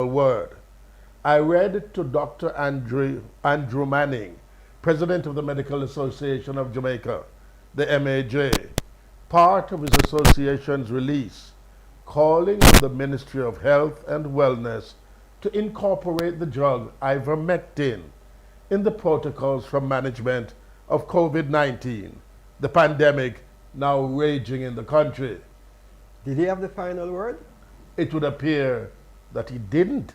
word. I read to Dr. Andrew Manning, President of the Medical Association of Jamaica, the MAJ, part of his association's release calling on the Ministry of Health and Wellness to incorporate the drug Ivermectin in the protocols for management of COVID-19, the pandemic now raging in the country. Did he have the final word? It would appear that he didn't,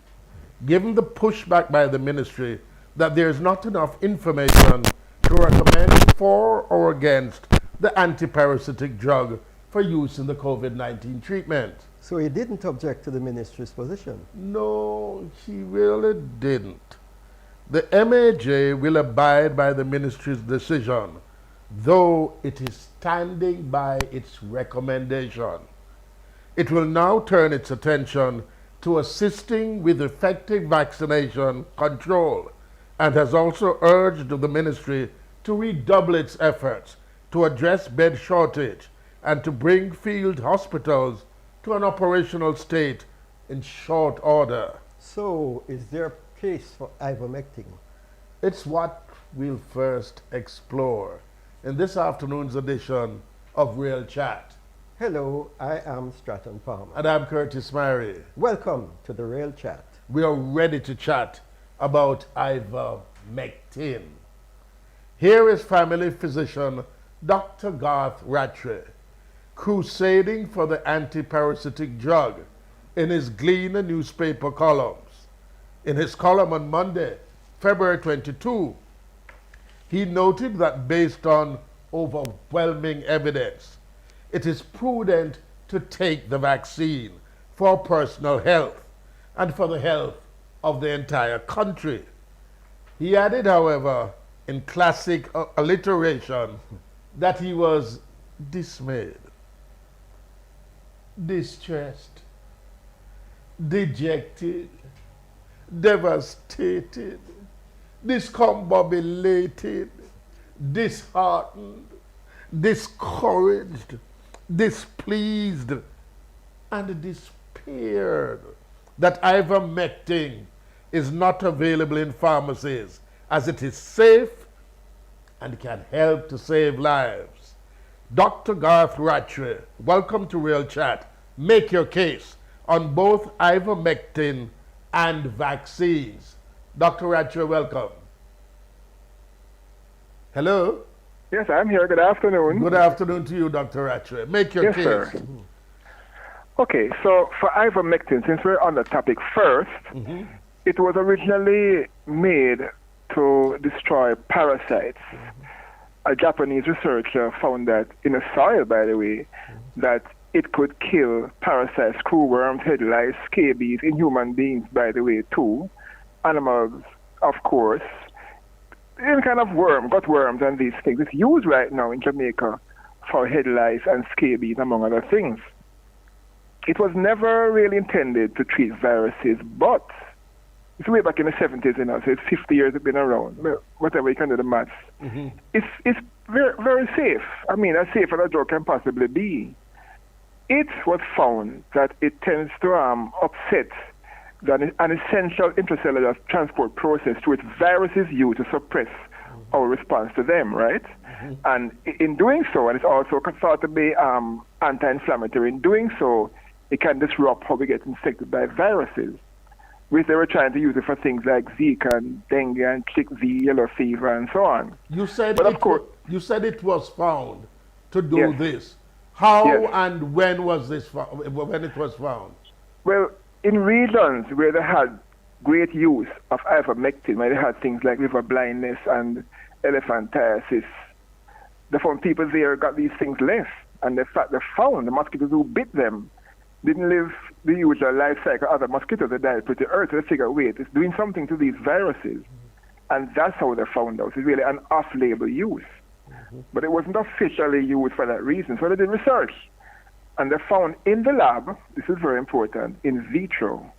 given the pushback by the ministry that there is not enough information to recommend for or against the antiparasitic drug for use in the COVID-19 treatment. So he didn't object to the ministry's position? No, he really didn't. The MAJ will abide by the ministry's decision, though it is standing by its recommendation. It will now turn its attention to assisting with effective vaccination control and has also urged the ministry to redouble its efforts to address bed shortage and to bring field hospitals to an operational state in short order. So, is there a case for ivermectin? It's what we'll first explore in this afternoon's edition of Real Chat. Hello, I am Stratton Palmer. And I'm Curtis Myrie. Welcome to the Real Chat. We are ready to chat about ivermectin. Here is family physician Dr. Garth Rattray, crusading for the antiparasitic drug in his Gleaner newspaper columns. In his column on Monday, February 22, he noted that based on overwhelming evidence, it is prudent to take the vaccine for personal health and for the health of the entire country. He added, however, in classic alliteration, that he was dismayed, distressed, dejected, devastated, discombobulated, disheartened, discouraged, displeased, and despaired that ivermectin is not available in pharmacies as it is safe and can help to save lives. Dr. Garth Rattray, welcome to Real Chat. Make your case on both ivermectin and vaccines. Dr. Rattray, welcome. Hello? Yes, I'm here. Good afternoon. Good afternoon to you, Dr. Rattray. Make your case. Yes, sir. Okay, so for ivermectin, since we're on the topic first, it was originally made to destroy parasites. A Japanese researcher found that in the soil, by the way, that it could kill parasites, screwworms, head lice, scabies in human beings, by the way, too. Animals, of course. Any kind of gutworms and these things. It's used right now in Jamaica for head lice and scabies, among other things. It was never really intended to treat viruses, but it's way back in the 70s, so it's 50 years it's been around, whatever you can do the maths. It's very, very safe. I mean, as safe as a drug can possibly be. It was found that it tends to upset an essential intracellular transport process to which viruses use to suppress our response to them, right? And in doing so, and it's also thought to be anti-inflammatory, in doing so, it can disrupt how we get infected by viruses, which they were trying to use it for things like Zika and dengue and chick V, yellow fever, and so on. You said, but of course, you said it was found to do yes. this. How yes. and when was this when it was found? Well, in regions where they had great use of ivermectin, where they had things like river blindness and elephantiasis, they found people there got these things less. And in fact, they found the mosquitoes who bit them didn't live the usual life cycle of other mosquitoes. They died pretty early. So they figured, wait, it's doing something to these viruses. And that's how they found out. It's really an off-label use. But it wasn't officially used for that reason. So they did research. And they found in the lab, this is very important, in vitro,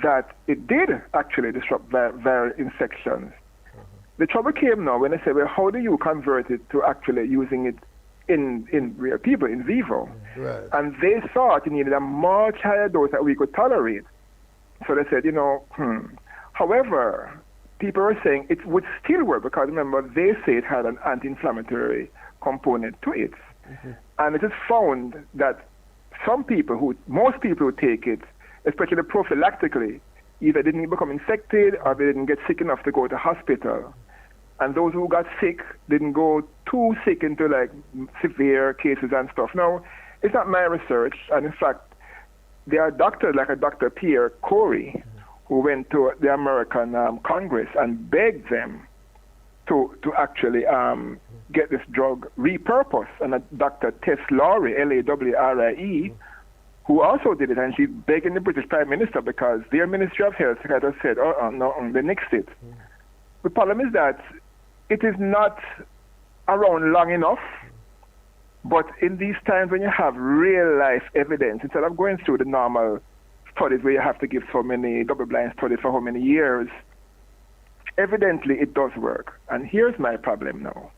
that it did actually disrupt viral infections. The trouble came now when they said, well, how do you convert it to actually using it in real people, in vivo? Right. And they thought it needed a much higher dose that we could tolerate. So they said, However, people are saying it would still work because remember, they say it had an anti-inflammatory component to it. And it is found that most people who take it, especially prophylactically, either didn't become infected or they didn't get sick enough to go to hospital. And those who got sick didn't go too sick into like severe cases and stuff. Now, it's not my research, and in fact, there are doctors like a Dr. Pierre Corey who went to the American Congress and begged them to actually get this drug repurposed. And a Dr. Tess Lawrie, Lawrie, who also did it, and she's begging the British Prime Minister because their Ministry of Health kind of said, no, they nixed it. The problem is that it is not around long enough, but in these times when you have real life evidence, instead of going through the normal studies where you have to give so many double-blind studies for how many years, evidently it does work. And here's my problem now.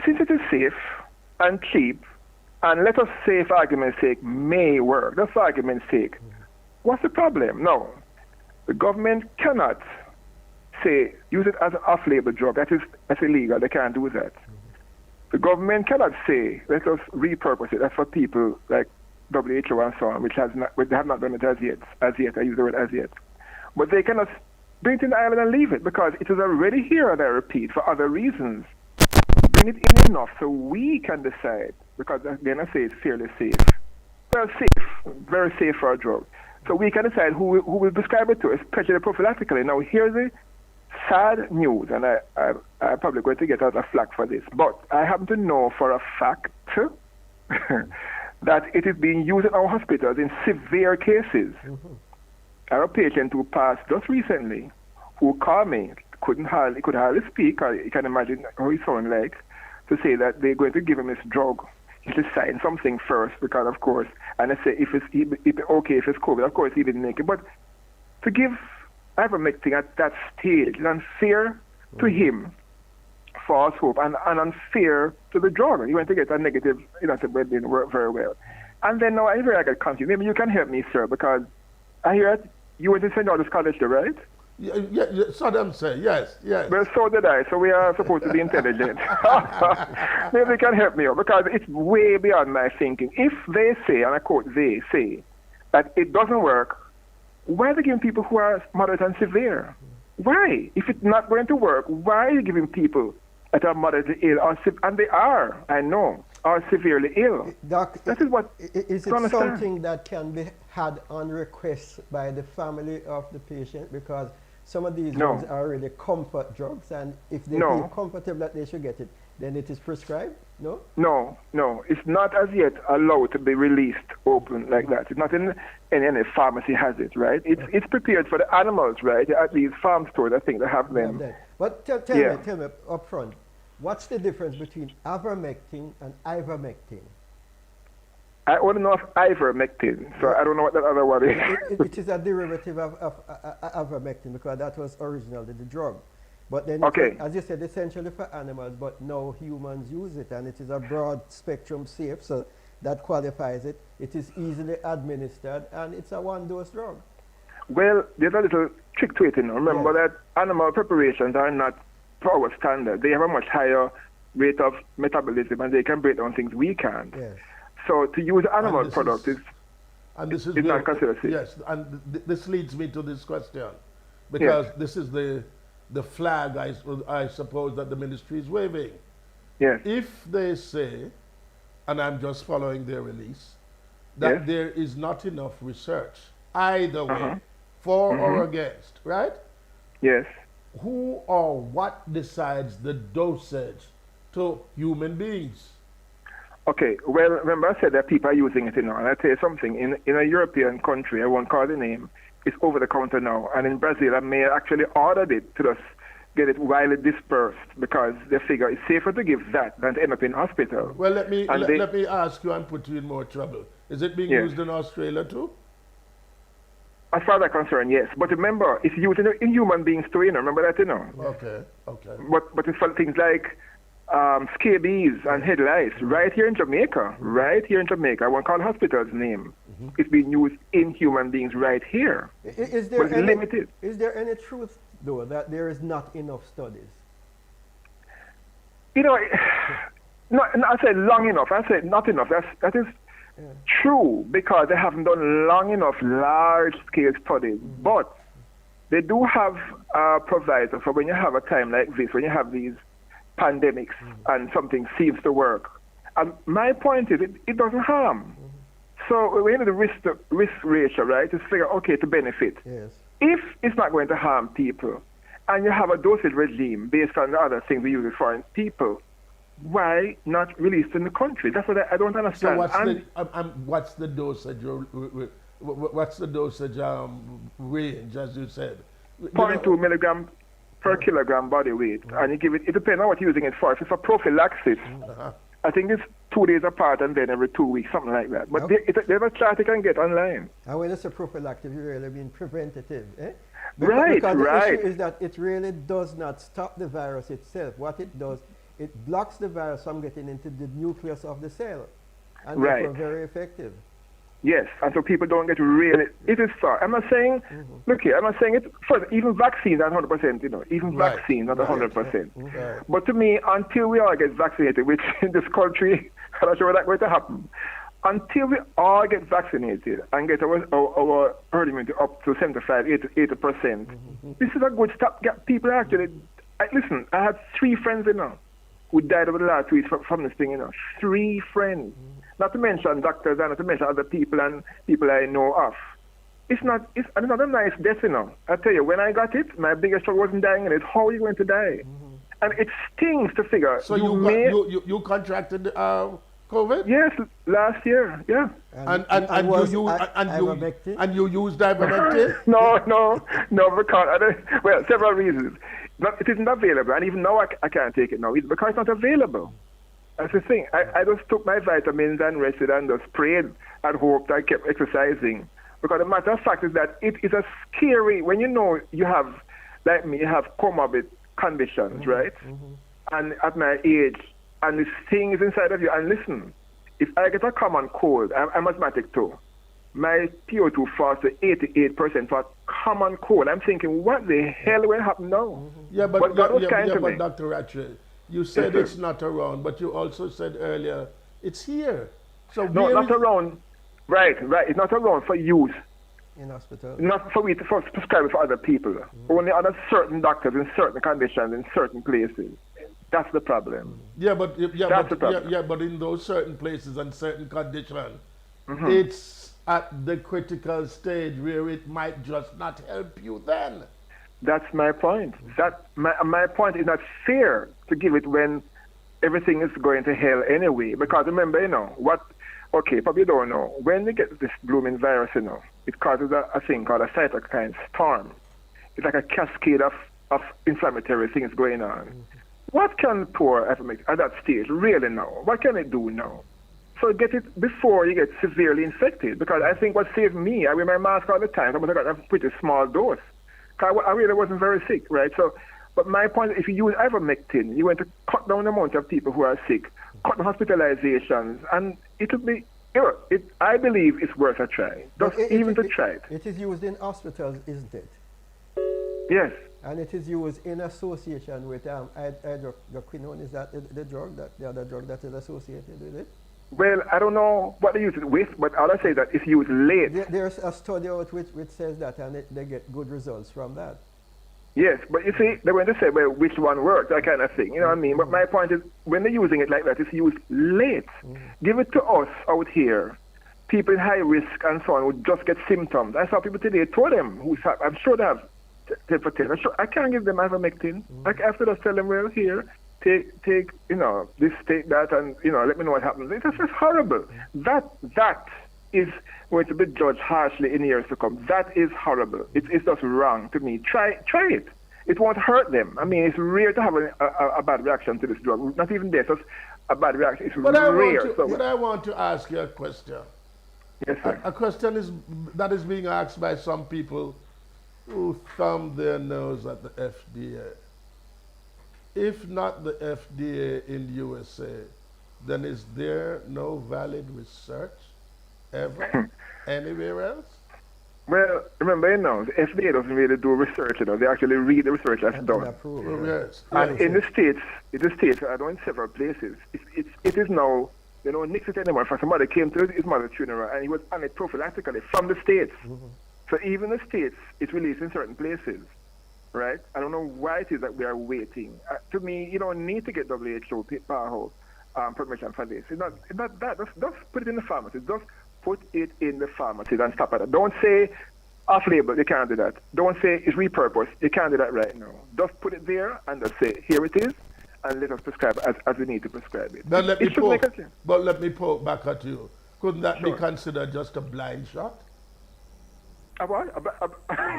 Since it is safe and cheap, and let us say for argument's sake, may work, that's for argument's sake, what's the problem? No, the government cannot say, use it as an off-label drug. That's illegal. They can't do that. The government cannot say, let us repurpose it. That's for people like WHO and so on, which they have not done it as yet. I use the word as yet. But they cannot bring it in the island and leave it because it is already here, and I repeat, for other reasons. Bring it in enough so we can decide, because again I say it's fairly safe. Well, safe, very safe for a drug. So we can decide who will prescribe it to, especially prophylactically. Now here's the sad news, and I'm probably going to get out of flack for this, but I happen to know for a fact that it is being used in our hospitals in severe cases. I have a patient who passed just recently who called me, could hardly speak, or you can imagine how he sounded like, to say that they're going to give him this drug. He should sign something first, because of course, and they say if it's okay if it's COVID, of course he didn't make it, but to give Ivermectin at that stage is unfair to him, false hope, and unfair to the drug. He went to get a negative, it didn't work very well. And then now I get confused. Maybe you can help me, sir, because I hear you went to St. George's College, right? Yeah, so them say, yes. Well, so did I, so we are supposed to be intelligent. Maybe you can help me out, because it's way beyond my thinking. If they say, and I quote, they say, that it doesn't work, why are they giving people who are moderate and severe? Why? If it's not going to work, why are you giving people that are moderately ill, and they are, I know, are severely ill? Doc, that is what, is it something that can be had on request by the family of the patient? Because some of these drugs are really comfort drugs, and if they feel comfortable that they should get it, then it is prescribed? No? No. It's not as yet allowed to be released open like that. It's not in any pharmacy has it, right? It's prepared for the animals, right? At these farm stores, I think they have them. But tell me up front, what's the difference between Ivermectin and Ivermectin? I only know of Ivermectin, so I don't know what that other one is. It is a derivative of Ivermectin, because that was originally the drug. But then, as you said, essentially for animals, but now humans use it, and it is a broad spectrum safe, so that qualifies it. It is easily administered, and it's a one-dose drug. Well, there's a little trick to it, Remember that animal preparations are not our standard. They have a much higher rate of metabolism, and they can break down things we can't. Yes. So to use animal products is not considered safe. Yes, and this leads me to this question, because this is the flag, I suppose, that the ministry is waving. Yes. If they say, and I'm just following their release, that there is not enough research, either way, for or against, right? Yes. Who or what decides the dosage to human beings? Okay, well, remember I said that people are using it, and I tell you something, in a European country, I won't call the name, it's over the counter now, and in Brazil, I may actually ordered it to just get it widely dispersed, because they figure it's safer to give that than to end up in hospital. Well, let me ask you and put you in more trouble. Is it being used in Australia too? As far as I'm concerned, yes. But remember, it's used in human beings too, remember that, Okay. But it's for things like scabies and head lice right here in Jamaica. I won't call the hospital's name. It's being used in human beings right here. Is But it's limited. Is there any truth, though, that there is not enough studies? You know, I said long enough. I said not enough. That is true, because they haven't done long enough large-scale studies. But they do have proviso for when you have a time like this, when you have these pandemics and something seems to work. And my point is, it doesn't harm. So we know the risk ratio, right, is figure, okay, to benefit. Yes. If it's not going to harm people, and you have a dosage regime based on the other things we use it for in people, why not release it in the country? That's what I don't understand. So what's the dosage? What's the dosage range, as you said? 0.2 milligram per kilogram body weight, and you give it. It depends on what you're using it for. If it's for prophylaxis, I think it's 2 days apart and then every 2 weeks, something like that. But there's a chart you can get online. And when it's a prophylactic, you really mean preventative, eh? Because the issue is that it really does not stop the virus itself. What it does, it blocks the virus from getting into the nucleus of the cell, and therefore very effective. Yes, and so people don't get really. It is so. I'm not saying. Look here, I'm not saying it. First, even vaccines are 100%. You know, even vaccines are 100%. But to me, until we all get vaccinated, which in this country, I'm not sure that's going to happen. Until we all get vaccinated and get our herd immunity up to 75, 80%, this is a good stop. People actually. Listen, I had 3 friends, who died over the last week from this thing, 3 friends. Not to mention doctors and not to mention other people and people I know of. It's not a nice death, I tell you, when I got it, my biggest struggle wasn't dying in it. How are you going to die? And it stings to figure. So you contracted COVID? Yes, last year, yeah. And you used ivermectin? No, because, well, several reasons. But it isn't available, and even now I can't take it now. It's because it's not available. That's the thing. I just took my vitamins and rested and just prayed and hoped I kept exercising. Because the matter of fact is that it is a scary, when you have, like me, you have comorbid conditions, right? And at my age, and this thing is inside of you. And listen, if I get a common cold, I'm asthmatic too. My PO2 falls to 88% for a common cold. I'm thinking, what the hell will happen now? But me. Dr. Rattray, you said it's not around, but you also said earlier it's here. So no, not around. Right. It's not around for use. In hospital. Not for prescribe it for other people. Only other certain doctors in certain conditions in certain places. That's the problem. But in those certain places and certain conditions, it's at the critical stage where it might just not help you then. That's my point. My point is not fair to give it when everything is going to hell anyway. Because remember, probably don't know, when they get this blooming virus, it causes a thing called a cytokine storm. It's like a cascade of inflammatory things going on. What can poor Ivermectin at that stage really know? What can it do now? So get it before you get severely infected. Because I think what saved me, I wear my mask all the time, but I got a pretty small dose. Because I really wasn't very sick, right? So, but my point is, if you use Ivermectin, you're going to cut down the amount of people who are sick, cut down hospitalizations, and it'll be, I believe it's worth a try. Just even to try it. It is used in hospitals, isn't it? Yes. And it is used in association with hydroquinone. Is that the other drug that is associated with it? Well, I don't know what they use it with, but all I say is that it's used late. There's a study out which says that, and they get good results from that. Yes, but you see, they're going to say, well, which one works, that kind of thing, you know what I mean? But my point is, when they're using it like that, it's used late. Give it to us out here, people in high risk and so on, who just get symptoms. I saw people today, told them, I'm sure they have 10 for 10. I can't give them ivermectin. I have to just tell them, well, here, take, this, take that, and, let me know what happens. It's just horrible. That is going to be judged harshly in years to come. That is horrible. It's just wrong to me. Try it. It won't hurt them. I mean, it's rare to have a bad reaction to this drug. Not even this, just a bad reaction. It's rare. But I want to ask you a question. Yes, sir. A question that is being asked by some people who thumb their nose at the FDA. If not the FDA in USA, then is there no valid research ever anywhere else? Well, remember, the FDA doesn't really do research, They actually read the research that's done. Yes. And in the States, I know in several places, it is now, Nixon anymore. For somebody came to his mother's funeral and he was on it prophylactically from the States. So even the States, it's released in certain places, right? I don't know why it is that we are waiting. To me, you don't need to get WHO permission for this. It's not that. Just put it in the pharmacy. Just put it in the pharmacy and stop at it. Don't say off-label, you can't do that. Don't say it's repurposed, you can't do that right now. Just put it there and just say, here it is, and let us prescribe as we need to prescribe it. But let me poke back at you. Couldn't that be considered just a blind shot? A what?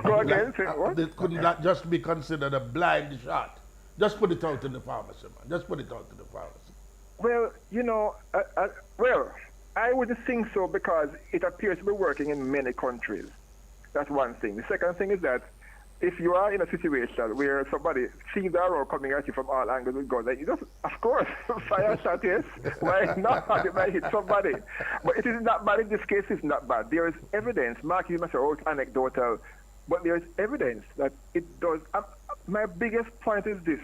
Go again, say what? Couldn't that just be considered a blind shot? Just put it out in the pharmacy, man. Just put it out in the pharmacy. Well, I wouldn't think so because it appears to be working in many countries. That's one thing. The second thing is that if you are in a situation where somebody sees the arrow coming at you from all angles with guns, you just, of course, fire a shot, yes. Why not? It might hit somebody. But it is not bad. In this case, it's not bad. There is evidence. Mark, you must say, it's anecdotal. But there is evidence that it does. My biggest point is this.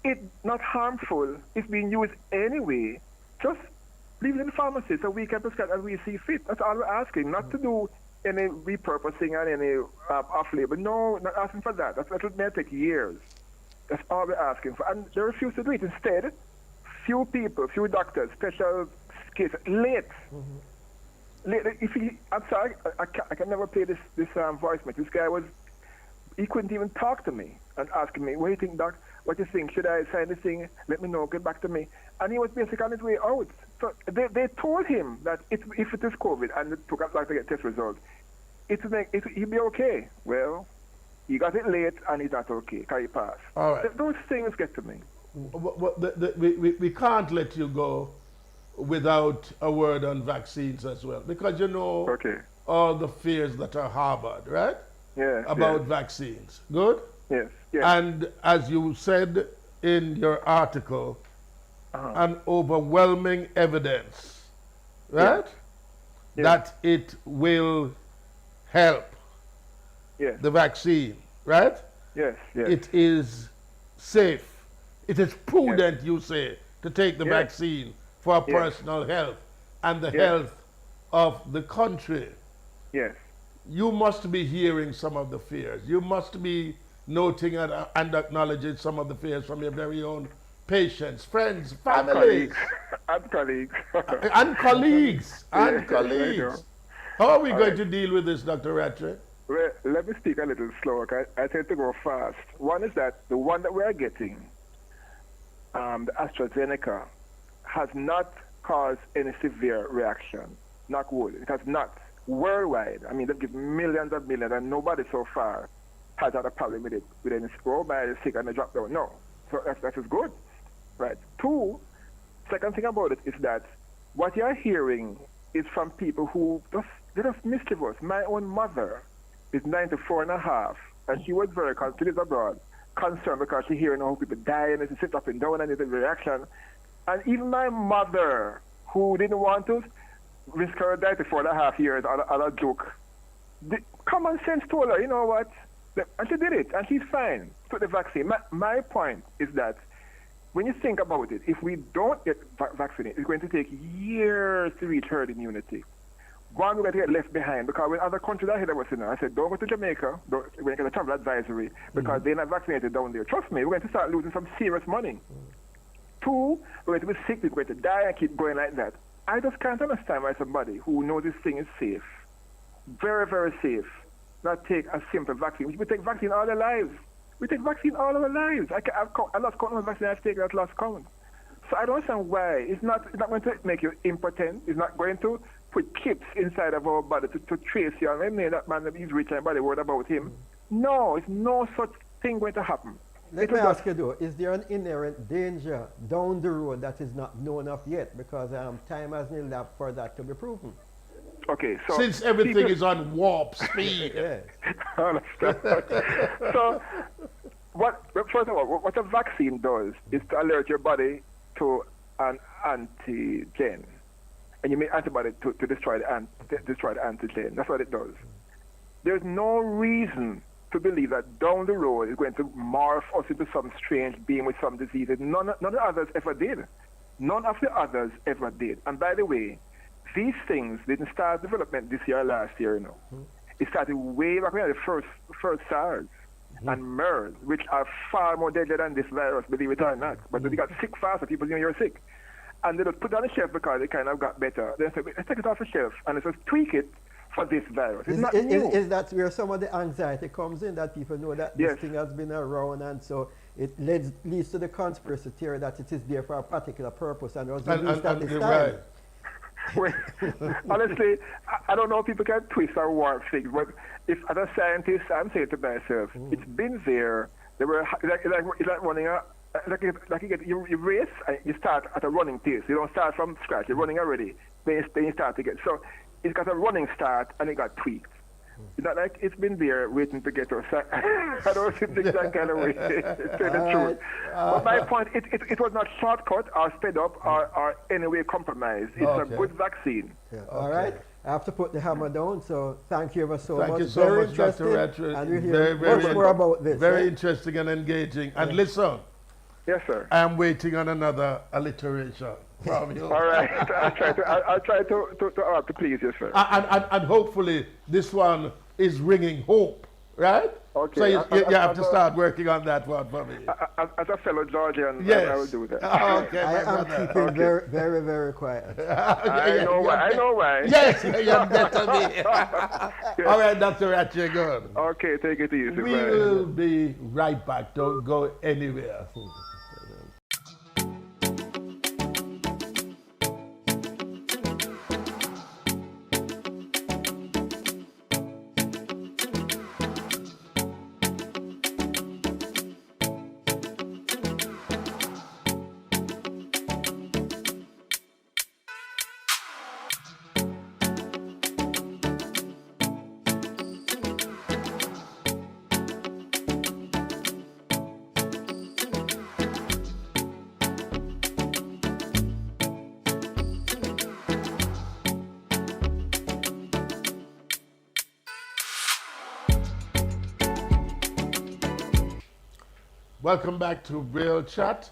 It's not harmful. It's being used anyway. Just leave it in the pharmacy so we can prescribe as we see fit. That's all we're asking. Not to do any repurposing and any off-label. No, not asking for that. That may take years. That's all we're asking for. And they refuse to do it. Instead, few doctors, special cases, late. I'm sorry, I can never play this voice message. This guy he couldn't even talk to me and asking me, what do you think, doc? What do you think? Should I sign this thing? Let me know. Get back to me. And he was basically on his way out. So they told him that if it is COVID and it took up like to get test results, he'll be okay. Well, he got it late and he's not okay. Can he pass? All right. Those things get to me. We can't let you go without a word on vaccines as well, because all the fears that are harbored, right? About vaccines. Good? Yes. And as you said in your article, an overwhelming evidence, right? That it will help the vaccine, right? Yes. It is safe. It is prudent, you say, to take the vaccine for personal health and the health of the country. Yes. You must be hearing some of the fears. You must be noting and acknowledging some of the fears from your very own patients, friends, family. And colleagues. And colleagues. And colleagues. How are we going to deal with this, Dr. Rattray? Well, let me speak a little slower. I tend to go fast. One is that the one that we are getting, the AstraZeneca, has not caused any severe reaction. Knock wood. It has not. Worldwide. I mean, they've given millions and millions, and nobody so far has had a problem with it. With any by the sick and the drop down. No. So that is good. Right. Second thing about it is that what you're hearing is from people who they're just mischievous. My own mother is 94 and a half, and she was very concerned abroad, concerned because she hearing how people die and she sits up and down and there's a reaction. And even my mother, who didn't want to risk her 94 and a half years on a joke, the common sense told her, you know what? And she did it, and she's fine. Took the vaccine. My point is that when you think about it, if we don't get vaccinated, it's going to take years to reach herd immunity. One, we're going to get left behind because when other countries are ahead of us, I said, don't go to Jamaica, we're going to get a travel advisory because they're not vaccinated down there. Trust me, we're going to start losing some serious money. Two, we're going to be sick, we're going to die and keep going like that. I just can't understand why somebody who knows this thing is safe, very, very safe, not take a simple vaccine. We take vaccine all our lives. We take vaccine all our lives. I lost count of vaccine I've taken, I've lost count. So I don't understand why. It's not going to make you impotent. It's not going to put chips inside of our body to trace you. And maybe that man, he's rich and body worried about him. No, it's no such thing going to happen. Let me ask you though, is there an inherent danger down the road that is not known of yet? Because time has nearly elapsed for that to be proven. Okay, so since everything is on warp speed. I understand. So, first of all, what a vaccine does is to alert your body to an antigen. and you make antibody to destroy the antigen. That's what it does. There's no reason to believe that down the road it's going to morph us into some strange being with some diseases. None of the others ever did. None of the others ever did. And by the way, these things didn't start development this year or last year, you know. It started way back when the first SARS and MERS, which are far more deadly than this virus, believe it or not. But they got sick faster, people know you're sick. And they just put it on the shelf because it kind of got better. They said, let's take it off the shelf and let's just tweak it for this virus. It's not new. Is that where some of the anxiety comes in, that people know that this thing has been around, and so it leads to the conspiracy theory that it is there for a particular purpose and was released at this time? Right. Well, honestly, I don't know if people can twist or warp things, but if as a scientist, I'm saying to myself, it's been there. They were like running a you race and you start at a running pace. You don't start from scratch. You're running already. Then you start to get so it's got a running start and it got tweaked. It's not like it's been there waiting to get us. I don't think that kind of way. To tell the truth. But my point, it was not shortcut or sped up or any way compromised. It's a good vaccine. Yeah. All right. I have to put the hammer down, so thank you ever so much. Thank you so much, Dr. Ratchett. And we'll hear much more about this. Very interesting and engaging. And listen. Yes, sir. I'm waiting on another alliteration from you. All right. I'll try to please you, sir. And hopefully this one is ringing hope, right? Okay. So you have to start working on that one for me. As a fellow Georgian, yes. I will do that. Okay, I am keeping very, very, very quiet. I know why. Yes, you're better me. All right, Dr. Ratchett, good. Okay, take it easy. We will be right back. Don't go anywhere. Welcome back to Real Chat,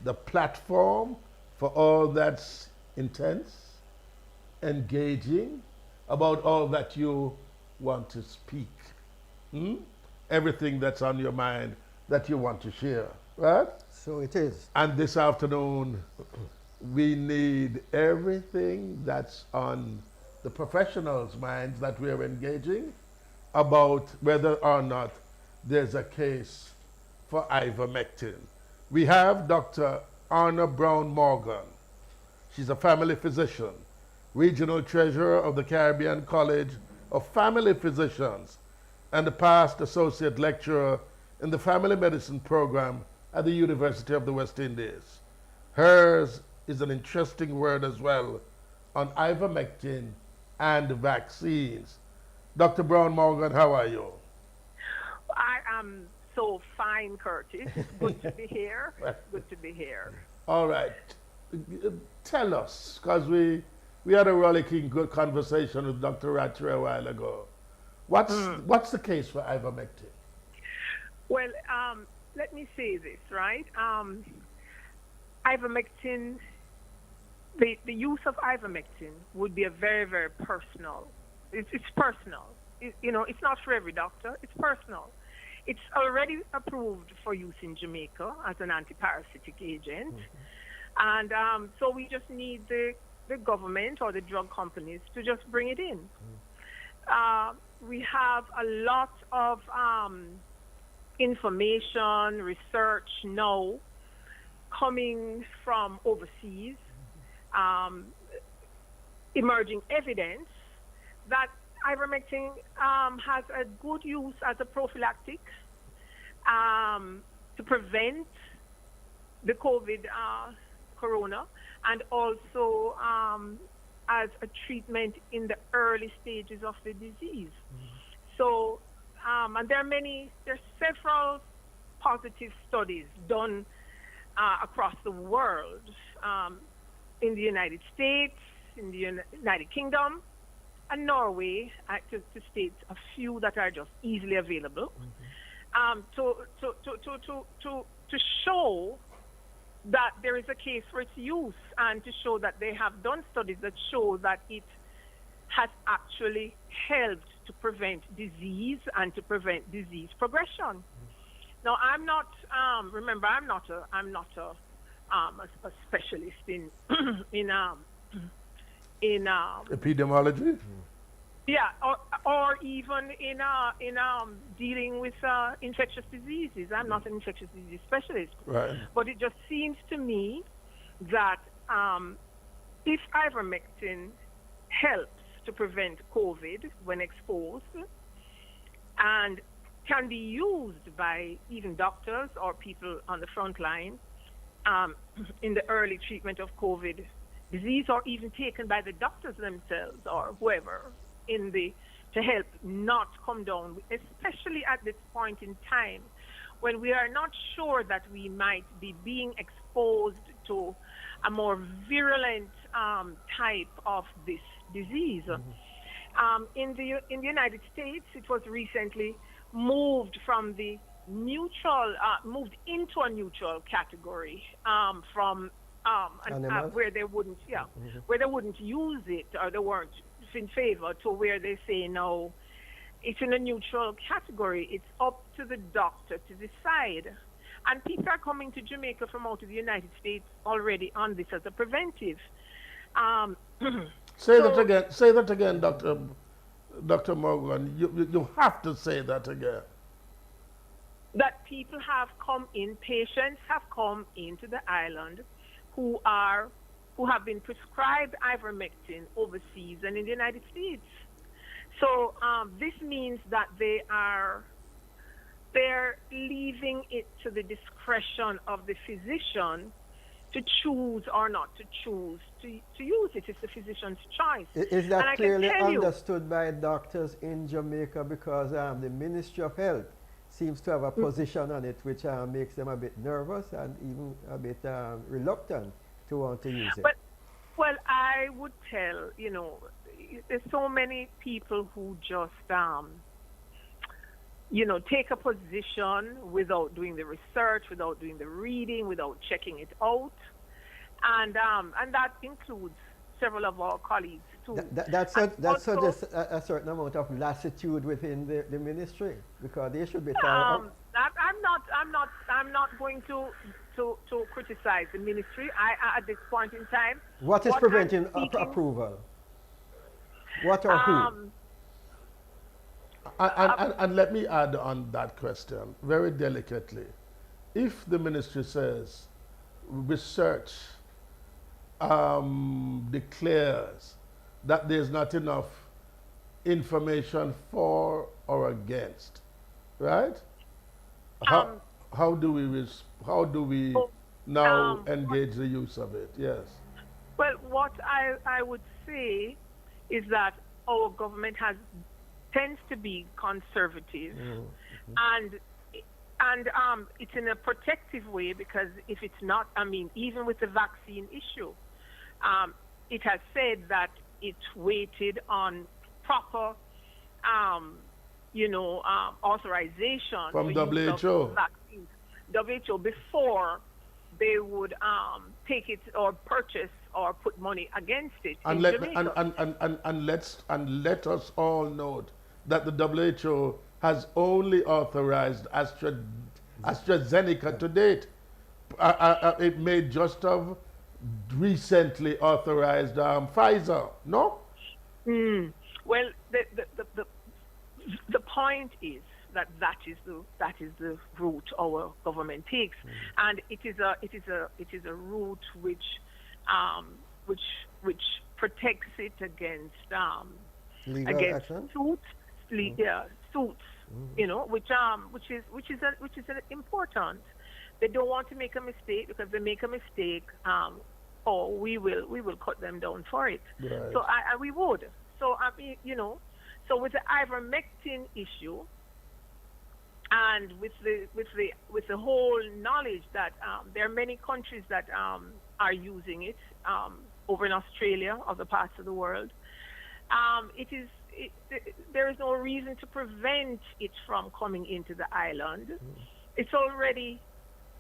the platform for all that's intense, engaging, about all that you want to speak. Everything that's on your mind that you want to share, right? So it is. And this afternoon, we need everything that's on the professionals' minds that we're engaging about whether or not there's a case for ivermectin. We have Dr. Arna Brown-Morgan. She's a family physician, regional treasurer of the Caribbean College of Family Physicians, and a past associate lecturer in the family medicine program at the University of the West Indies. Hers is an interesting word as well on ivermectin and vaccines. Dr. Brown-Morgan, how are you? I am so fine, Curtis. Good to be here. Good to be here. All right. Tell us, because we had a rollicking good conversation with Dr. Ratchett a while ago. What's the case for ivermectin? Well, let me say this, right? Ivermectin, the use of ivermectin would be a very, very personal. It's personal. It's not for every doctor. It's personal. It's already approved for use in Jamaica as an antiparasitic agent. And so we just need the government or the drug companies to just bring it in. We have a lot of information, research now coming from overseas, emerging evidence that ivermectin has a good use as a prophylactic to prevent the COVID corona, and also as a treatment in the early stages of the disease. So, and there are several positive studies done across the world, in the United States, in the United Kingdom and Norway, to state a few that are just easily available, to show that there is a case for its use, and to show that they have done studies that show that it has actually helped to prevent disease and to prevent disease progression. Now, I'm not. Remember, I'm not a specialist in epidemiology. Yeah, or even in dealing with infectious diseases. I'm not an infectious disease specialist. Right. But it just seems to me that if ivermectin helps to prevent COVID when exposed, and can be used by even doctors or people on the front line in the early treatment of COVID disease, or even taken by the doctors themselves or whoever to help not come down, especially at this point in time when we are not sure that we might be being exposed to a more virulent type of this disease. In the United States, it was recently moved from the neutral, moved into a neutral category from where they wouldn't, where they wouldn't use it, or they weren't in favor, to where they say no, it's in a neutral category. It's up to the doctor to decide. And people are coming to Jamaica from out of the United States already on this as a preventive. Say that again, Dr. Morgan. You have to say that again. That people have come in, patients have come into the island who have been prescribed ivermectin overseas and in the United States. So this means that they're leaving it to the discretion of the physician to choose or not to choose to use it. It's the physician's choice. Is that clearly understood by doctors in Jamaica? Because the Ministry of Health seems to have a position on it, which makes them a bit nervous and even a bit reluctant to want to use it. But, well, I would tell, there's so many people who just, take a position without doing the research, without doing the reading, without checking it out. And that includes several of our colleagues, too. That suggests a certain amount of lassitude within the ministry, because they should be I'm not going to criticize the ministry. At this point in time. What is preventing approval? What or who? And let me add on that question very delicately. If the ministry says research declares that there's not enough information for or against, right? How do we now engage the use of it? Yes. Well, what I would say is that our government tends to be conservative, and it's in a protective way, because if it's not, even with the vaccine issue, it has said that it waited on proper, authorization from WHO. WHO before they would take it or purchase or put money against it. And let us all note that the WHO has only authorized AstraZeneca to date. It may just have recently authorized Pfizer. No. Well, the point is that is the route our government takes, and it is a route which protects it against suits, which is important. They don't want to make a mistake, because they make a mistake, we will cut them down for it. Right. So we would. So so with the ivermectin issue, and with the whole knowledge that there are many countries that are using it, over in Australia, other parts of the world. There is no reason to prevent it from coming into the island. It's already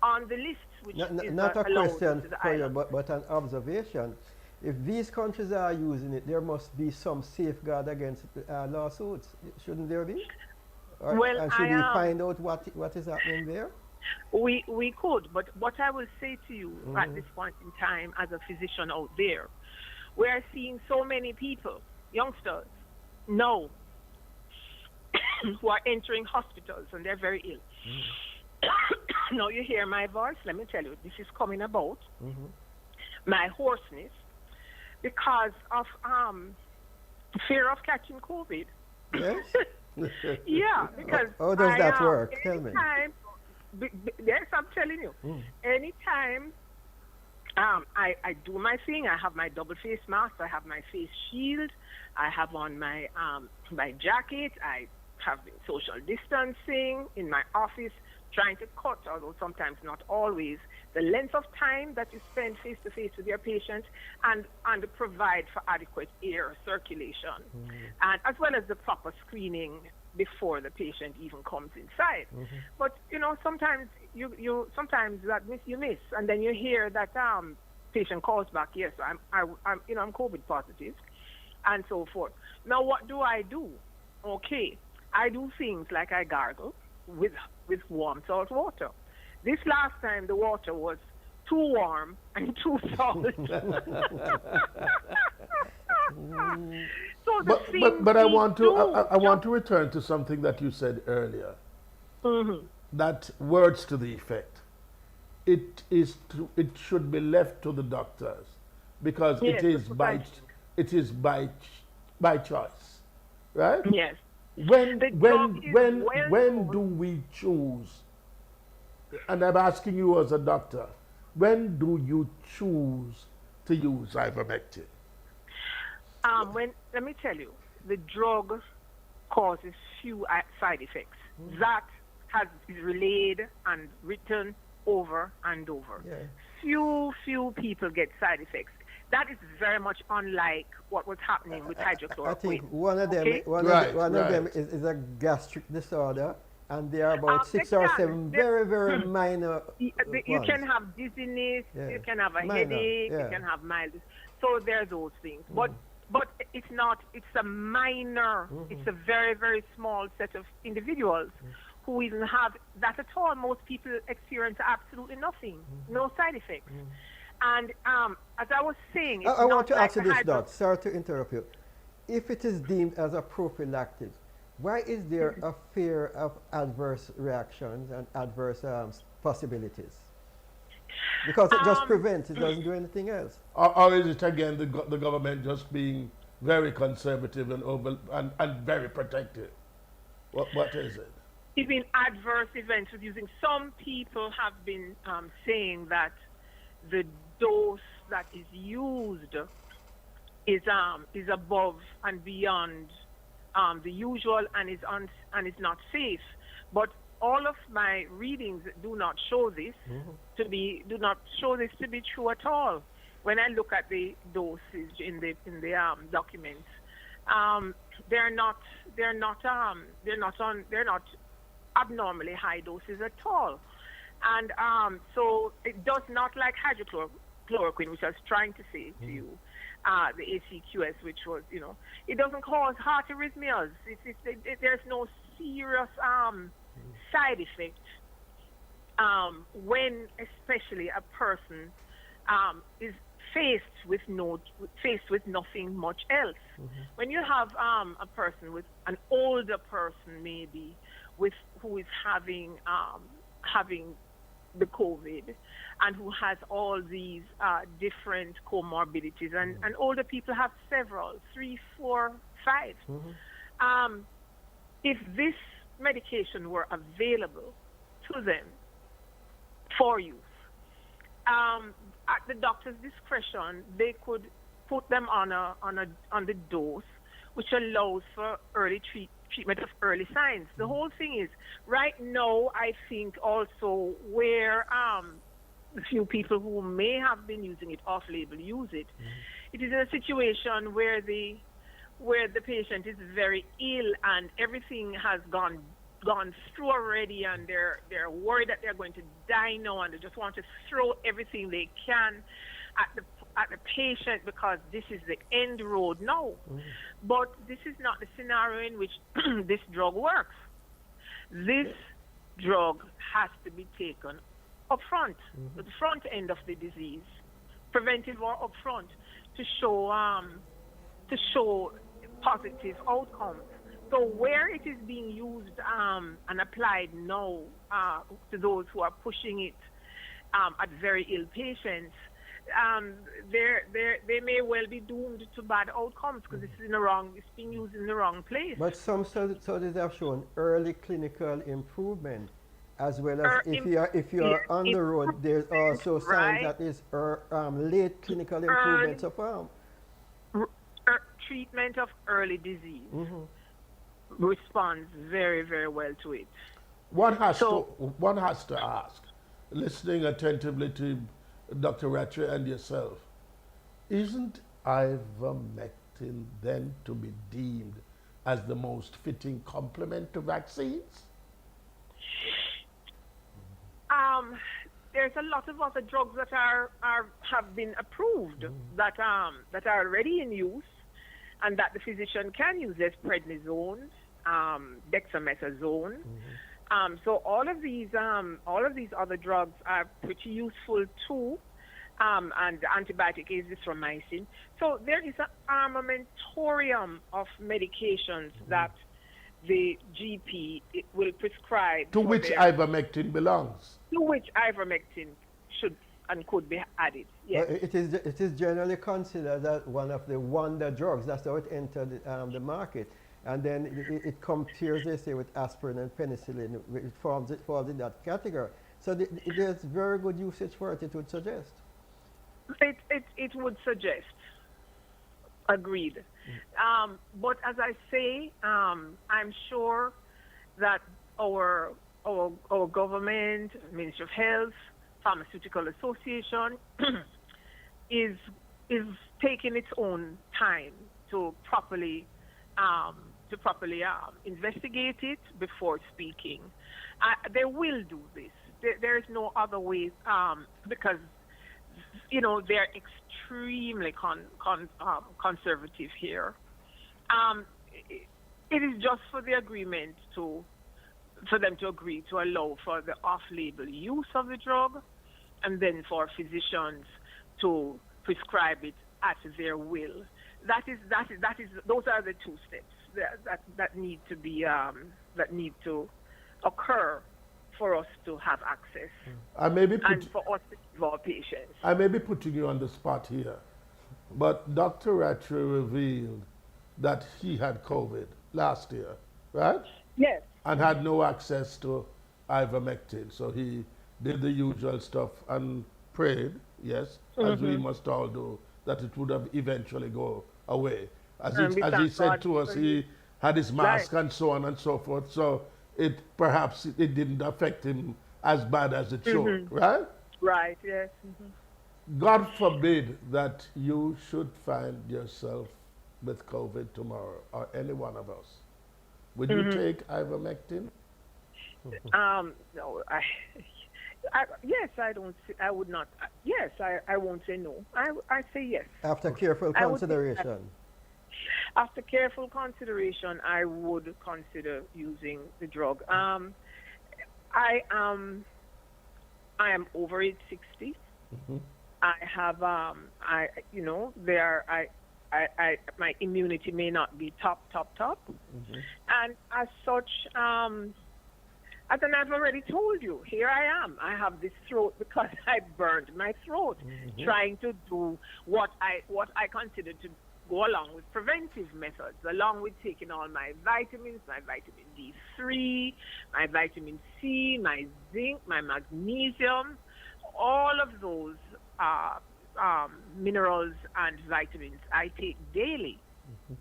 on the list, which is not a allowed question into the for you, island. but an observation. If these countries are using it, there must be some safeguard against lawsuits. Shouldn't there be? And should we find out what is happening there? We could, but what I will say to you at this point in time as a physician out there, we are seeing so many people, youngsters, now, who are entering hospitals and they're very ill. Now you hear my voice, let me tell you, this is coming about my hoarseness because of fear of catching COVID. Yes? Yeah, because how does that work? Tell me. Yes, I'm telling you. Anytime I do my thing, I have my double face mask, I have my face shield, I have on my my jacket, I have been social distancing in my office, trying to cut, although sometimes not always, the length of time that you spend face to face with your patient and provide for adequate air circulation, and as well as the proper screening before the patient even comes inside. But sometimes you miss, and then you hear that patient calls back, yes, I'm COVID positive, and so forth. Now what do? Okay, I do things like I gargle with warm salt water. This last time the water was too warm and too salt. So but I want to return to something that you said earlier. That words to the effect. It should be left to the doctors because yes, it is by choice, right? Yes. When do we choose? And I'm asking you as a doctor, when do you choose to use ivermectin? Let me tell you, the drug causes few side effects. That is relayed and written over and over. Yeah. Few people get side effects. That is very much unlike what was happening with hydrochloroquine. I think one of them, of them is a gastric disorder, and there are about 6 or 7 very, very minor You can have dizziness, you can have a headache, you can have mild. So there are those things. But it's not, it's a minor, it's a very, very small set of individuals who even have that at all. Most people experience absolutely nothing, no side effects. And as I was saying, I want to ask you this, Doc. Sorry to interrupt you. If it is deemed as a prophylactic, why is there a fear of adverse reactions and adverse possibilities? Because it just prevents, it doesn't do anything else. Or is it again the government just being very conservative and very protective? What is it? Even adverse events with using, some people have been saying that the dose that is used is above and beyond the usual and is not safe. But all of my readings do not show this to be true at all. When I look at the dosage in the documents, they're not abnormally high doses at all. And so it does not, like hydrochloroquine, which I was trying to say to you, the ACQS, which was, it doesn't cause heart arrhythmias. There's no serious side effect when especially a person is faced with nothing much else. When you have a person with an older person maybe who is having the COVID and who has all these different comorbidities, and older people have several, 3, 4, 5. If this medication were available to them for use, at the doctor's discretion, they could put them on the dose, which allows for early treatment of early signs. The whole thing is, right now, I think also where few people who may have been using it off-label use it. It is a situation where the patient is very ill and everything has gone through already, and they're worried that they're going to die now, and they just want to throw everything they can at the patient because this is the end road now. But this is not the scenario in which this drug works. This drug has to be taken up front, at the front end of the disease, preventive or up front, to show positive outcomes. So where it is being used and applied now to those who are pushing it at very ill patients, they may well be doomed to bad outcomes because it's being used in the wrong place. But some studies have shown early clinical improvement, as well as if you're on the road, there's also signs that is late clinical improvement of treatment of early disease responds very, very well to it. One has to ask, listening attentively to Dr. Rattray and yourself, isn't ivermectin then to be deemed as the most fitting complement to vaccines? There's a lot of other drugs that have been approved that are already in use and that the physician can use. There's prednisone, dexamethasone. So all of these other drugs are pretty useful too, and the antibiotic is azithromycin. So there is an armamentarium of medications that the GP will prescribe. To which ivermectin belongs. To which ivermectin should and could be added. Yes. It is generally considered that one of the wonder drugs. That's how it entered the market. And then it compares, they say, with aspirin and penicillin. It falls in that category. So there's very good usage for it, it would suggest. It would suggest. Agreed. But as I say, I'm sure that our government, Ministry of Health, Pharmaceutical Association is taking its own time to properly investigate it before speaking. They will do this. There is no other way because they're extremely conservative here. It is just for the agreement for them to agree to allow for the off-label use of the drug, and then for physicians to prescribe it at their will. Those are the two steps that need to occur for us to have access, and for us to give our patients. I may be putting you on the spot here, but Dr. Rattray revealed that he had COVID last year, right? Yes. And had no access to ivermectin, so he did the usual stuff and prayed, yes, as we must all do, that it would have eventually go away. As he said to us, he had his mask and so on and so forth, so perhaps it didn't affect him as bad as it should, right? Right, yes. God forbid that you should find yourself with COVID tomorrow, or any one of us. Would you take ivermectin? No, yes, I would not. Yes, I won't say no. I say yes. After careful consideration. After careful consideration, I would consider using the drug. I am over age 60. I have my immunity may not be top, and as such, as I've already told you, here I am. I have this throat because I burned my throat trying to do what I consider to go along with preventive methods, along with taking all my vitamins, my vitamin D3, my vitamin C, my zinc, my magnesium, all of those minerals and vitamins I take daily.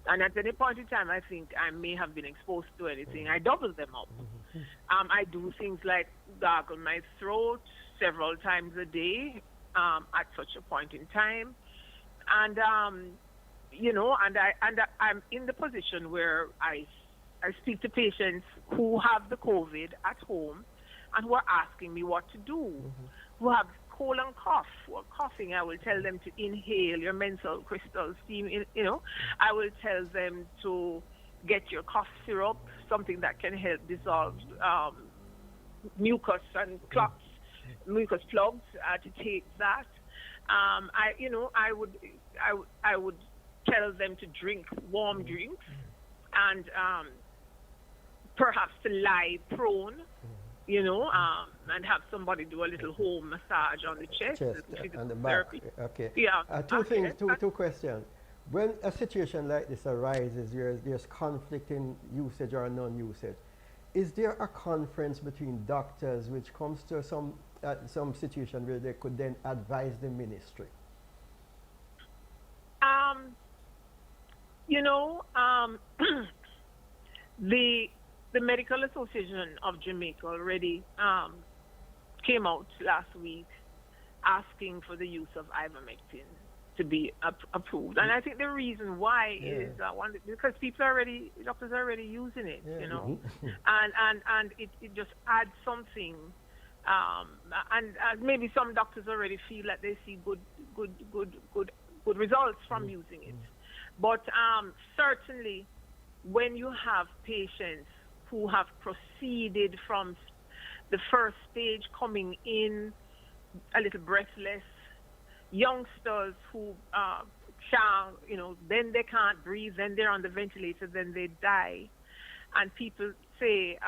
And at any point in time, I think I may have been exposed to anything. I double them up. I do things like gargle my throat, several times a day at such a point in time. And, I'm in the position where I speak to patients who have the COVID at home and who are asking me what to do, who have cold and cough, who are coughing. I will tell them to inhale your menthol crystal steam, I will tell them to get your cough syrup, something that can help dissolve mucus and clots, mucus plugs, to take that. I would tell them to drink warm drinks and perhaps to lie prone, and have somebody do a little home massage on the chest and the back. Okay. Yeah. Two questions. When a situation like this arises, there's conflicting usage or non-usage. Is there a conference between doctors which comes to some situation where they could then advise the ministry? The Medical Association of Jamaica already came out last week asking for the use of ivermectin to be approved. And I think the reason why is because doctors are already using it, and it just adds something. And maybe some doctors already feel that they see good results from using it. But certainly, when you have patients who have proceeded from the first stage coming in a little breathless, youngsters who then they can't breathe, then they're on the ventilator, then they die, and people say,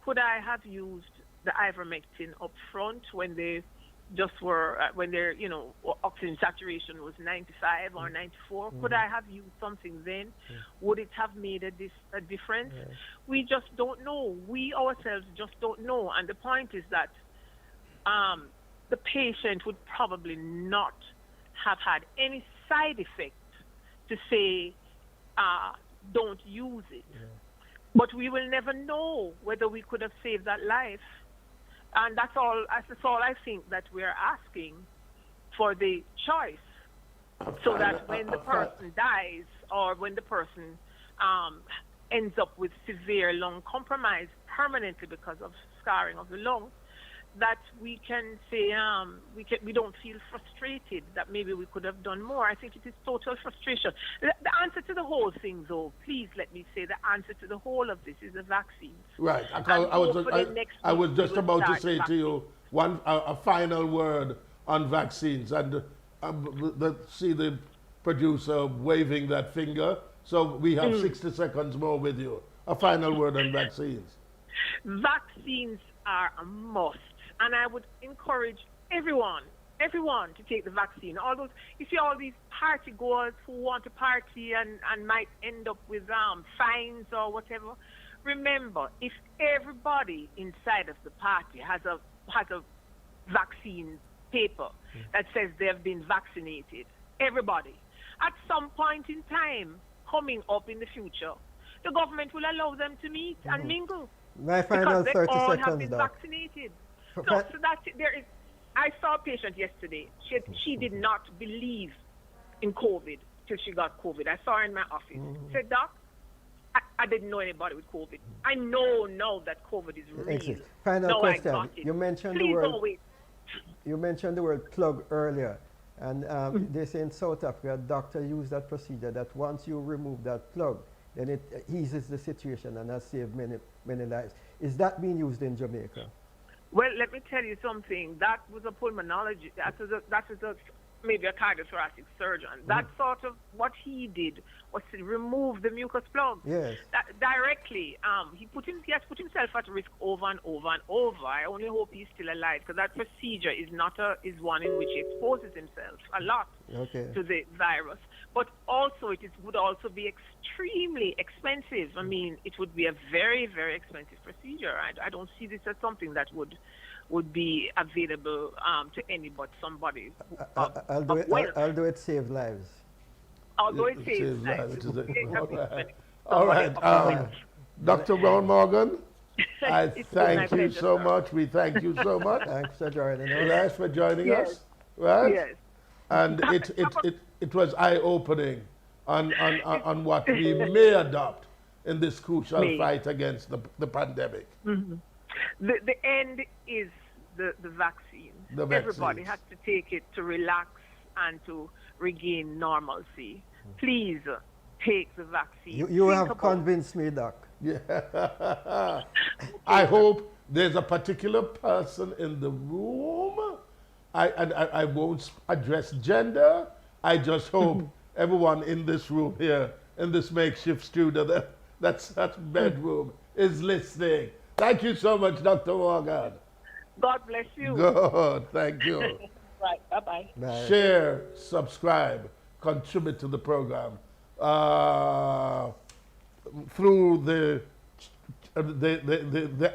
could I have used the ivermectin up front when they just were, when their, oxygen saturation was 95 or 94? Could I have used something then? Would it have made a difference? We just don't know. We ourselves just don't know. And the point is that the patient would probably not have had any side effect to say, don't use it. But we will never know whether we could have saved that life. And that's all I think that we're asking for, the choice, so that when the person dies or when the person ends up with severe lung compromise permanently because of scarring of the lung, that we can say we don't feel frustrated that maybe we could have done more. I think it is total frustration. The answer to the whole thing, though, please let me say, the answer to the whole of this is the vaccines. Right. I was just about to say to you a final word on vaccines, and see the producer waving that finger. So we have 60 seconds more with you. A final word on vaccines. Vaccines are a must. And I would encourage everyone to take the vaccine. You see all these party goers who want to party and might end up with fines or whatever. Remember, if everybody inside of the party has a vaccine paper that says they've been vaccinated, everybody, at some point in time coming up in the future, the government will allow them to meet and mingle. My final 30 because they all seconds, have been vaccinated. So that's it. I saw a patient yesterday. She did not believe in COVID till she got COVID. I saw her in my office. Said, Doc, I didn't know anybody with COVID. I know now that COVID is real. Final question. I got it. You mentioned Please the word. don't wait. You mentioned the word plug earlier, and they say in South Africa, doctors use that procedure that once you remove that plug, then it eases the situation and has saved many lives. Is that being used in Jamaica? Well, let me tell you something. That was a pulmonologist. That was maybe a cardiothoracic surgeon. That sort of what he did was to remove the mucus plug. Yes. Directly. He has put himself at risk over and over and over. I only hope he's still alive, because that procedure is one in which he exposes himself a lot to the virus. But also would also be extremely expensive. I mean, it would be a very, very expensive procedure. I don't see this as something that would be available to any but somebody. I'll do it, save lives. Although it saves lives. All right. Dr. Brown Morgan? I It's been my thank you pleasure, so sir. much. We thank you so much. Thanks for joining us. Thanks for joining Yes, us. Right? yes. And it was eye-opening on what we may adopt in this crucial Me. fight against the pandemic. The end is the vaccine. The Everybody vaccines. has to take it to relax and to regain normalcy. Please take the vaccine. You Think have about- convinced me, Doc. Yeah. I hope there's a particular person in the room. I won't address gender. I just hope everyone in this room here, in this makeshift studio, that's bedroom, is listening. Thank you so much, Dr. Morgan. God bless you. Good. Thank you. Right. Bye-bye. Bye. Share, subscribe, contribute to the program through the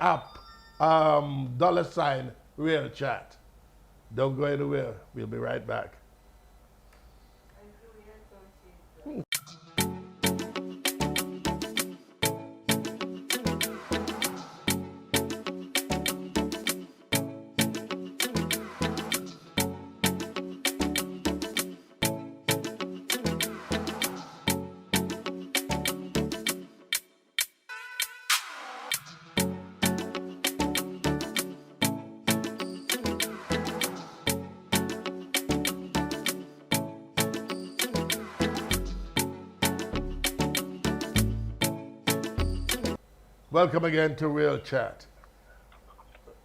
app $ Real Chat. Don't go anywhere. We'll be right back. Welcome again to Real Chat.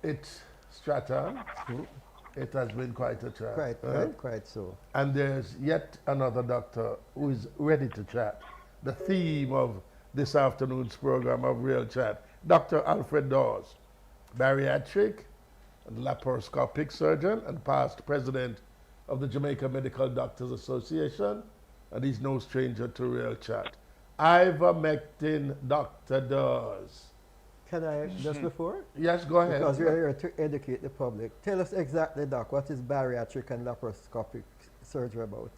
It's Strata. It has been quite a chat. Quite so. And there's yet another doctor who is ready to chat. The theme of this afternoon's program of Real Chat, Dr. Alfred Dawes, bariatric and laparoscopic surgeon and past president of the Jamaica Medical Doctors Association, and he's no stranger to Real Chat. Ivermectin, Dr. Dawes. Can I, just before? Yes, go ahead. Because we're here to educate the public. Tell us exactly, Doc, what is bariatric and laparoscopic surgery about?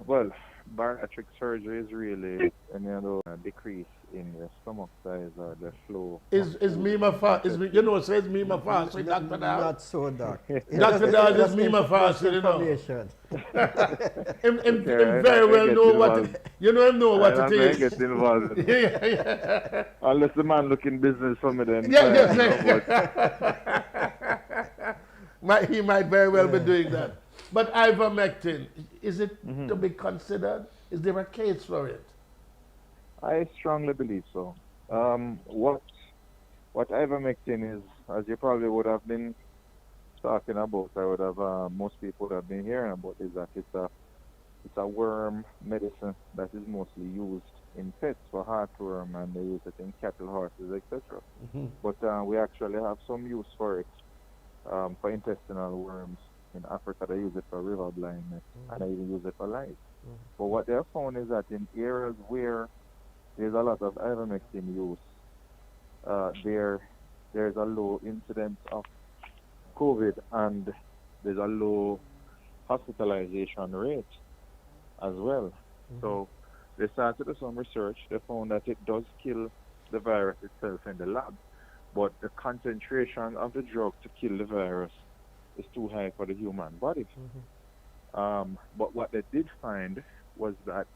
Well, bariatric surgery is really a decrease in your stomach size or the flow. Is Mima fast? You know, says Mima fast with Dr. Dawes? Not so, Doc. Dr. Dawes is Mima fast, you know. Information. Him very well know what it, you know him know what it is. Get involved. Yeah. Unless the man looking business for me then. He might very well be doing that. But ivermectin, is it to be considered? Is there a case for it? I strongly believe so. What ivermectin is, as you probably would have been talking about, most people would have been hearing about, is that it's a worm medicine that is mostly used in pets for heartworm, and they use it in cattle, horses, etc. But we actually have some use for it for intestinal worms. In Africa, they use it for river blindness, and they even use it for lice. But what they have found is that in areas where there's a lot of ivermectin use, there's a low incidence of COVID, and there's a low hospitalization rate as well. So they started some research. They found that it does kill the virus itself in the lab, but the concentration of the drug to kill the virus is too high for the human body. But what they did find was that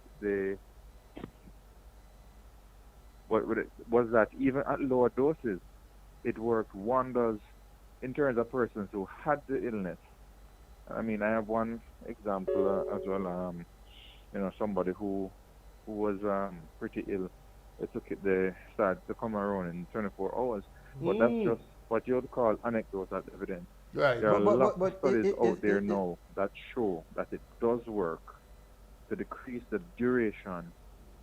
even at lower doses, it worked wonders in terms of persons who had the illness. I mean, I have one example as well. Somebody who was pretty ill. They started to come around in 24 hours. But that's just what you would call anecdotal evidence. Right. There are a lot of studies out there now that show that it does work to decrease the duration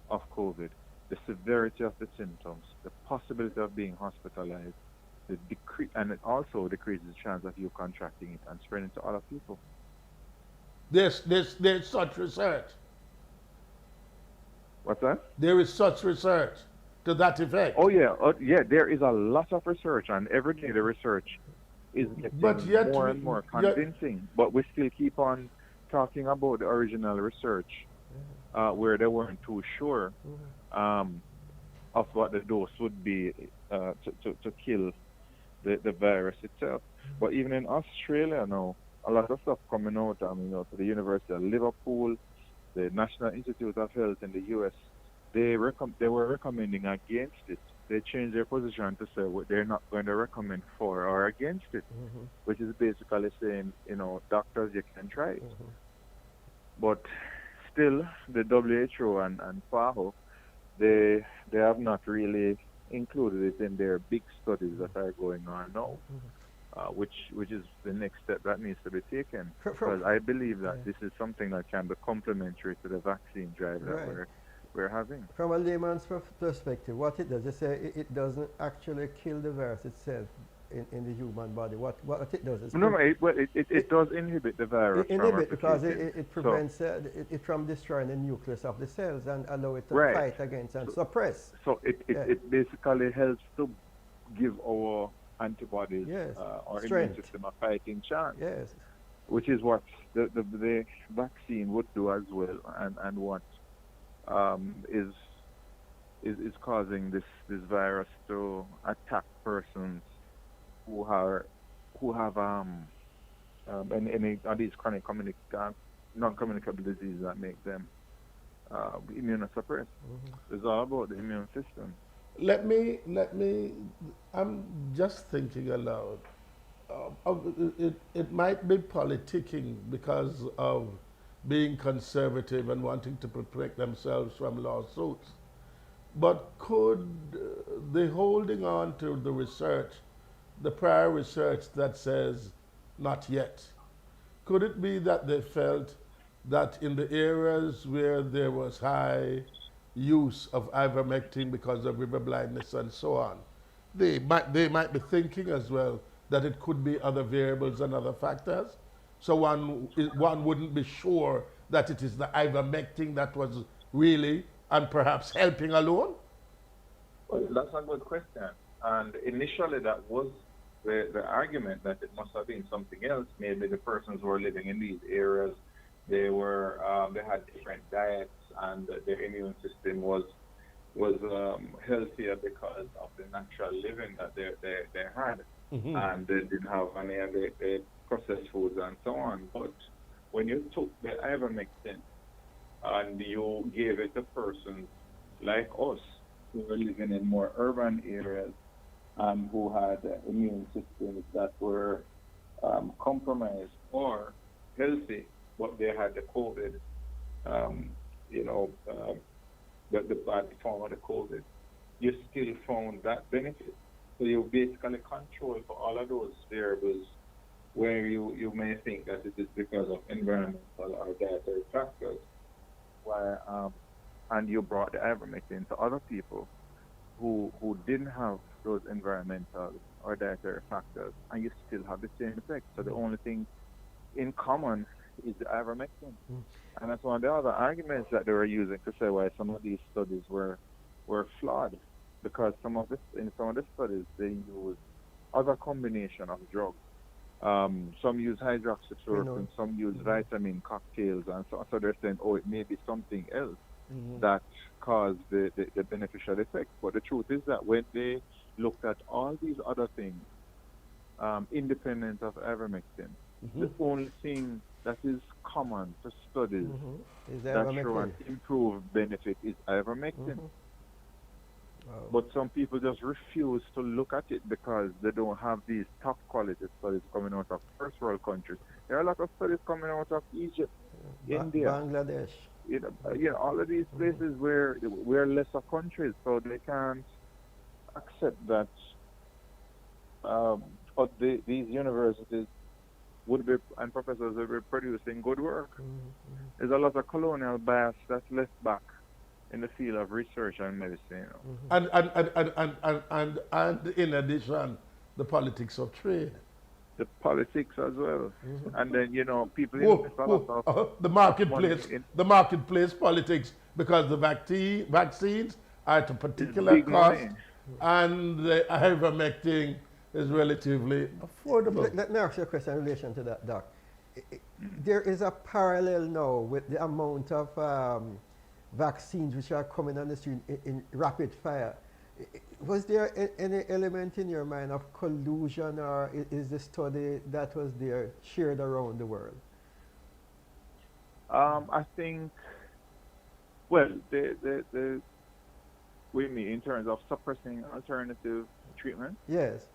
of COVID, the severity of the symptoms, the possibility of being hospitalized, and it also decreases the chance of you contracting it and spreading it to other people. There's such research. What's that? There is such research to that effect. Oh yeah, there is a lot of research, and every day the research is getting more and more convincing. But we still keep on talking about the original research where they weren't too sure of what the dose would be to kill the virus itself. But even in Australia now, a lot of stuff coming out, to the University of Liverpool, the National Institute of Health in the U.S., they were recommending against it. They changed their position to say they're not going to recommend for or against it, which is basically saying, doctors, you can try it. But still, the WHO and FAO, they have not really included it in their big studies that are going on now, which is the next step that needs to be taken. Because I believe that this is something that can be complementary to the vaccine drive that we're having. From a layman's perspective, what it does, they say it doesn't actually kill the virus itself in the human body. What it does is... It does inhibit the virus. It inhibits because it prevents it from destroying the nucleus of the cells and allow it to fight against and suppress. So it basically helps to give our antibodies or immune system a fighting chance. Yes. Which is what the vaccine would do as well, and what is causing this virus to attack persons who have any of these chronic non-communicable diseases that make them immunosuppressed. It's all about the immune system. Let me. I'm just thinking aloud. It might be politicking because of being conservative and wanting to protect themselves from lawsuits. But could the holding on to the research, the prior research that says not yet, could it be that they felt that in the areas where there was high use of ivermectin because of river blindness and so on, they might be thinking as well that it could be other variables and other factors? So one wouldn't be sure that it is the ivermectin that was really and perhaps helping alone? Well, that's a good question. And initially that was the argument, that it must have been something else. Maybe the persons who were living in these areas, they had different diets, and their immune system was healthier because of the natural living that they had, and they didn't have any of the processed foods and so on. But when you took the ivermectin and you gave it to persons like us who were living in more urban areas, who had immune systems that were compromised or healthy, but they had the COVID, the bad form of the COVID, you still found that benefit. So you basically control for all of those variables where you may think that it is because of environmental or dietary factors, and you brought the ivermectin to other people who didn't have those environmental or dietary factors, and you still have the same effect. So the only thing in common is the ivermectin. And that's one of the other arguments that they were using to say why some of these studies were flawed, because in some of the studies they use other combination of drugs. Some use hydroxychloroquine, some use vitamin cocktails, and so they're saying, it may be something else that caused the beneficial effect. But the truth is that when they looked at all these other things, independent of ivermectin, the only thing that is common to studies that show an improved benefit is ivermectin. But some people just refuse to look at it because they don't have these top quality studies coming out of first world countries. There are a lot of studies coming out of Egypt, India, Bangladesh. All of these places where we're lesser countries, so they can't accept that these universities and professors will be producing good work. There's a lot of colonial bias that's left back in the field of research and medicine. And in addition, the politics of trade. The politics as well. And then, people the marketplace politics, because the vaccines are at a particular cost, and the ivermectin is relatively affordable. Let me ask you a question in relation to that, Doc. There is a parallel now with the amount of vaccines which are coming on the street in rapid fire. Was there any element in your mind of collusion, or is the study that was there shared around the world? I think, well, the with me in terms of suppressing alternative treatment. Yes.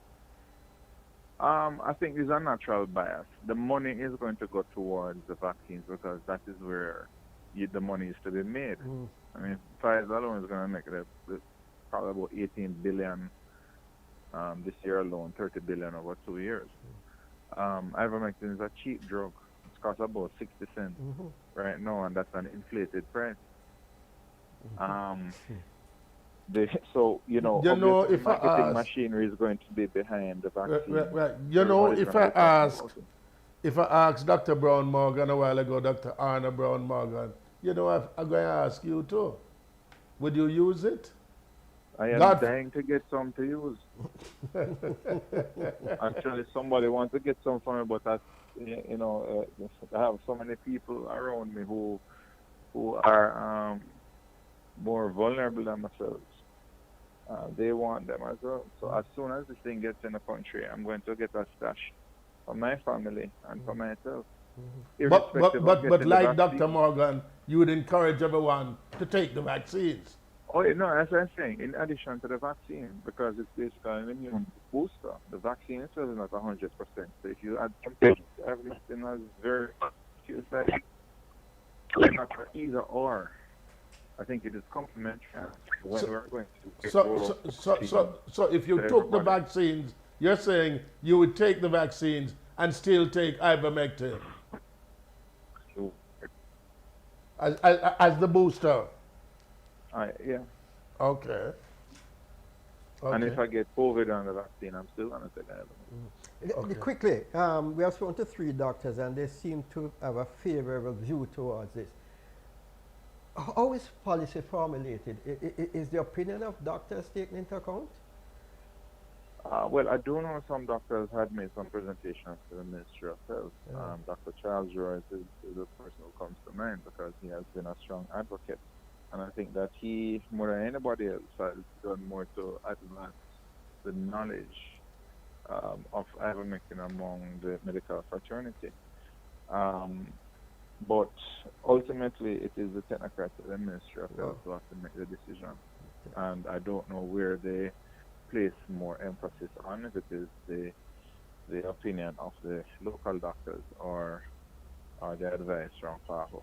I think there's a natural bias. The money is going to go towards the vaccines because that is where the money is to be made. I mean, Pfizer alone is going to make probably about 18 billion this year alone, 30 billion over 2 years. Ivermectin is a cheap drug. It costs about 60 cents right now, and that's an inflated price. So, if I marketing ask, machinery is going to be behind the vaccine. right. If I asked Dr. Brown Morgan a while ago, Dr. Arna Brown Morgan, I'm going to ask you too. Would you use it? I am dying to get some to use. Actually, somebody wants to get some from me, but I have so many people around me who are more vulnerable than myself. They want them as well. So as soon as this thing gets in the country, I'm going to get a stash for my family and for myself. But like Dr. Morgan, you would encourage everyone to take the vaccines. Oh, no, as I'm saying, in addition to the vaccine, because it's basically an immune booster, the vaccine itself is not 100%. So if you add something, everything has very, it's like not either or. I think it is complementary. So if you took the vaccines, you're saying you would take the vaccines and still take ivermectin as the booster? Yeah. Okay. And if I get COVID on the vaccine, I'm still going to take ivermectin. Okay. Quickly, we have spoken to 3 doctors, and they seem to have a favorable view towards this. How is policy formulated? Is the opinion of doctors taken into account? Well, I do know some doctors had made some presentations to the Ministry of Health. Dr. Charles Royce is the person who comes to mind because he has been a strong advocate. And I think that he, more than anybody else, has done more to advance the knowledge of ivermectin among the medical fraternity. But ultimately, it is the technocrats of the Ministry of Health who have to make the decision. And I don't know where they place more emphasis on, if it is the opinion of the local doctors or the advice from FAHO.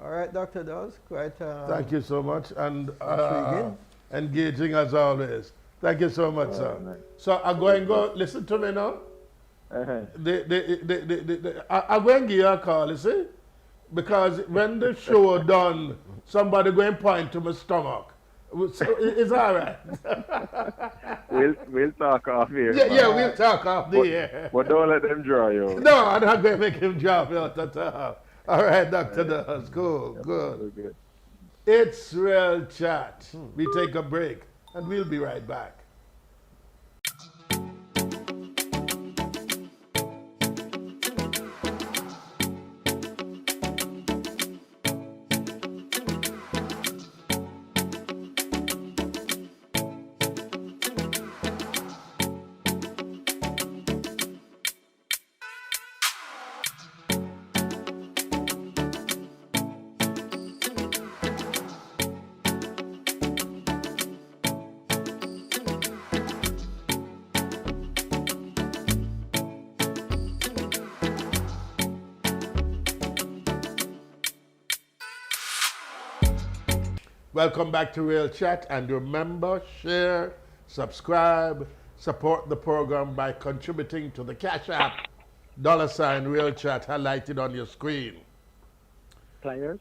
All right, Dr. Dawes, quite thank you so much, and engaging as always. Thank you so much, sir. Nice. So I'm going to go, listen to me now. I'm going to give you a call, you see? Because when the show done, somebody going to point to my stomach. So it's all right. We'll talk off here. Yeah, we'll talk off the air. But don't let them draw you. No, I'm not going to make him draw me out at all. All right, Dr. Dawes, cool, good. It's Real Chat. We take a break, and we'll be right back. Welcome back to Real Chat, and remember, share, subscribe, support the program by contributing to the Cash App, $ Real Chat highlighted on your screen. Players?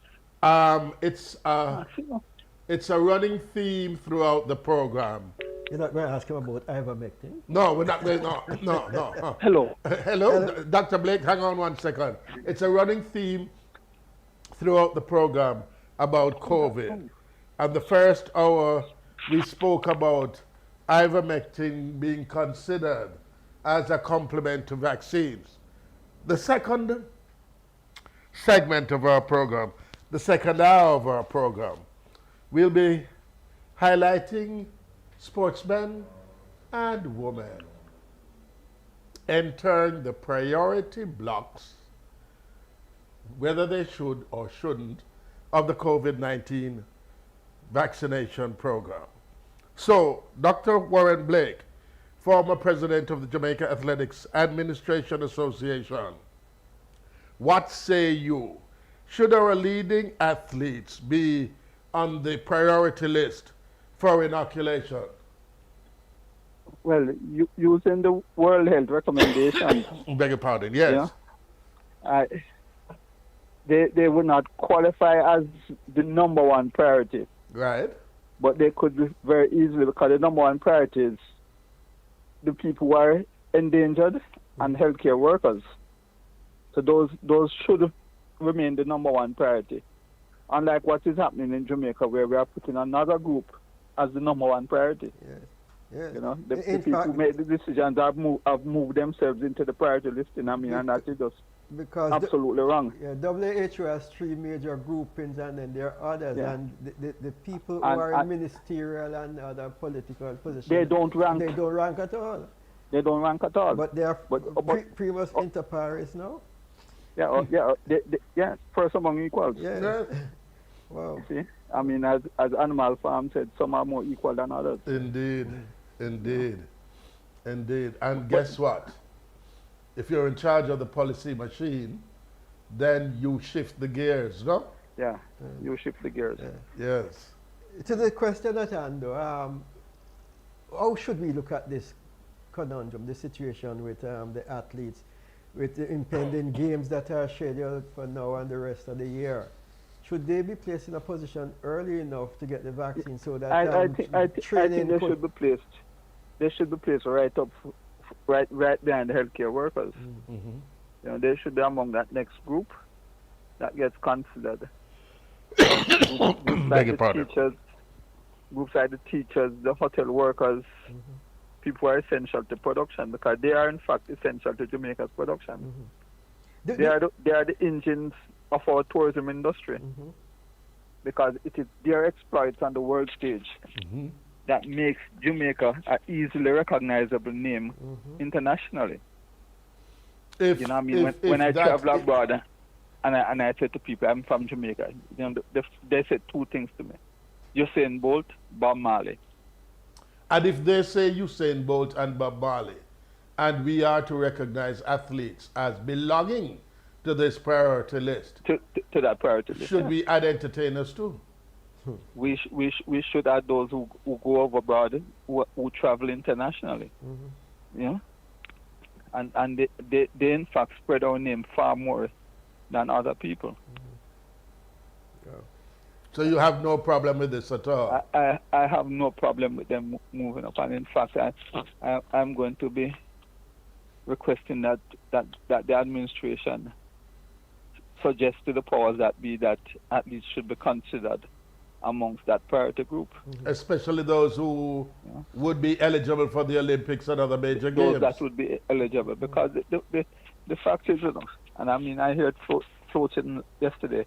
It's a running theme throughout the program. You're not going to ask him about ivermectin? No, we're not going to. No. Hello. Dr. Blake, hang on 1 second. It's a running theme throughout the program about COVID. And the first hour, we spoke about ivermectin being considered as a complement to vaccines. The second segment of our program, the second hour of our program, we'll be highlighting sportsmen and women entering the priority blocks, whether they should or shouldn't, of the COVID-19 vaccination program. So, Dr. Warren Blake, former president of the Jamaica Athletics Administration Association, what say you? Should our leading athletes be on the priority list for inoculation? Well, using the World Health recommendations, Beg your pardon, yes. They would not qualify as the number one priority. Right. But they could be very easily, because the number one priority is the people who are endangered and healthcare workers. So those should remain the number one priority. Unlike what is happening in Jamaica, where we are putting another group as the number one priority. Yes. Yes. You know, the people who made the decisions have moved themselves into the priority listing. I mean, and that is just absolutely wrong. Yeah, WHO has 3 major groupings, and then there are others. Yeah. And the people who are in ministerial and other political positions, they don't rank. They don't rank at all. They don't rank at all. But they are primus inter pares now. Yeah, first among equals. Yeah. Wow. See, I mean, as Animal Farm said, some are more equal than others. Indeed. And guess what? If you're in charge of the policy machine, then you shift the gears, no? Yeah, you shift the gears. Yeah. Yes. To the question at hand, though, how should we look at this conundrum, the situation with the athletes, with the impending games that are scheduled for now and the rest of the year? Should they be placed in a position early enough to get the vaccine so that I think they should be placed. They should be placed right behind the healthcare workers. Mm-hmm. You know, they should be among that next group that gets considered. Groups like the teachers, the hotel workers, people who are essential to production, because they are in fact essential to Jamaica's production. They are the engines of our tourism industry, because it is their exploits on the world stage that makes Jamaica an easily recognizable name internationally. You know what I mean? When I travel abroad and I say to people, I'm from Jamaica, you know, they say 2 things to me: Usain Bolt, Bob Marley. And if they say Usain Bolt and Bob Marley, and we are to recognize athletes as belonging to this priority list, to that priority list, should we add entertainers too? We should add those who go over abroad, who travel internationally. You know? And they in fact spread our name far more than other people. So you have no problem with this at all? I have no problem with them moving up, and in fact I'm going to be requesting that the administration suggests to the powers that be that athletes should be considered amongst that priority group. Especially those who would be eligible for the Olympics and other major games. Those that would be eligible, because the fact is, and I mean, I heard floating yesterday,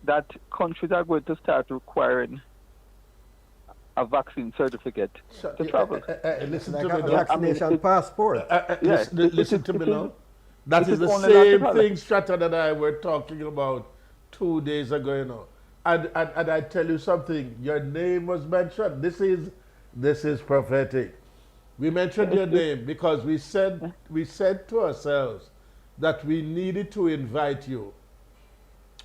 that countries are going to start requiring a vaccine certificate to travel. Listen like to a me vaccination passport. Listen to me now. That is the same thing Stratton and I were talking about 2 days ago, you know. And I tell you something, your name was mentioned. This is prophetic. We mentioned your name because we said to ourselves that we needed to invite you.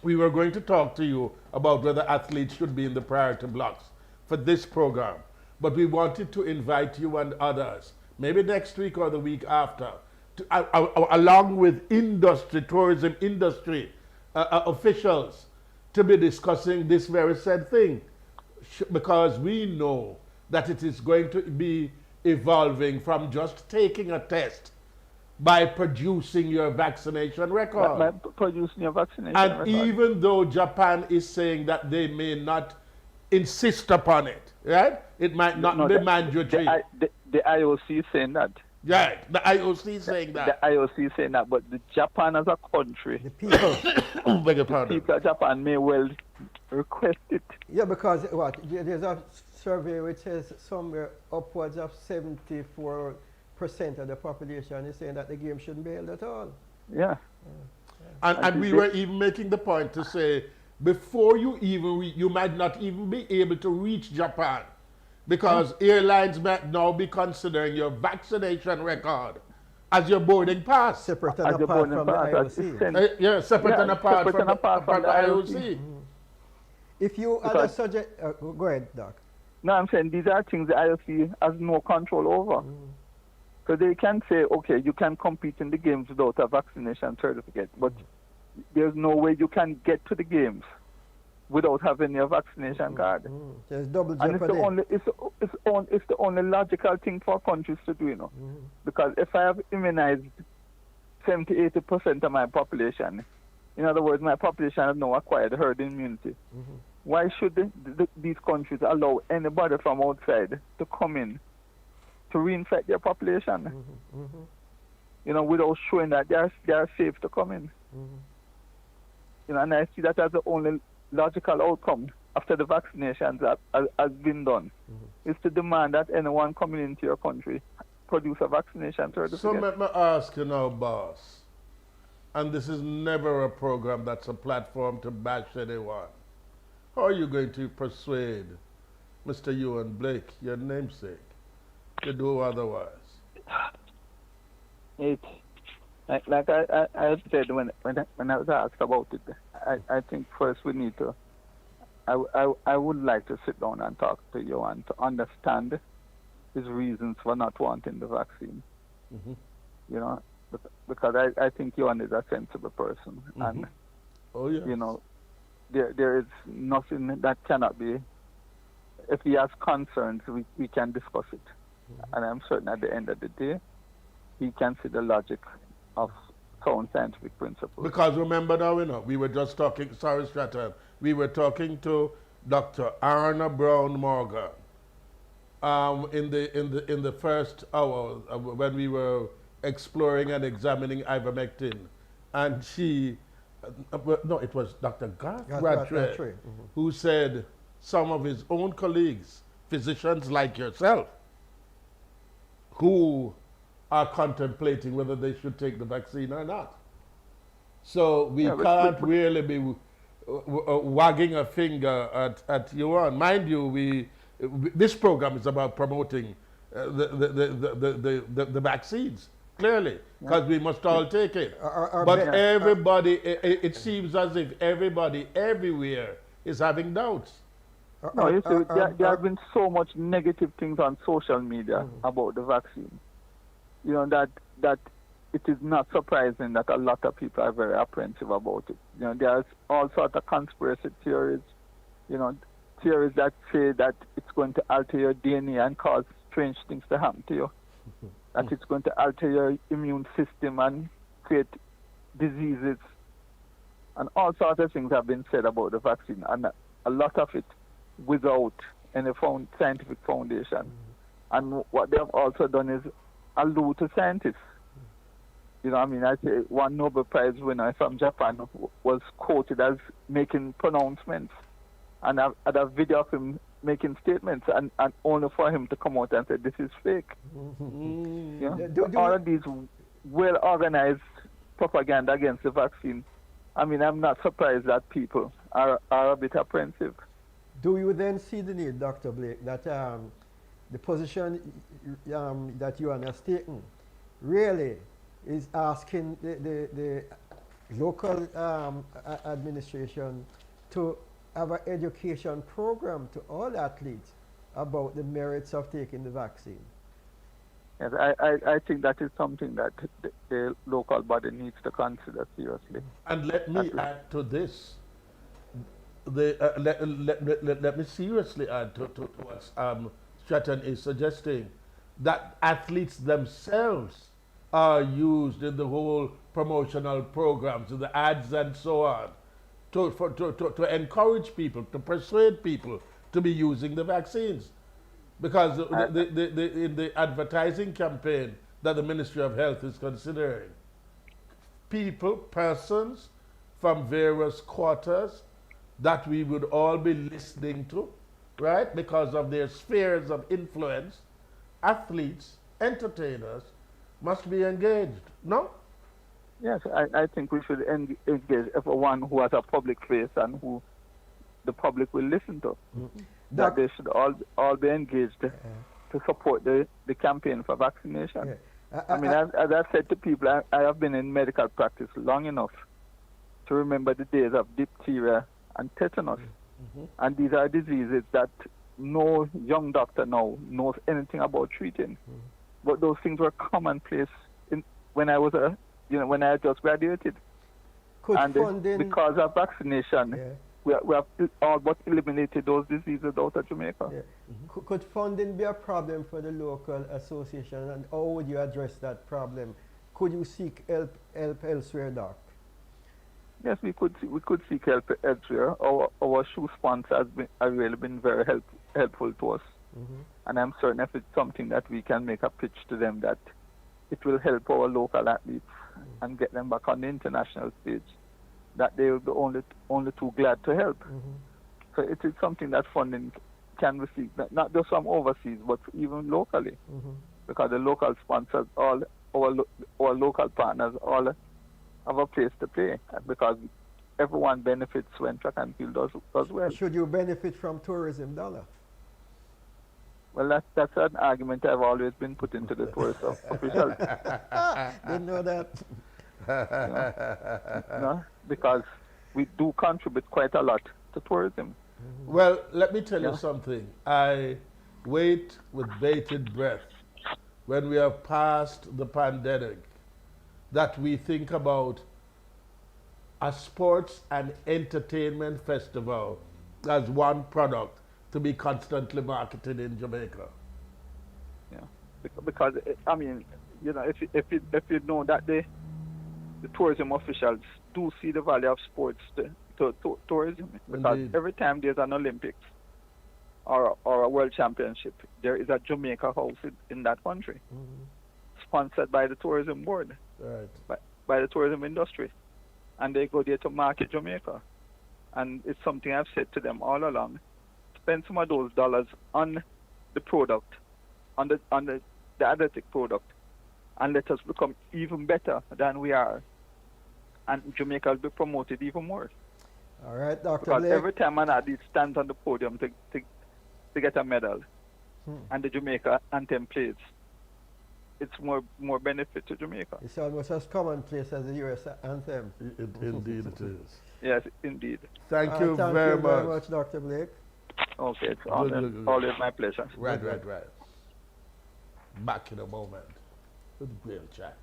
We were going to talk to you about whether athletes should be in the priority blocks for this program. But we wanted to invite you and others, maybe next week or the week after, along with tourism industry officials, to be discussing this very said thing, because we know that it is going to be evolving from just taking a test by producing your vaccination record. By producing your vaccination record. And even though Japan is saying that they may not insist upon it, right? It might not be mandatory. The IOC is saying that. Yeah, the IOC is saying that. The IOC is saying that, but Japan as a country, The people. Beg your pardon. people of Japan may well request it. Yeah, because there's a survey which says somewhere upwards of 74% of the population is saying that the game shouldn't be held at all. Yeah. And we were even making the point to say, before you even, you might not even be able to reach Japan, because airlines might now be considering your vaccination record as your boarding pass. Separate and apart from the IOC. Yeah, separate and apart from the IOC. If you are the subject, go ahead, Doc. No, I'm saying these are things the IOC has no control over. So they can say, okay, you can compete in the games without a vaccination certificate, but there's no way you can get to the games without having your vaccination card. There's double jeopardy. And it's the only logical thing for countries to do, you know. Because if I have immunized 70-80% of my population, in other words, my population has now acquired herd immunity. Why should these countries allow anybody from outside to come in to reinfect their population? You know, without showing that they are safe to come in. You know, and I see that as the only logical outcome after the vaccinations has been done, is to demand that anyone coming into your country produce a vaccination certificate. So let me ask you now, boss, and this is never a program that's a platform to bash anyone. How are you going to persuade Mr. Ewan Blake, your namesake, to do otherwise? Like I said when I was asked about it, I think first we need to, I would like to sit down and talk to Ewan to understand his reasons for not wanting the vaccine. You know, because I think Ewan is a sensible person, and you know, there is nothing that cannot be. If he has concerns, we can discuss it, and I'm certain at the end of the day, he can see the logic of sound scientific principles. Because remember now, you know, we were just talking. Sorry, Stratton. We were talking to Dr. Arna Brown Morgan in the first hour when we were exploring and examining ivermectin, and she, no, it was Dr. Garth Rattray, who said some of his own colleagues, physicians like yourself, who are contemplating whether they should take the vaccine or not. So we can't really be wagging a finger at Yuan. Mind you, this program is about promoting the vaccines, clearly, because we must all take it. But everybody, it seems as if everybody everywhere is having doubts. No, you see, there have been so much negative things on social media about the vaccine. You know, that it is not surprising that a lot of people are very apprehensive about it. You know, there's all sorts of conspiracy theories, you know, theories that say that it's going to alter your DNA and cause strange things to happen to you, that it's going to alter your immune system and create diseases, and all sorts of things have been said about the vaccine, and a lot of it without any scientific foundation. And what they have also done is allude to scientists. You know, I mean, I say one Nobel Prize winner from Japan was quoted as making pronouncements, and I had a video of him making statements, and only for him to come out and say this is fake. You know? All of these well-organized propaganda against the vaccine. I mean, I'm not surprised that people are a bit apprehensive. Do you then see the need, Dr. Blake, that the position that you have taken really is asking the local administration to have an education program to all athletes about the merits of taking the vaccine? Yes, I think that is something that the local body needs to consider seriously. And let me add to this. Let me seriously add to what Stratton is suggesting, that athletes themselves are used in the whole promotional programs, in the ads and so on, to encourage people, to persuade people to be using the vaccines. Because in the advertising campaign that the Ministry of Health is considering, persons from various quarters that we would all be listening to right? Because of their spheres of influence, athletes, entertainers must be engaged, no? Yes, I think we should engage everyone who has a public face and who the public will listen to. That they should all be engaged to support the campaign for vaccination. I mean, as I've said to people, I have been in medical practice long enough to remember the days of diphtheria and tetanus. And these are diseases that no young doctor now knows anything about treating. But those things were commonplace when I was when I just graduated. Because of vaccination, we have all but eliminated those diseases out of Jamaica. Could funding be a problem for the local association, and how would you address that problem? Could you seek help elsewhere, Doc? Yes, we could seek help elsewhere. Our shoe sponsor has really been very helpful to us. And I'm certain if it's something that we can make a pitch to them that it will help our local athletes and get them back on the international stage, that they will be only too glad to help. So it is something that funding can receive, not just from overseas, but even locally. Because the local sponsors, all our local partners, all have a place to play, because everyone benefits when track and field does well. Should you benefit from tourism dollar? Well, that's an argument I've always been putting to the tourist officials. Didn't know that. Because we do contribute quite a lot to tourism. Well, let me tell you something. I wait with bated breath when we have passed the pandemic that we think about a sports and entertainment festival as one product to be constantly marketed in Jamaica. Yeah, because I mean, if you know that the tourism officials do see the value of sports to tourism, because every time there's an Olympics or a World Championship, there is a Jamaica house in that country, sponsored by the tourism board, by the tourism industry, and they go there to market Jamaica. And it's something I've said to them all along: spend some of those dollars on the product, on the athletic product, and let us become even better than we are. And Jamaica will be promoted even more. All right, Dr. Because Blake. every time an athlete stands on the podium to get a medal, and the Jamaica anthem plays, it's more benefit to Jamaica. It's almost as commonplace as the U.S. anthem. Indeed it is. Yes, indeed. Thank you very much, Dr. Blake. Okay, it's always my pleasure. Right. Back in a moment with Real Chat.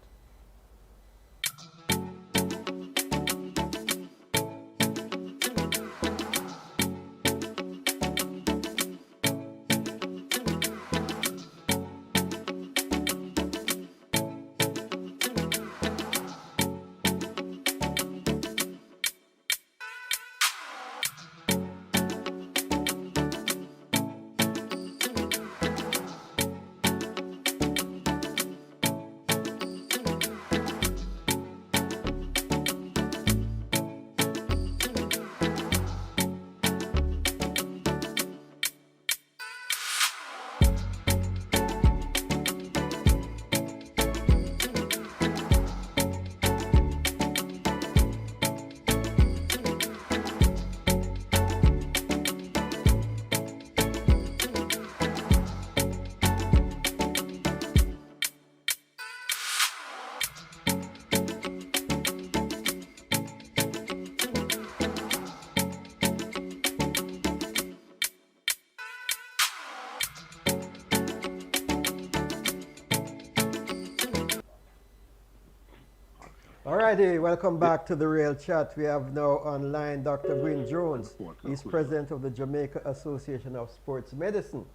Alrighty, welcome back to the Real Chat. We have now online Dr. Gwyn Jones. He's president of the Jamaica Association of Sports Medicine.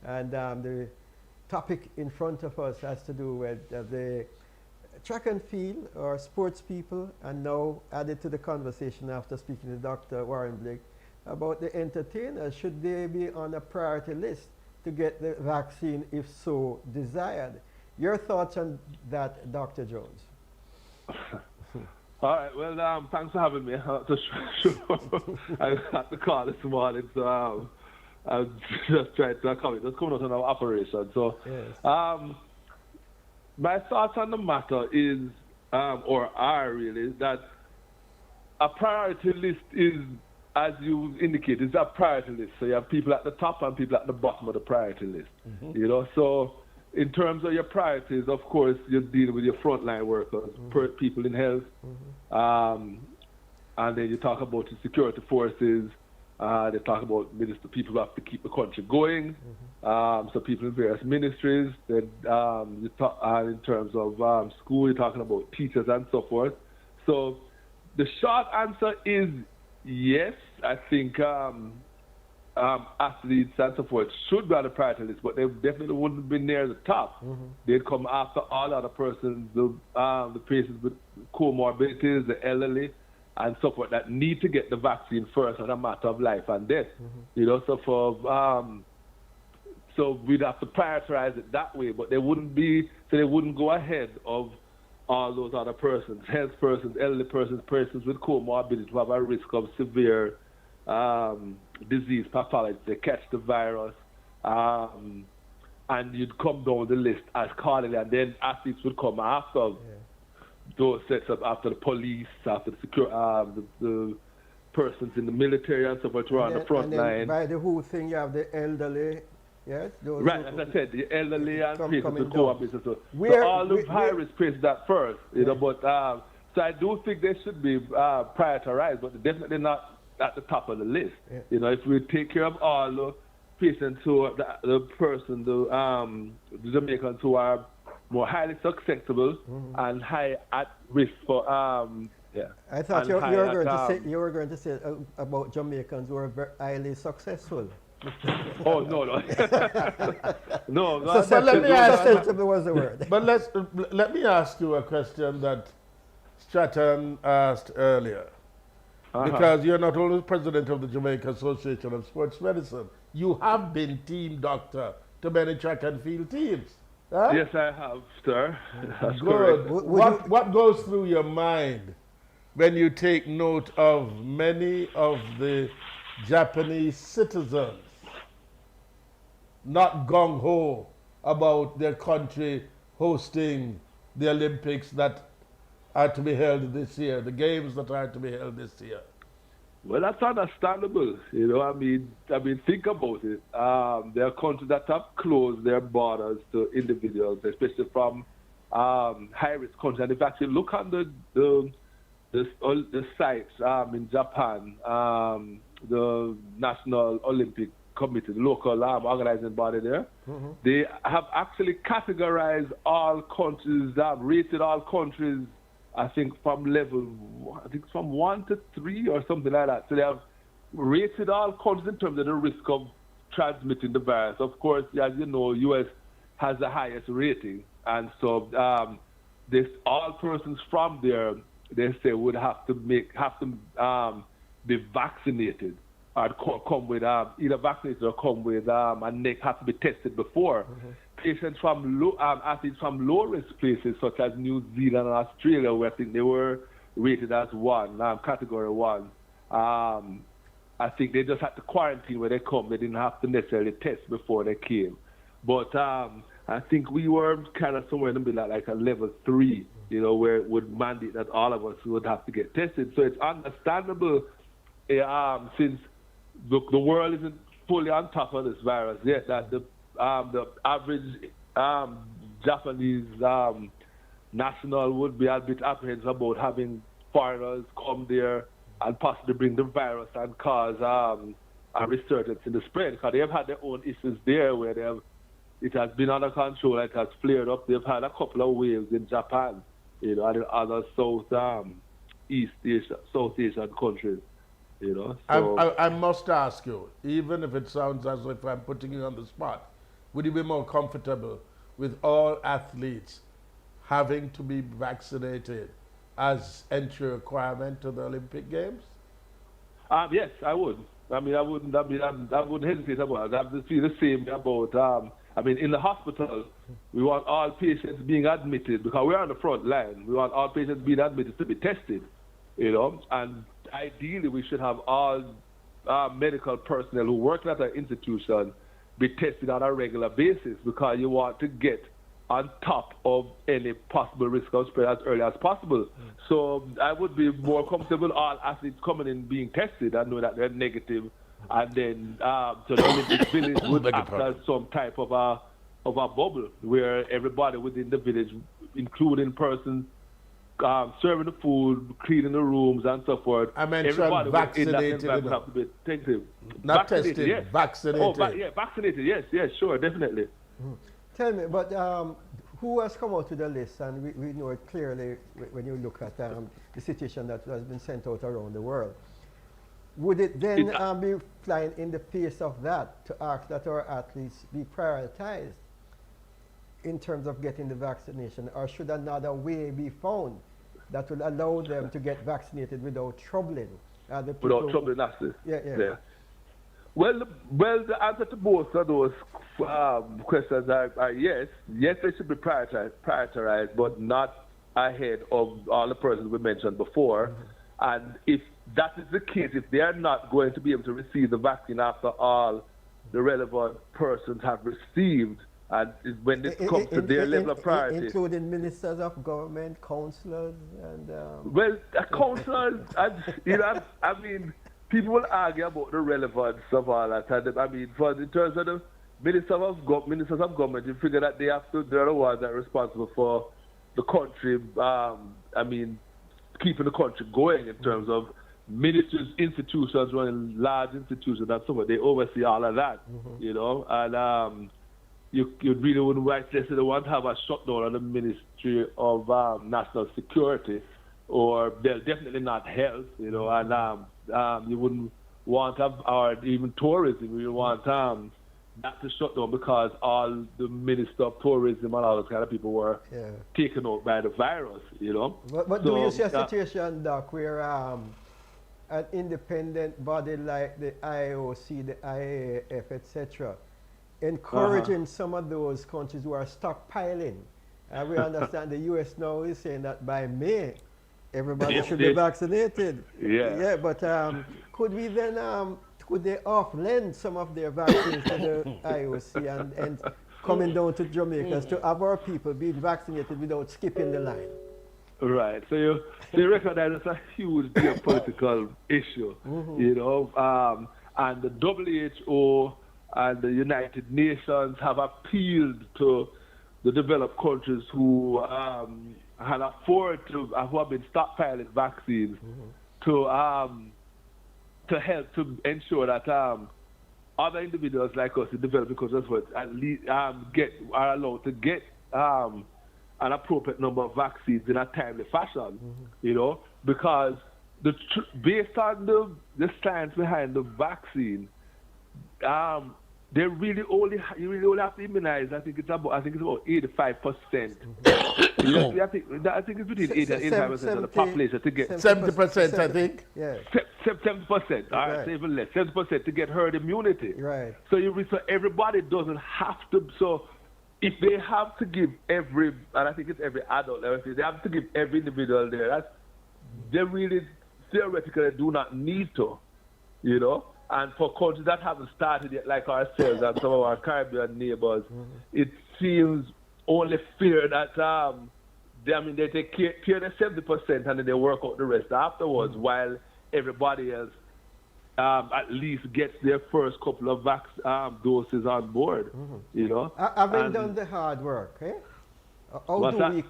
And the topic in front of us has to do with the track and field or sports people, and now added to the conversation after speaking to Dr. Warren Blake about the entertainers. Should they be on a priority list to get the vaccine if so desired? Your thoughts on that, Dr. Jones? All right. Well, thanks for having me. I had to call this morning, so I'm just trying to accommodate. Just coming out on our operation. So, yes. My thoughts on the matter is, or are really, that a priority list is, as you indicate, is a priority list. So you have people at the top and people at the bottom of the priority list. You know, so in terms of your priorities, of course, you're dealing with your frontline workers, people in health, and then you talk about the security forces. They talk about people who have to keep the country going. So people in various ministries. Then you talk in terms of school, you're talking about teachers and so forth. So the short answer is yes. I think athletes and so forth should be on the priority list, but they definitely wouldn't be near the top. They'd come after all other persons, the patients with comorbidities, the elderly, and so forth, that need to get the vaccine first on a matter of life and death. You know, so so we'd have to prioritize it that way, but they wouldn't go ahead of all those other persons, health persons, elderly persons, persons with comorbidity who have a risk of severe disease pathology. They catch the virus, and you'd come down the list accordingly, and then athletes would come after those sets up, after the police, after the persons in the military and so forth who are on the front line. By the whole thing, you have the elderly. Yes, those right, as I said, the elderly and patients with comorbidity. So all the high-risk patients at first, you know, but so I do think they should be prioritized, but they're definitely not at the top of the list. You know, if we take care of all the patients who are the Jamaicans who are more highly susceptible and high at risk for I thought you were going to say about Jamaicans who are highly successful. Oh no. No. But let me ask you, was the word. But let me ask you a question that Stratton asked earlier, because you're not only president of the Jamaica Association of Sports Medicine, you have been team doctor to many track and field teams. Huh? Yes, I have, sir. That's good. Correct. What goes through your mind when you take note of many of the Japanese citizens not gung-ho about their country hosting the Olympics that are to be held this year, the games that are to be held this year? Well, that's understandable. You know, I mean, think about it. There are countries that have closed their borders to individuals, especially from high-risk countries. And if you actually look on the sites in Japan, the National Olympic Committee, the local organizing body there, they have actually categorized all countries, rated all countries, I think from 1 to 3 or something like that. So they have rated all countries in terms of the risk of transmitting the virus. Of course, as you know, U.S. has the highest rating, and so all persons from there, they say, would have to be vaccinated, or come with either vaccinated or come with and they have to be tested before. Patients from athletes from low-risk places such as New Zealand and Australia, where I think they were rated as category 1. I think they just had to quarantine where they come. They didn't have to necessarily test before they came. But I think we were kind of somewhere in the middle, like a level 3, you know, where it would mandate that all of us would have to get tested. So it's understandable since the world isn't fully on top of this virus yet, that the average Japanese national would be a bit apprehensive about having foreigners come there and possibly bring the virus and cause a resurgence in the spread, because they have had their own issues there where it has been under control, it has flared up. They've had a couple of waves in Japan, you know, and in other Southeast Asian countries. You know, so I must ask you, even if it sounds as if I'm putting you on the spot, would you be more comfortable with all athletes having to be vaccinated as entry requirement to the Olympic Games? Yes, I would. I wouldn't hesitate about it. I would feel the same about, in the hospital, we want all patients being admitted, because we're on the front line. We want all patients being admitted to be tested, you know, and ideally we should have all medical personnel who work at an institution be tested on a regular basis, because you want to get on top of any possible risk of spread as early as possible. So I would be more comfortable all athletes coming in being tested and know that they're negative, and then so the Olympic Village would act as some type of a bubble where everybody within the village, including persons serving the food, cleaning the rooms, and so forth. I mentioned everybody vaccinated. In that have to be tested. Not vaccinated, tested, yes. vaccinated. Yeah, vaccinated, yes, sure, definitely. Tell me, but who has come out with the list? And we know it clearly when you look at the situation that has been sent out around the world. Would it then be flying in the face of that to ask that our athletes be prioritized in terms of getting the vaccination, or should another way be found that will allow them to get vaccinated without troubling the people? Without troubling us. Yeah. Well, the answer to both of those questions are yes. Yes, they should be prioritized, but not ahead of all the persons we mentioned before. And if that is the case, if they are not going to be able to receive the vaccine after all the relevant persons have received, and when it comes to their level of priority, including ministers of government, councillors, and councillors, I mean, people will argue about the relevance of all that. And, I mean, in terms of the ministers of government, you figure that they're the ones that are responsible for the country. I mean, keeping the country going in terms of ministers, institutions, running large institutions, and so forth. They oversee all of that, you know, and. You really wouldn't necessarily want to have a shutdown on the Ministry of National Security, or they're definitely not health, you know, and you wouldn't want to have, or even tourism, you want that to shut down because all the Minister of Tourism and all those kind of people were taken out by the virus, you know. But do you see a situation, Doc, where an independent body like the IOC, the IAAF, etc., encouraging some of those countries who are stockpiling? We understand the U.S. now is saying that by May, everybody should be vaccinated. Yeah, but could we then, could they off-lend some of their vaccines to the IOC and coming down to Jamaica to have our people being vaccinated without skipping the line? Right. So you recognize it's a huge geopolitical issue, you know, and the WHO and the United Nations have appealed to the developed countries who had afforded to, who have been stockpiling vaccines to help to ensure that other individuals like us in developing countries at least are allowed to get an appropriate number of vaccines in a timely fashion, you know, because based on the science behind the vaccine, they really only have to immunize. I think it's about 85%. I think it's between 80 and 85% of the population to get 70%. I think. Yeah. 70%. All right, so even less. 70% to get herd immunity. Right. So everybody doesn't have to. So if they have to give every, and I think it's every adult, they have to give every individual there. They really theoretically do not need to, you know. And for countries that haven't started yet, like ourselves and some of our Caribbean neighbors, it seems only fair that they take care of the 70% and then they work out the rest afterwards, while everybody else at least gets their first couple of doses on board. You know, having done the hard work, how do we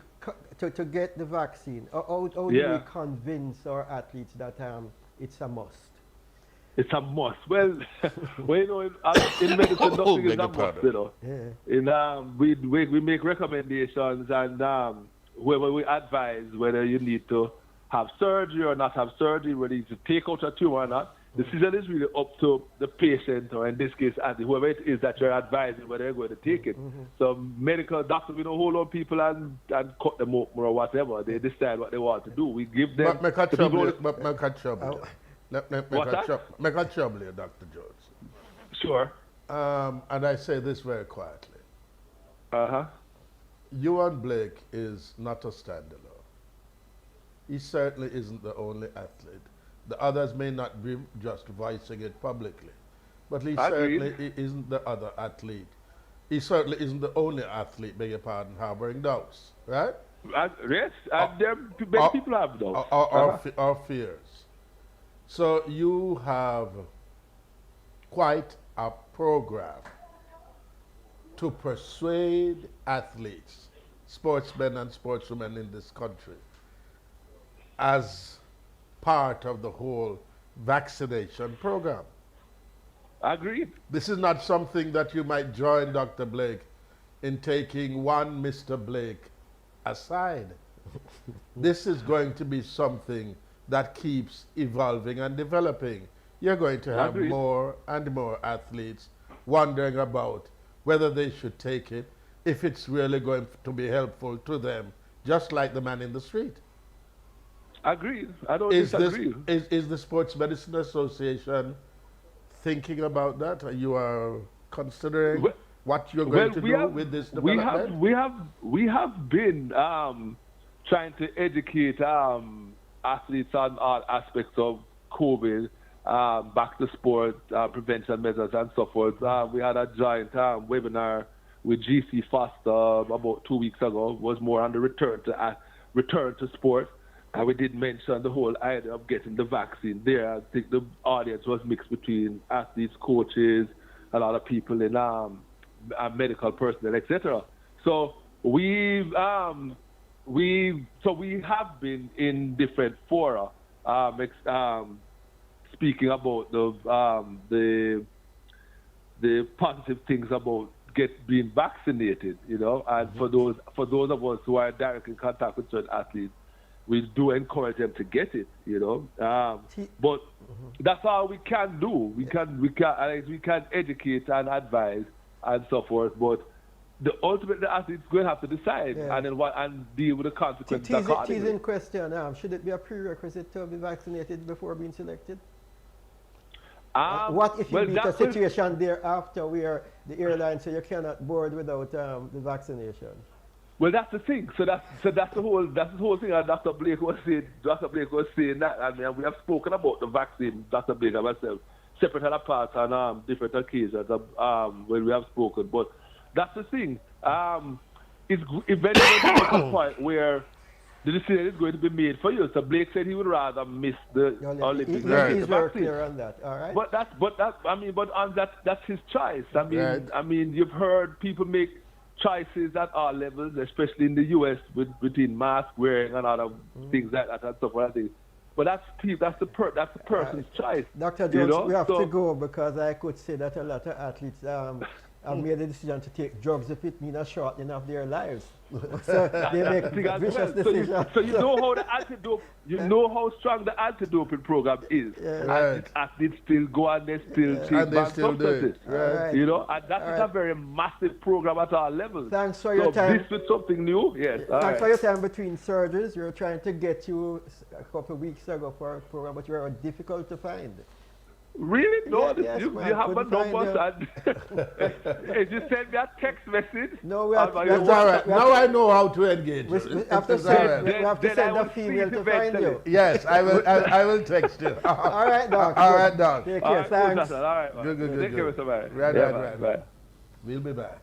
to get the vaccine? How do we convince our athletes that it's a must? It's a must. Well, you know, in medicine, nothing is a must, you know. Yeah. We make recommendations, and whoever we advise whether you need to have surgery or not have surgery, whether you need to take out a tumor or not, the decision is really up to the patient, or in this case, whoever it is that you're advising whether you're going to take it. So medical doctors, we don't hold on people and cut them open or whatever. They decide what they want to do. We give them... Make a trouble. Make a trouble here, Dr. Jones. Sure. And I say this very quietly. Ewan Blake is not a standalone. He certainly isn't the only athlete The others may not be just voicing it publicly. But he Agreed. certainly isn't the other athlete. He certainly isn't the only athlete, beg your pardon, harboring doubts, right? Yes, and many people have those. Or fears. So you have quite a program to persuade athletes, sportsmen and sportswomen in this country, as part of the whole vaccination program. Agreed. This is not something that you might join Dr. Blake in taking one Mr. Blake aside. This is going to be something that keeps evolving and developing. You're going to have Agreed. more and more athletes wondering about whether they should take it, if it's really going to be helpful to them, just like the man in the street. Agreed. I don't Is disagree. the Sports Medicine Association thinking about that? You are considering Well- what you're going to we do have- with this we development? we have been trying to educate athletes on all aspects of COVID, back to sport, prevention measures and so forth. We had a joint webinar with GC Foster about 2 weeks ago. It was more on the return to sport. And we did mention the whole idea of getting the vaccine there. I think the audience was mixed between athletes, coaches, a lot of people in medical personnel, etc. So we have been in different fora, speaking about the positive things about being vaccinated, you know. And for those of us who are directly in contact with certain athletes, we do encourage them to get it, you know. But that's all we can do. We can educate and advise and so forth. But the athlete's going to have to decide and deal with the consequences accordingly. Teasing question: should it be a prerequisite to be vaccinated before being selected? What if you meet a situation thereafter where the airline say you cannot board without the vaccination? Well, that's the thing. So that's the whole thing. And Dr. Blake was saying that, and we have spoken about the vaccine, Dr. Blake and myself, separate and apart on different occasions when we have spoken. But that's the thing. It's eventually going to come to a point where the decision is going to be made for you. So Blake said he would rather miss the Olympics. He's very clear on that. All right. But that's his choice. I mean, you've heard people make choices at all levels, especially in the U.S. between mask wearing and other things like that and stuff like that. But that's the person's choice. Dr. Jones, you know? we have to go because I could say that a lot of athletes have made the decision to take drugs if it means a shortening of their lives. So they make vicious decisions. So you know how the antidote, you know how strong the anti-doping program is. And athletes still go and they still take banned substances. Right. You know, and that is a very massive program at all levels. Thanks for your time. This is something new, yes. Thanks for your time between surgeries. We were trying to get you a couple of weeks ago for a program, but you were difficult to find. Really? No, yes, you have my number. And if you send me a text message. No, we have It's all right. Now I know how to engage. We have to send a female to find you. Yes, I will text you. All right, Doc. All right, Doc. Take care. Thanks. All right. Good. Take care, Mr. Myrie. Right. Bye. We'll be back.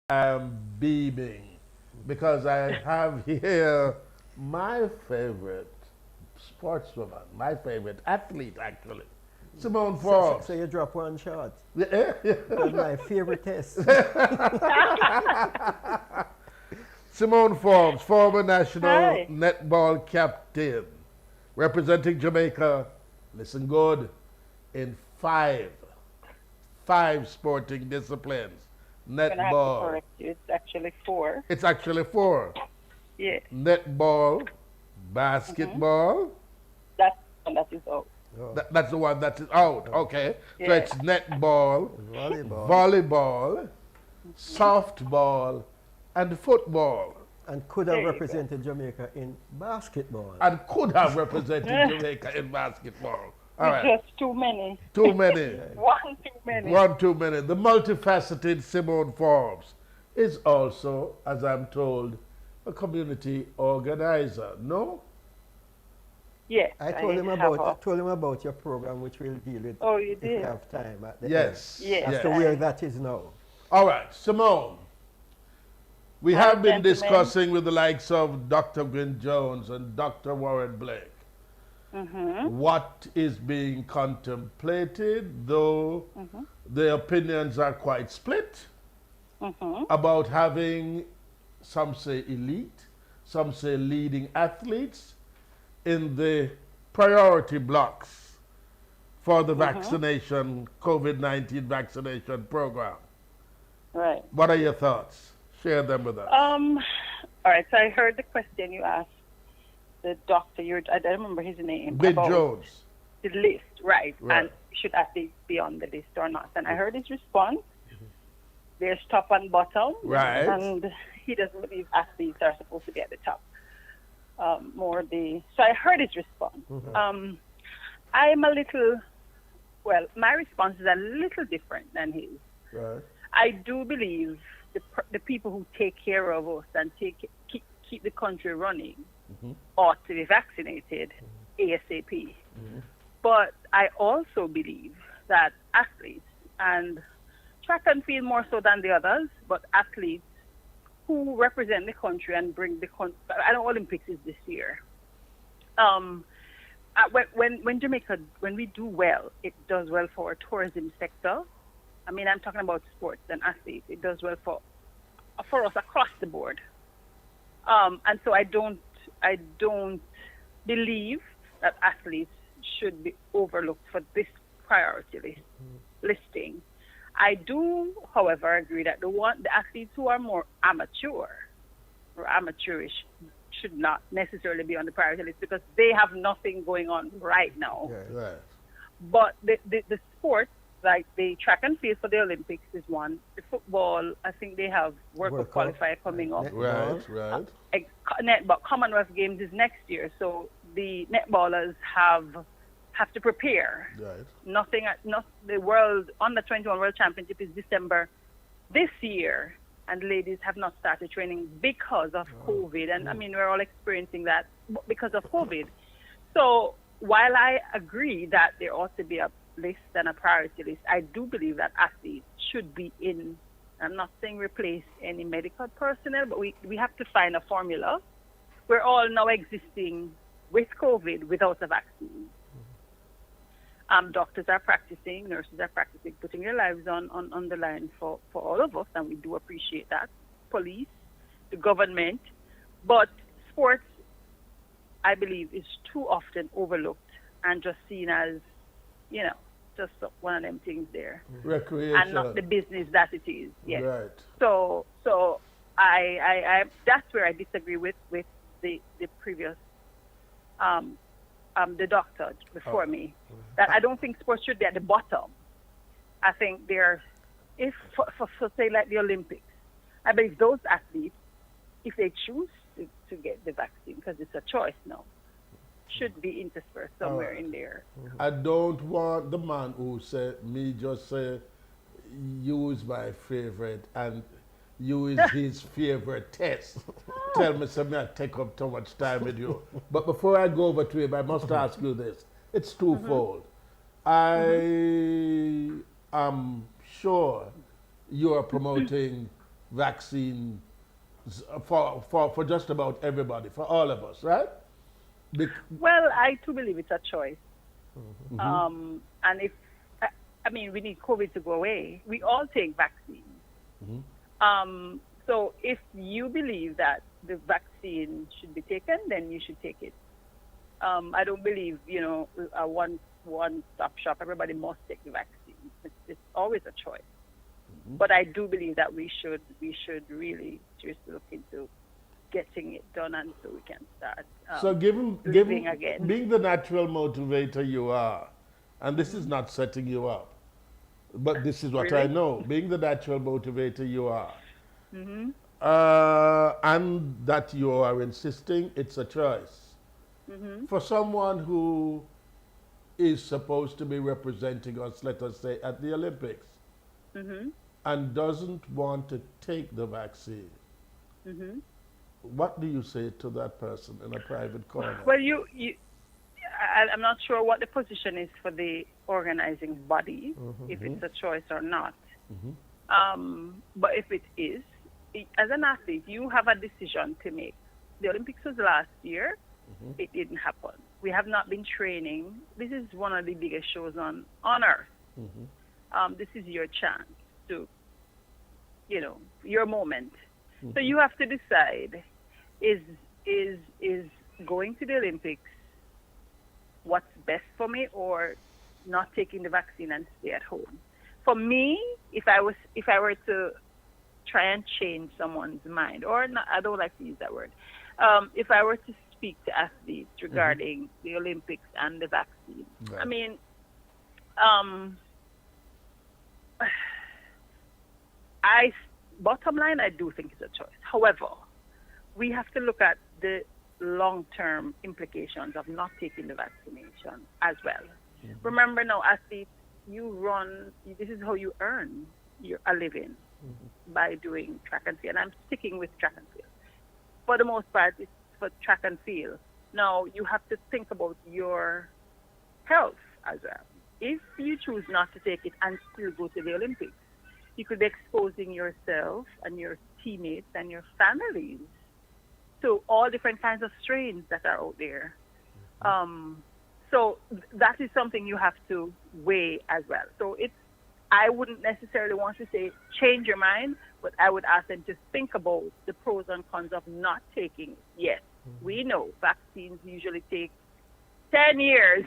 I'm beaming because I have here my favorite sportswoman, my favorite athlete, actually, Simone Forbes. So you drop one shot. Yeah. That's my favorite test. Simone Forbes, former national Hi. netball captain, representing Jamaica, listen good, in five sporting disciplines. I'm gonna have to Netball. correct you. It's actually 4. It's actually four. Yeah, Netball, basketball. that is out. That's the one that is out. Okay. So Yeah. it's netball, Volleyball. volleyball, softball, and football. And could There have you go. represented Jamaica in basketball. And could have represented Jamaica in basketball. All right. Just too many. Too many. One too many. One too many. The multifaceted Simone Forbes is also, as I'm told, a community organizer. No? Yeah. I told him have about your program, which we'll deal with Oh, you if we did? have time at the Yes. Yeah. end. As yes. to where that is now. All right, Simone. We Hi, have been gentlemen. discussing with the likes of Dr. Gwyn Jones and Dr. Warren Blake what is being contemplated, though the opinions are quite split about having, some say elite, some say leading athletes in the priority blocks for the vaccination, COVID-19 vaccination program. Right. What are your thoughts? Share them with us. All right. So I heard the question you asked the doctor. I don't remember his name. Gwyn about Jones. the list, right? Right. And should athletes be on the list or not? And I heard his response. There's top and bottom. Right. And he doesn't believe athletes are supposed to be at the top. So I heard his response. I'm a little, well, my response is a little different than his. Right. I do believe the people who take care of us and keep the country running ought to be vaccinated ASAP. But I also believe that athletes, and track and field more so than the others, but athletes who represent the country and bring the country, I know Olympics is this year. When Jamaica, when we do well, it does well for our tourism sector. I mean, I'm talking about sports and athletes. It does well for us across the board. And so I don't believe that athletes should be overlooked for this priority listing. I do, however, agree that the athletes who are more amateur or amateurish should not necessarily be on the priority list because they have nothing going on right now. Right. But the sports, like the track and field for the Olympics is one. The football, I think they have World Cup qualifier coming up. Right. Netball, Commonwealth Games is next year, so the netballers have to prepare. Right. The World Under 21 World Championship is December this year, and ladies have not started training because of COVID. And I mean, we're all experiencing that because of COVID. So while I agree that there ought to be a list and a priority list, I do believe that athletes should be in. I'm not saying replace any medical personnel, but we have to find a formula. We're all now existing with COVID without a vaccine. Doctors are practicing, nurses are practicing, putting their lives on the line for all of us, and we do appreciate that. Police, the government, but sports, I believe, is too often overlooked and just seen as, just one of them things there. Recreation. And not the business that it is. Yes. Right. So I that's where I disagree with the previous the doctor before me. That I don't think sports should be at the bottom. I think if for say like the Olympics, I believe those athletes, if they choose to get the vaccine, because it's a choice now, should be interspersed somewhere in there. I don't want the man who said just say use my favorite and use his favorite test. Tell me something, I take up too much time with you. But before I go over to him, I must ask you this. It's twofold. I am sure you are promoting vaccine for just about everybody, for all of us, right? Well, I too believe it's a choice. And if, I mean, we need COVID to go away. We all take vaccines. So if you believe that the vaccine should be taken, then you should take it. I don't believe, a one-stop shop. Everybody must take the vaccine. It's always a choice. But I do believe that we should really seriously look into getting it done, and so we can start living again. Being the natural motivator you are, and this is not setting you up, but this is what I know. Being the natural motivator you are, and that you are insisting it's a choice. For someone who is supposed to be representing us, let us say, at the Olympics, and doesn't want to take the vaccine, what do you say to that person in a private corner? Well, I'm not sure what the position is for the organizing body, if it's a choice or not. But if it is, as an athlete, you have a decision to make. The Olympics was last year. It didn't happen. We have not been training. This is one of the biggest shows on earth. This is your chance to, your moment. So you have to decide, is going to the Olympics what's best for me, or not taking the vaccine and stay at home? For me, if I were to try and change someone's mind, or not, I don't like to use that word. If I were to speak to athletes regarding the Olympics and the vaccine, I mean, bottom line, I do think it's a choice. However, we have to look at the long-term implications of not taking the vaccination as well. Remember now, athletes, this is how you earn a living, by doing track and field. And I'm sticking with track and field. For the most part, it's for track and field. Now, you have to think about your health as well. If you choose not to take it and still go to the Olympics, you could be exposing yourself and your teammates and your families to all different kinds of strains that are out there. So that is something you have to weigh as well. So I wouldn't necessarily want to say change your mind, but I would ask them to think about the pros and cons of not taking it. Yes, we know vaccines usually take 10 years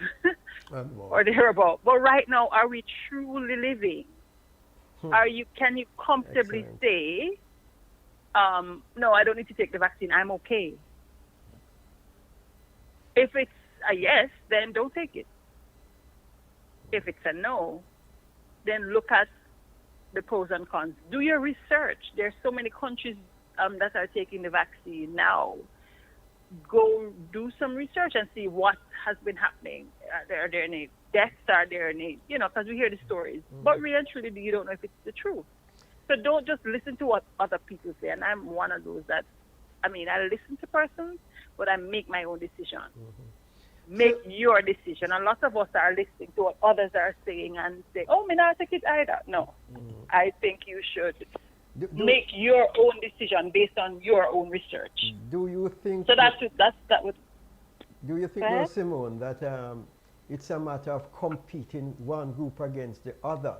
or thereabout. But right now, are we truly living? Can you comfortably say, no, I don't need to take the vaccine, I'm okay? If it's a yes, then don't take it. If it's a no, then look at the pros and cons. Do your research. There's so many countries that are taking the vaccine now. Go do some research and see what has been happening. Are there any deaths? Are there any, because we hear the stories. But really and truly, you don't know if it's the truth. So don't just listen to what other people say. And I'm one of those that, I listen to persons, but I make my own decision. Make your decision. A lot of us are listening to what others are saying and say, oh, me not take it either. No. I think you should make your own decision based on your own research. Do you think... So that would... Do you think, Simone, that it's a matter of competing one group against the other?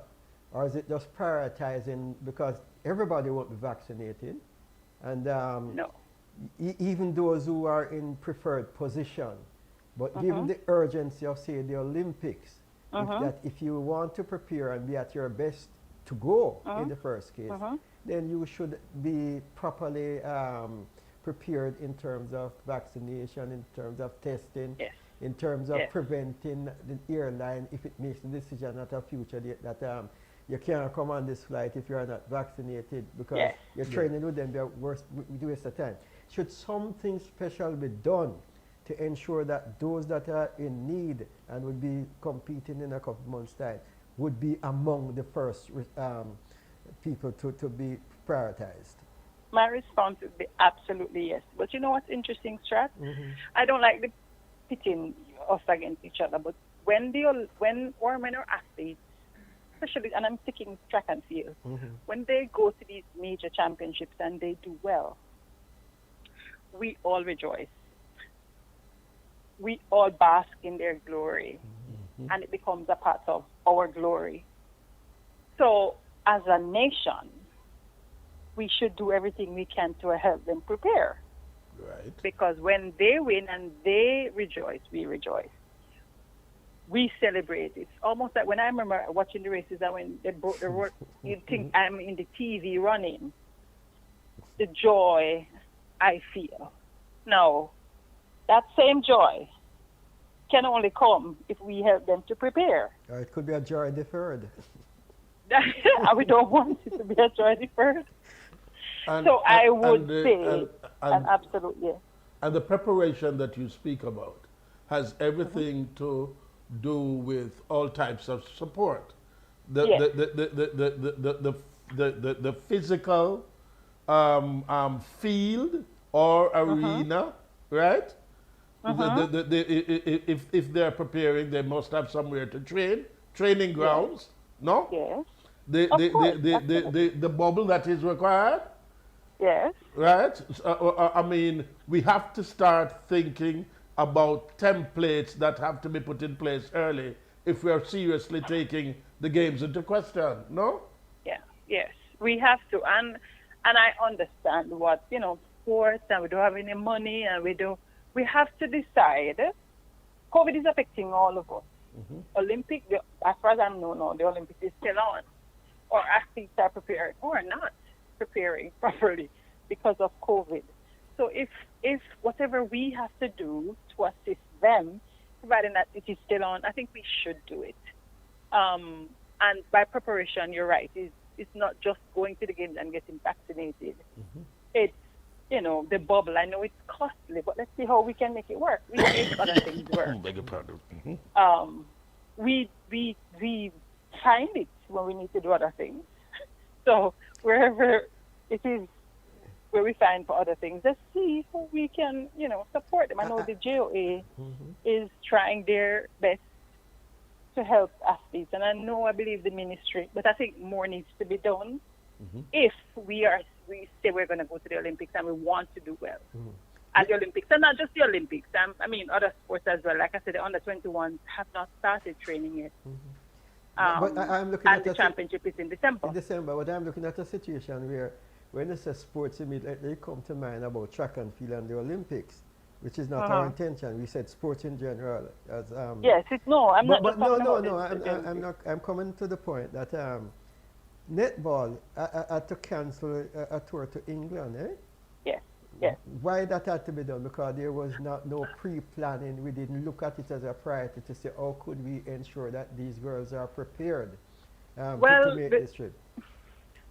Or is it just prioritizing, because everybody won't be vaccinated? And no. Even those who are in preferred position. But given the urgency of, say, the Olympics, if you want to prepare and be at your best to go in the first case, then you should be properly prepared in terms of vaccination, in terms of testing, in terms of preventing the airline, if it makes the decision at a future date that you can't come on this flight if you are not vaccinated, because you're training with them, they're waste of time. Should something special be done to ensure that those that are in need and will be competing in a couple months' time would be among the first people to be prioritized? My response would be absolutely yes. But you know what's interesting, Strat? I don't like the pitting us against each other, but when our athletes especially, and I'm sticking with track and field, when they go to these major championships and they do well, we all rejoice. We all bask in their glory, and it becomes a part of our glory. So, as a nation, we should do everything we can to help them prepare. Right. Because when they win and they rejoice, we rejoice. We celebrate. It's almost like when I remember watching the races and when they broke the road, you'd think I'm in the TV running. The joy I feel. No, that same joy can only come if we help them to prepare. Or it could be a joy deferred. We don't want it to be a joy deferred. So I would say, absolutely. And the preparation that you speak about has everything to do with all types of support. The physical field or arena, right? If they're preparing, they must have somewhere to train. Training grounds, no? Yes. The bubble that is required. Yes. Right? I mean, we have to start thinking about templates that have to be put in place early if we are seriously taking the games into question, no? Yeah, yes. We have to. And I understand what, sports, and we don't have any money, and we have to decide. COVID is affecting all of us. Olympic, as far as I know, the Olympics is still on. Or athletes are preparing or not preparing properly because of COVID. So if whatever we have to do to assist them, providing that it is still on, I think we should do it. And by preparation, you're right. It's not just going to the games and getting vaccinated. It's, the bubble. I know it's costly, but let's see how we can make it work. We make other things work. Beg your pardon. We find it when we need to do other things. So wherever it is where we find for other things, let's see how we can, support them. I know the JOA is trying their best to help athletes, and I believe the ministry, but I think more needs to be done if we say we're going to go to the Olympics and we want to do well at the Olympics, and not just the Olympics. I mean, other sports as well. Like I said, the under-21s have not started training yet. But I'm looking and the championship is in December. But I'm looking at a situation where when they say sports, immediately come to mind about track and field and the Olympics, which is not our intention. We said sports in general. Yes, I'm coming to the point that netball had to cancel a tour to England, eh? Yes. Yes. Why that had to be done? Because there was no pre-planning. We didn't look at it as a priority to say, how could we ensure that these girls are prepared to make this trip?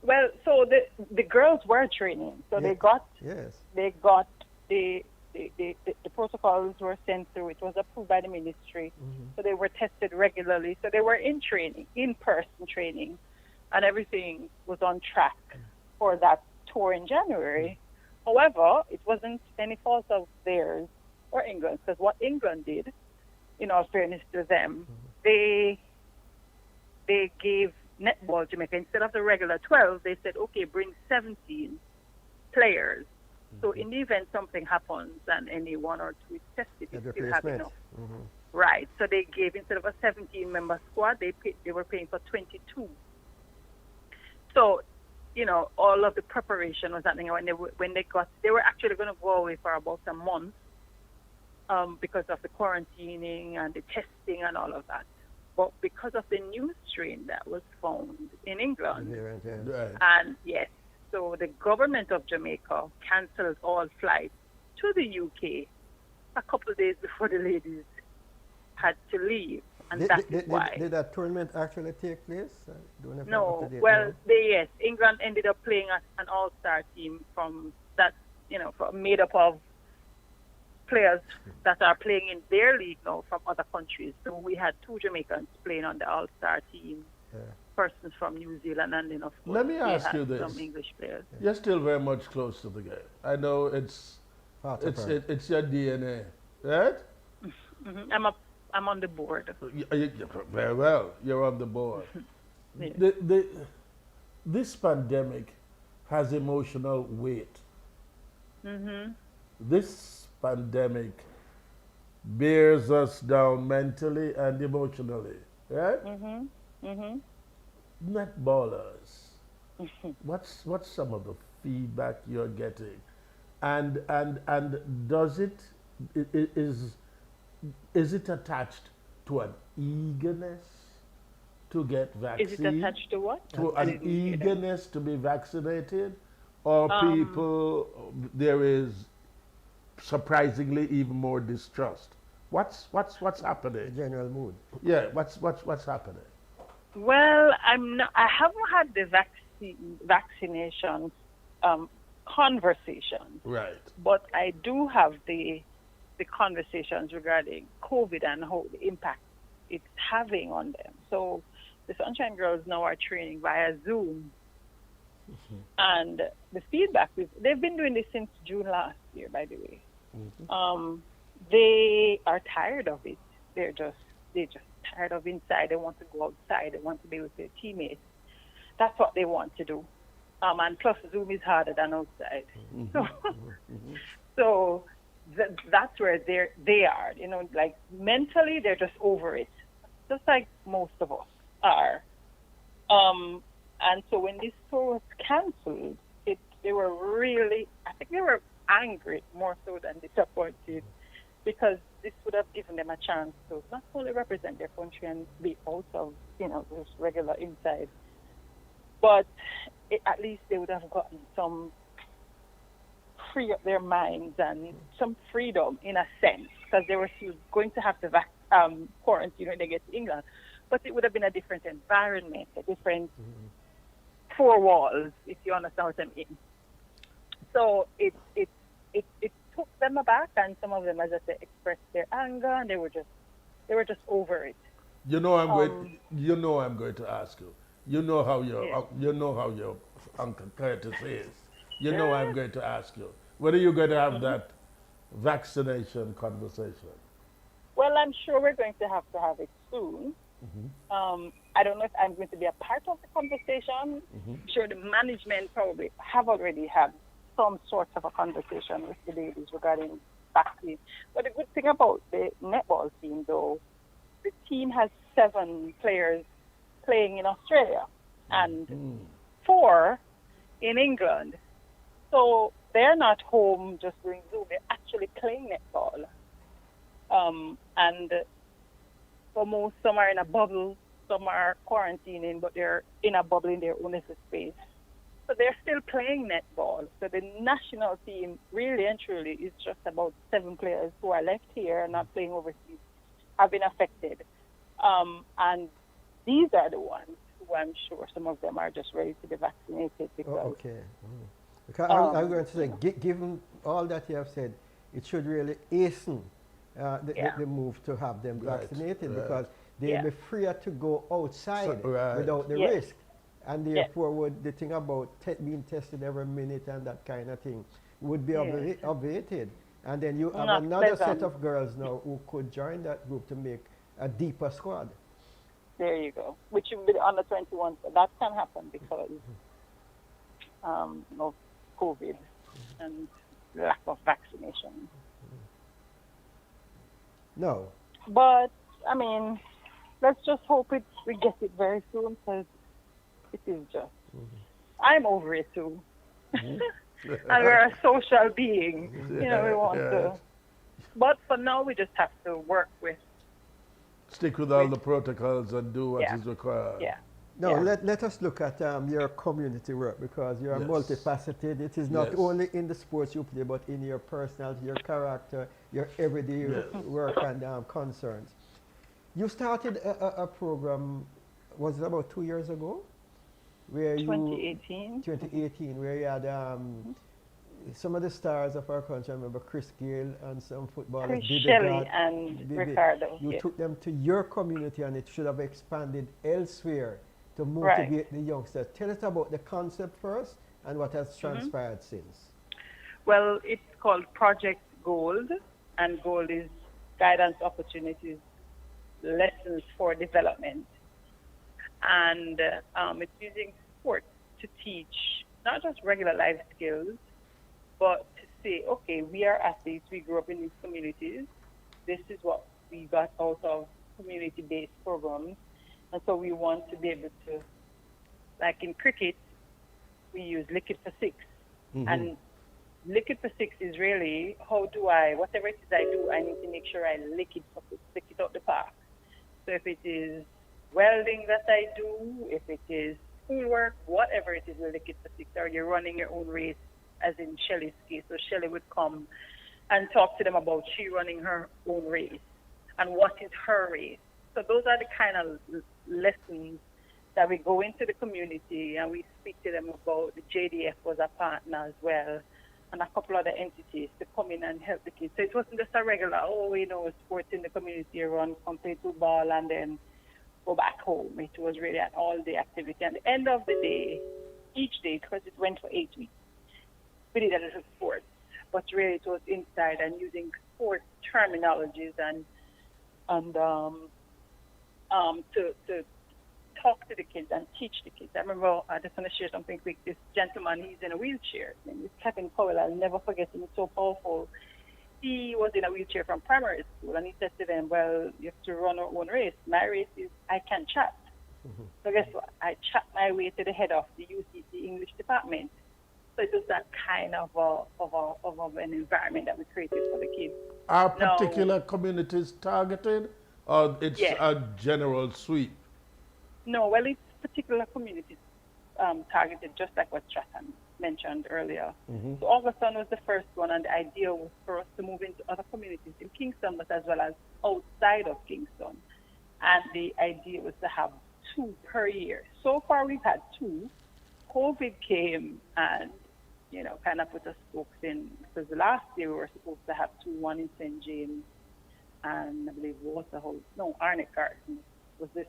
Well, so the girls were training. So they got the protocols were sent through. It was approved by the ministry. So they were tested regularly. So they were in training, in-person training, and everything was on track for that tour in January. However, it wasn't any fault of theirs or England, because what England did, in all fairness to them, they gave netball Jamaica, instead of the regular 12, they said, okay, bring 17 players. So in the event something happens and any one or two is tested, you still have enough. Right. So they gave, instead of a 17-member squad, they were paying for 22. So, all of the preparation was happening when they were actually going to go away for about a month because of the quarantining and the testing and all of that. But because of the new strain that was found in England, and so the government of Jamaica cancelled all flights to the UK a couple of days before the ladies had to leave. And did that tournament actually take place? No. Well, England ended up playing an all-star team from that, made up of players that are playing in their league now from other countries. So we had 2 Jamaicans playing on the all-star team, persons from New Zealand, and then of course let me ask you this: some English players. You're still very much close to the game. I know it's your DNA, right? I'm on the board. Very well. You're on the board. the, this pandemic has emotional weight. This pandemic bears us down mentally and emotionally, right? Netballers, what's some of the feedback you're getting, and does it is it attached to an eagerness to get vaccine? Is it attached to what? To an eagerness to be vaccinated, or people there is surprisingly even more distrust? What's happening? General mood. Yeah, what's happening? Well, I haven't had the vaccination conversation. Right. But I do have the conversations regarding COVID and how the impact it's having on them. So the Sunshine Girls now are training via Zoom. And the feedback they've been doing this since June last year, by the way. They are tired of it. They're just tired of inside. They want to go outside. They want to be with their teammates. That's what they want to do. And plus, Zoom is harder than outside. So that's where they are. You know, like mentally, they're just over it, just like most of us are. And so when this tour was canceled, they were really, I think they were angry more so than disappointed, because this would have given them a chance to not only represent their country and be out of, this regular inside, but at least they would have gotten some free up their minds and some freedom in a sense, because they were still going to have to quarantine when they get to England, but it would have been a different environment, a different four walls, if you understand what I mean. So it took them aback, and some of them, as I said, expressed their anger, and they were just over it. I'm going to ask you. You know how your Uncle Curtis is. I'm going to ask you. When are you going to have that vaccination conversation? Well, I'm sure we're going to have it soon. I don't know if I'm going to be a part of the conversation. I'm sure the management probably have already had some sort of a conversation with the ladies regarding vaccine. But the good thing about the netball team, though, the team has 7 players playing in Australia and 4 in England. So they're not home just doing Zoom. They're actually playing netball. And for most, some are in a bubble, some are quarantining, but they're in a bubble in their own little space. So they're still playing netball. So the national team, really and truly, is just about 7 players who are left here, not playing overseas, have been affected. And these are the ones who I'm sure some of them are just ready to be vaccinated. Because, Because I'm going to say, given all that you have said, it should really hasten the move to have them vaccinated, because they'll be freer to go outside without the risk. And therefore, the thing about being tested every minute and that kind of thing would be obviated. And then you have another set of girls now who could join that group to make a deeper squad. There you go. Which will be the under 21. So that can happen because of COVID and lack of vaccination. No. But, I mean, let's just hope we get it very soon, because it is just, I'm over it too. And we're a social being. We want to. But for now, we just have to work with. Stick with all the protocols and do what is required. No, let us look at your community work, because you are multifaceted. It is not only in the sports you play, but in your personality, your character, your everyday work and concerns. You started a program, was it about 2 years ago? Where 2018, where you had some of the stars of our country. I remember Chris Gayle and some footballers. Chris Shelley and Ricardo. You took them to your community, and it should have expanded elsewhere to motivate the youngsters. Tell us about the concept first and what has transpired since. Well, it's called Project Gold, and Gold is guidance, opportunities, lessons for development. And it's using sports to teach not just regular life skills, but to say, okay, we are athletes, we grew up in these communities, this is what we got out of community-based programs, and so we want to be able to, like in cricket, we use lick it for six. And lick it for six is really, how do I, whatever it is I do, I need to make sure I lick it for six, lick it out the park. So if it is welding that I do, if it is schoolwork, whatever it is, we lick it for six. Or you're running your own race, as in Shelley's case. So Shelley would come and talk to them about she running her own race and what is her race. So those are the kind of lessons that we go into the community and we speak to them about. The JDF was a partner as well, and a couple other entities to come in and help the kids. So it wasn't just a regular, sports in the community, run, come play football, and then go back home. It was really an all-day activity. At the end of the day, each day, because it went for 8 weeks, we did a little sports, but really it was inside and using sports terminologies and to talk to the kids and teach the kids. I remember, I just want to share something quick. This gentleman, he's in a wheelchair. His name is Kevin Powell. I'll never forget him. He's so powerful. He was in a wheelchair from primary school, and he said to them, well, you have to run our own race. My race is I can chat. So guess what? I chat my way to the head of the UCC English department. So it was that kind of an environment that we created for the kids. Are particular communities targeted, or it's Yes. a general sweep? No, well, it's particular communities targeted, just like what Stratton mentioned earlier. So Auguston was the first one, and the idea was for us to move into other communities in Kingston, but as well as outside of Kingston. And the idea was to have 2 per year. So far, we've had 2. COVID came and, kind of put us spokes in, because last year we were supposed to have 2, one in St. James and I believe Arna Garden.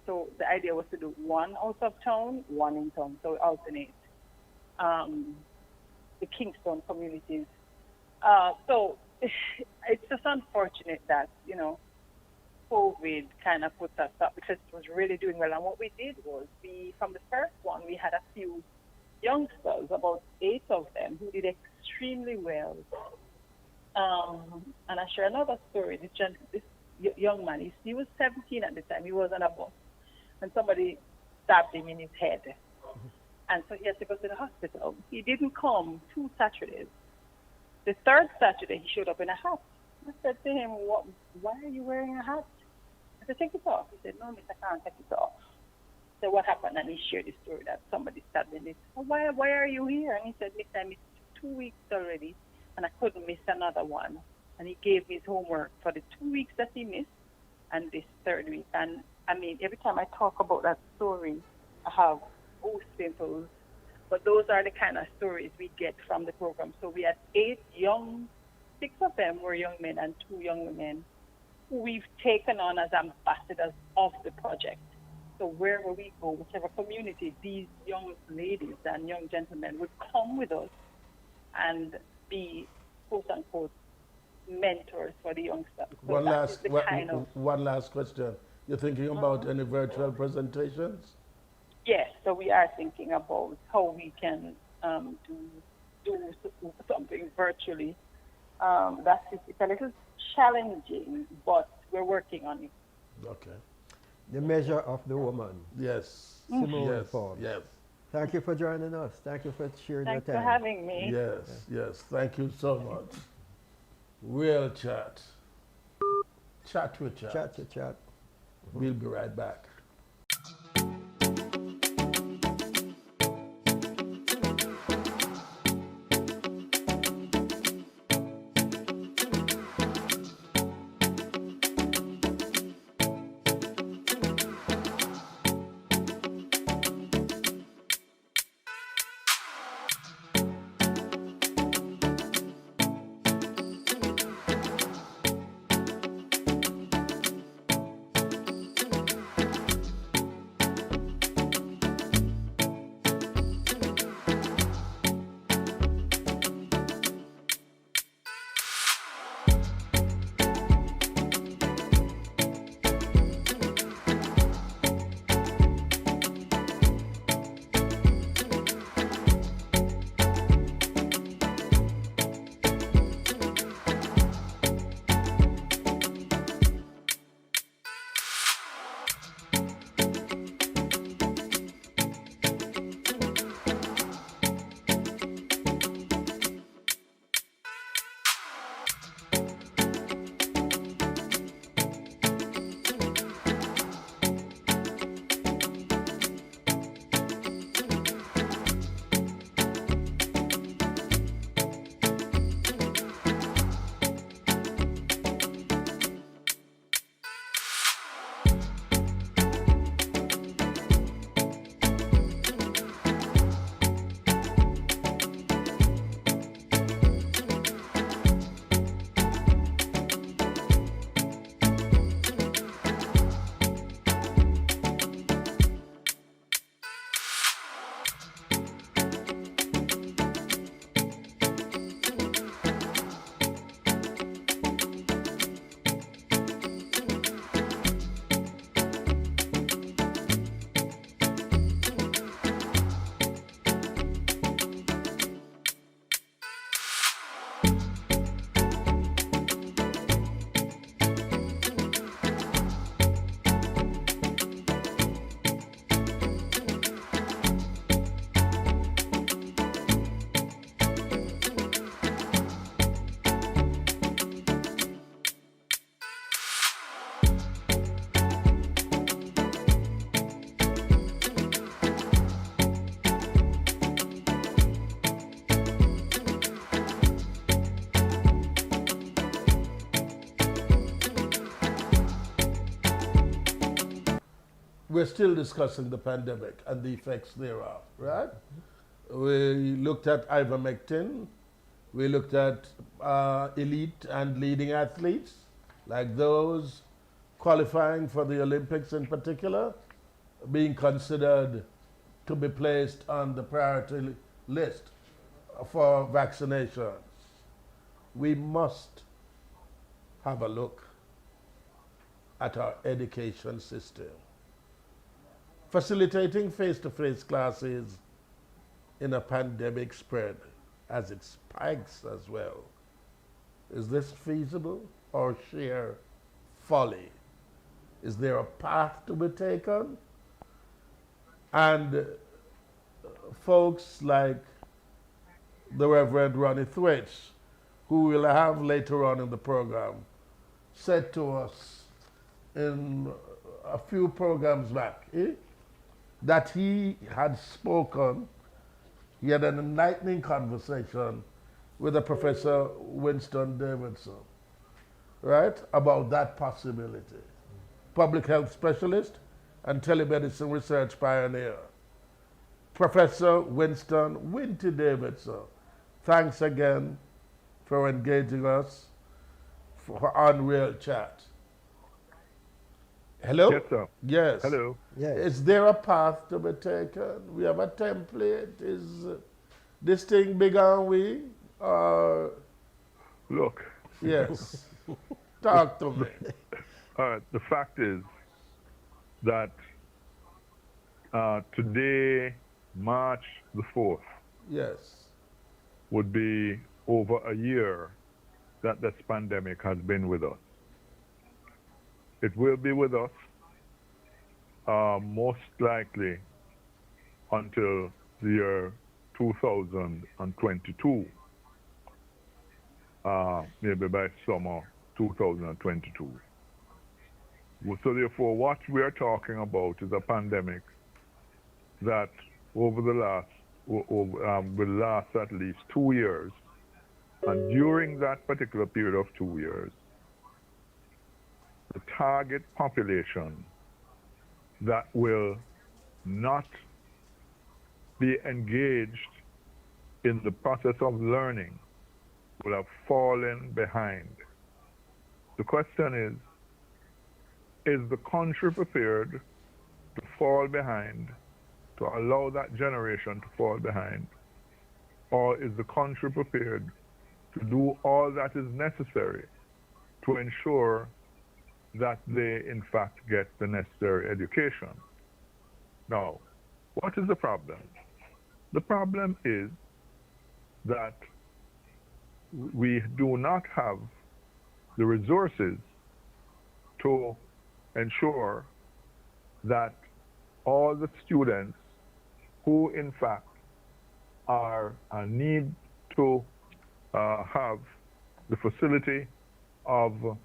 So the idea was to do 1 out of town, 1 in town, so we alternate the Kingston communities. So it's just unfortunate that, COVID kind of put us up, because it was really doing well. And what we did was, from the first one, we had a few youngsters, about 8 of them, who did extremely well. And I share another story. This young man, he was 17 at the time. He was on a bus, and somebody stabbed him in his head. And so he had to go to the hospital. He didn't come 2 Saturdays. The 3rd Saturday, he showed up in a hat. I said to him, why are you wearing a hat? I said, take it off. He said, no, miss, I can't take it off. So what happened? And he shared the story that somebody stabbed him. Well, why are you here? And he said, miss, I missed 2 weeks already, and I couldn't miss another one. And he gave me his homework for the 2 weeks that he missed and this 3rd week. And I mean, every time I talk about that story, I have goose pimples. But those are the kind of stories we get from the program. So we had 6 of them were young men and 2 young women who we've taken on as ambassadors of the project. So wherever we go, whichever community, these young ladies and young gentlemen would come with us and be, quote unquote, mentors for the youngsters. So one last question. You're thinking about any virtual presentations? Yes, so we are thinking about how we can do something virtually. It's a little challenging, but we're working on it. Okay. The measure of the woman. Yes. Simone Forbes. Yes. Thank you for joining us. Thank you for sharing your time. Thanks for having me. Yes. Thank you so much. Real chat. Chat to chat. Chat to chat. We'll be right back. we're still discussing the pandemic and the effects thereof, right? We looked at ivermectin. We looked at elite and leading athletes, like those qualifying for the Olympics in particular, being considered to be placed on the priority list for vaccinations. We must have a look at our education system. Facilitating face-to-face classes in a pandemic spread as it spikes as well. Is this feasible or sheer folly? Is there a path to be taken? And folks like the Reverend Ronnie Thwaites, who we'll have later on in the program, said to us in a few programs back that he had spoken, he had an enlightening conversation with a Professor Winston Davidson, right, about that possibility. Public health specialist and telemedicine research pioneer. Professor Winston Winty Davidson, thanks again for engaging us for Unreal Chat. Hello? Yes, sir. Yes. Hello. Yes. Is there a path to be taken? We have a template. Is this thing big on we? Look. Yes. Talk to me. The fact is that today, March the 4th, yes, would be over a year that this pandemic has been with us. It will be with us most likely until the year 2022, maybe by summer 2022. So therefore, what we are talking about is a pandemic that over the last, will last at least 2 years. And during that particular period of 2 years, the target population that will not be engaged in the process of learning will have fallen behind. The question is the country prepared to fall behind, to allow that generation to fall behind? Or is the country prepared to do all that is necessary to ensure that they, in fact, get the necessary education? Now, what is the problem? The problem is that we do not have the resources to ensure that all the students who, in fact, need to have the facility of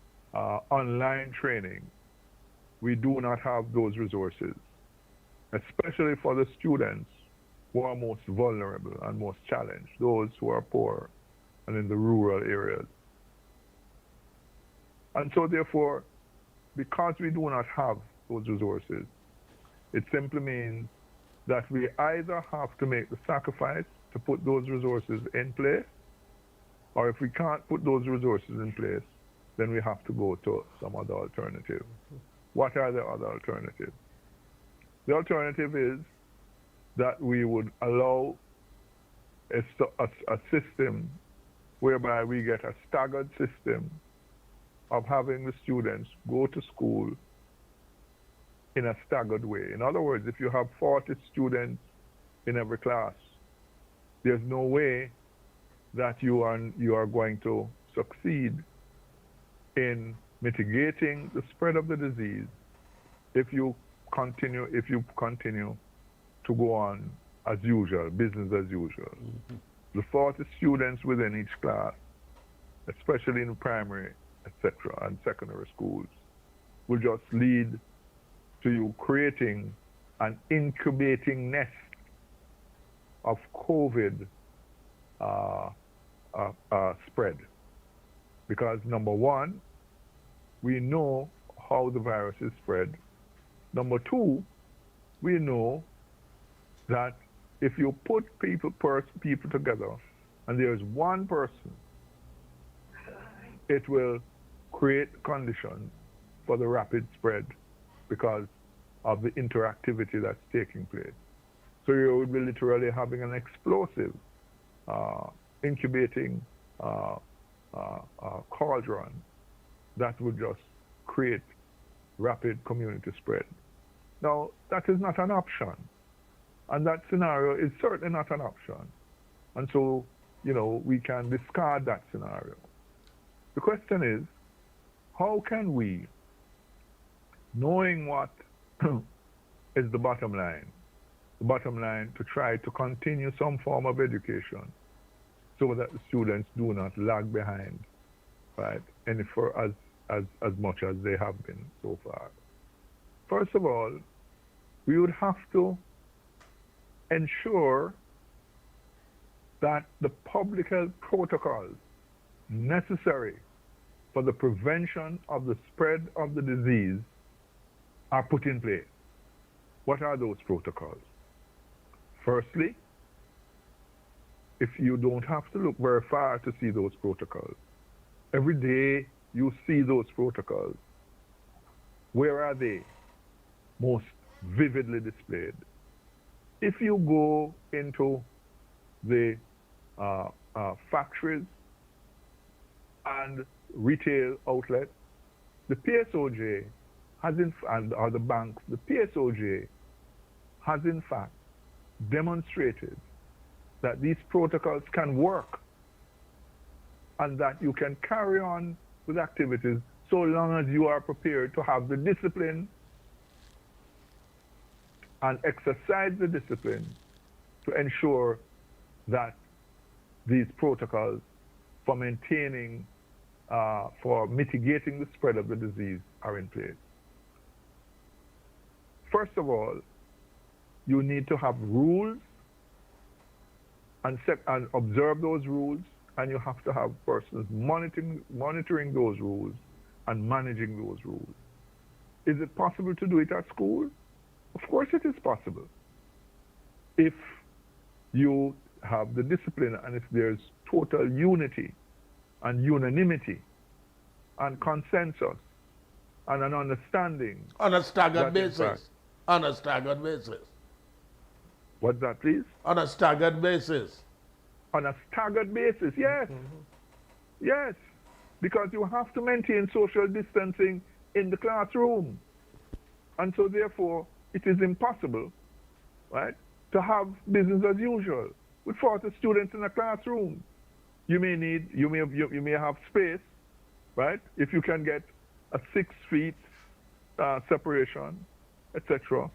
online training, we do not have those resources, especially for the students who are most vulnerable and most challenged, those who are poor and in the rural areas. And so therefore, because we do not have those resources, it simply means that we either have to make the sacrifice to put those resources in place, or if we can't put those resources in place, then we have to go to some other alternative. What are the other alternatives? The alternative is that we would allow a system whereby we get a staggered system of having the students go to school in a staggered way. In other words, if you have 40 students in every class, there's no way that you are going to succeed in mitigating the spread of the disease if you continue to go on as usual, business as usual. Mm-hmm. The 40 students within each class, especially in primary, etc., and secondary schools, will just lead to you creating an incubating nest of COVID spread. Because number one, we know how the virus is spread. Number two, we know that if you put people together and there's one person, it will create conditions for the rapid spread because of the interactivity that's taking place. So you would be literally having an explosive incubating cauldron that would just create rapid community spread. Now, that is not an option. And that scenario is certainly not an option. And so, we can discard that scenario. The question is, how can we, knowing what is the bottom line to try to continue some form of education so that the students do not lag behind, right, and for as much as they have been so far. First of all, we would have to ensure that the public health protocols necessary for the prevention of the spread of the disease are put in place. What are those protocols? Firstly, if you don't have to look very far to see those protocols, every day you see those protocols. Where are they most vividly displayed? If you go into the factories and retail outlets, the PSOJ has or the banks, the PSOJ has in fact demonstrated that these protocols can work and that you can carry on with activities so long as you are prepared to have the discipline and exercise the discipline to ensure that these protocols for maintaining, for mitigating the spread of the disease are in place. First of all, you need to have rules and observe those rules, and you have to have persons monitoring those rules and managing those rules. Is it possible to do it at school? Of course it is possible. If you have the discipline and if there's total unity and unanimity and consensus and an understanding. On a staggered basis. On a staggered basis. What's that, please? On a staggered basis. On a staggered basis, yes. Yes, because you have to maintain social distancing in the classroom. And so therefore, it is impossible, right, to have business as usual with 40 students in a classroom. You may have space, right, if you can get a 6 feet separation, etc.,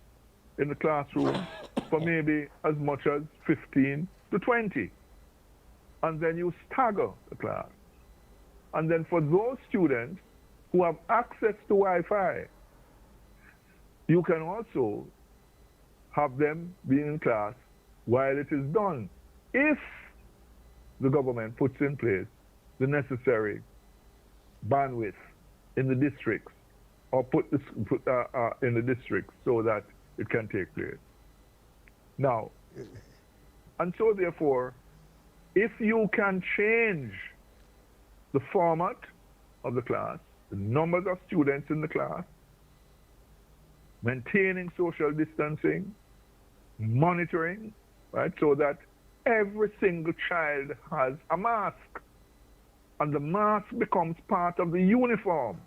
in the classroom for maybe as much as 15 to 20. And then you stagger the class. And then for those students who have access to Wi-Fi, you can also have them be in class while it is done, if the government puts in place the necessary bandwidth in the districts, or put in the districts so that it can take place. Now, and so therefore, if you can change the format of the class, the numbers of students in the class, maintaining social distancing, monitoring, right, so that every single child has a mask, and the mask becomes part of the uniform.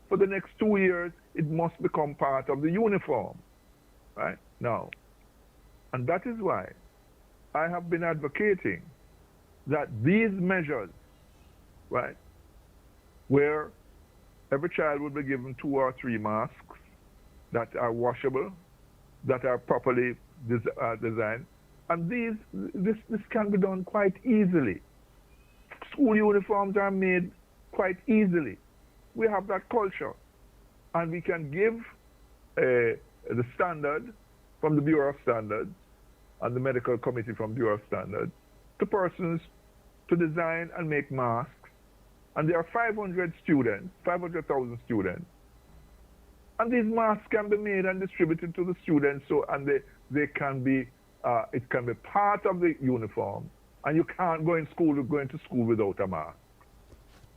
For the next 2 years, it must become part of the uniform, right? Now, and that is why I have been advocating that these measures, right, where every child will be given 2 or 3 masks that are washable, that are properly designed, and this can be done quite easily. School uniforms are made quite easily. We have that culture, and we can give the standard from the Bureau of Standards and the medical committee from Bureau of Standards to persons to design and make masks. And there are 500,000 students And these masks can be made and distributed to the students, and they can be, it can be part of the uniform. And you can't go into school without a mask.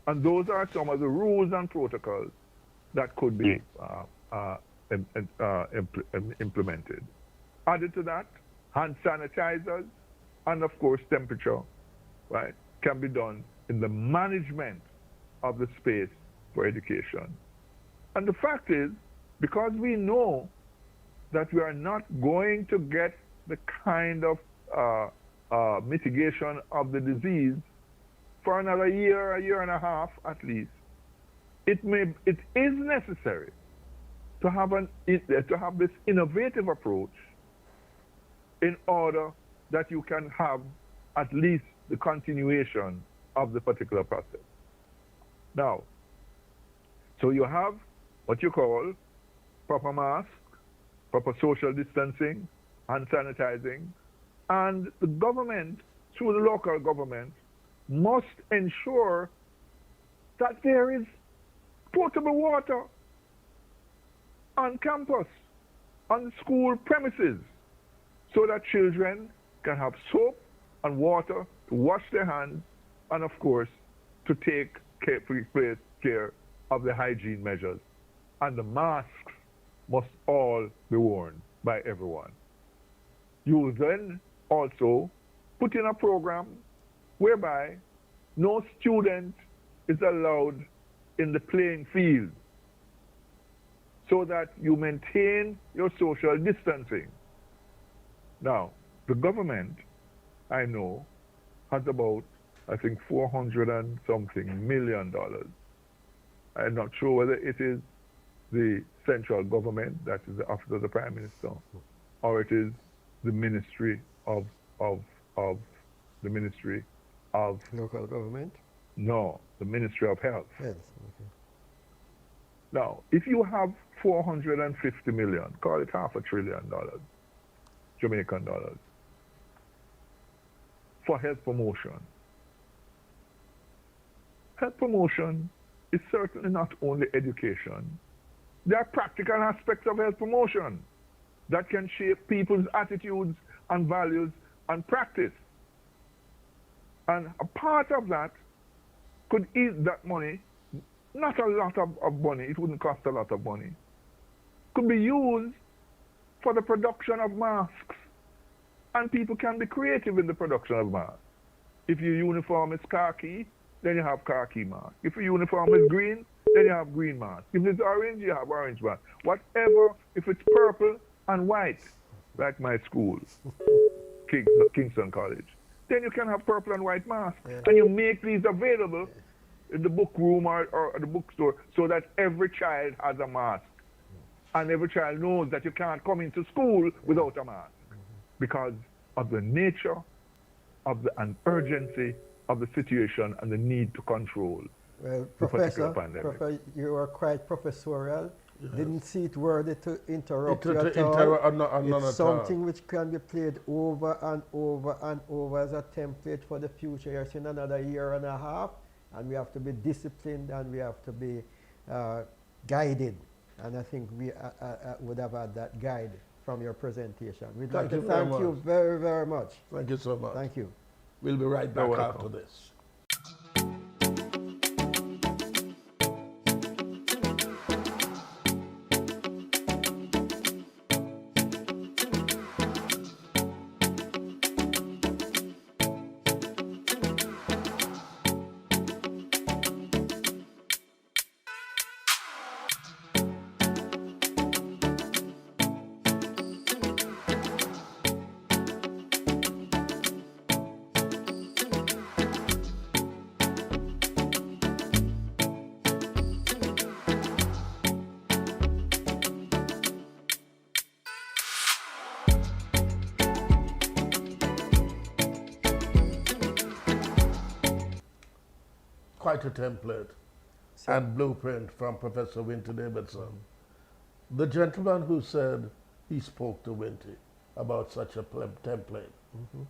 And those are some of the rules and protocols that could be implemented. Added to that, hand sanitizers and of course temperature, right, can be done in the management of the space for education. And the fact is, because we know that we are not going to get the kind of mitigation of the disease for another year, a year and a half at least, it is necessary to have this innovative approach in order that you can have at least the continuation of the particular process. Now, so you have what you call proper mask, proper social distancing, hand sanitizing, and the government, through the local government, must ensure that there is potable water on campus, on school premises, so that children can have soap and water to wash their hands and, of course, to take care of the hygiene measures. And the masks must all be worn by everyone. You will then also put in a program whereby no student is allowed in the playing field so that you maintain your social distancing. Now, the government, I know, has about, I think, $400 and something million. I'm not sure whether it is the central government, that is the office of the Prime Minister, or it is the Ministry of the Ministry of Local government? No, the Ministry of Health. Yes, okay. Now, if you have 450 million, call it $500 billion, Jamaican dollars, for health promotion. Health promotion is certainly not only education. There are practical aspects of health promotion that can shape people's attitudes and values and practice. And a part of that could eat that money, not a lot of money, it wouldn't cost a lot of money, could be used for the production of masks. And people can be creative in the production of masks. If your uniform is khaki, then you have khaki mask. If your uniform is green, then you have green mask. If it's orange, you have orange mask. Whatever, if it's purple and white, like my school, Kingston College, then you can have purple and white mask. Yeah. And you make these available in the book room or the bookstore so that every child has a mask. And every child knows that you can't come into school without a mask because of the nature of and urgency of the situation and the need to control well, the particular pandemic. Professor, you are quite professorial. Yes. Didn't see it worthy to interrupt you at all. It's something which can be played over and over and over as a template for the future. You're in another year and a half, and we have to be disciplined and we have to be guided. And I think we would have had that guide from your presentation. We'd like to thank you very, very much. Thank you so much. Thank you. We'll be right back after this. Quite a template and blueprint from Professor Winty Davidson. The gentleman who said he spoke to Winty about such a template.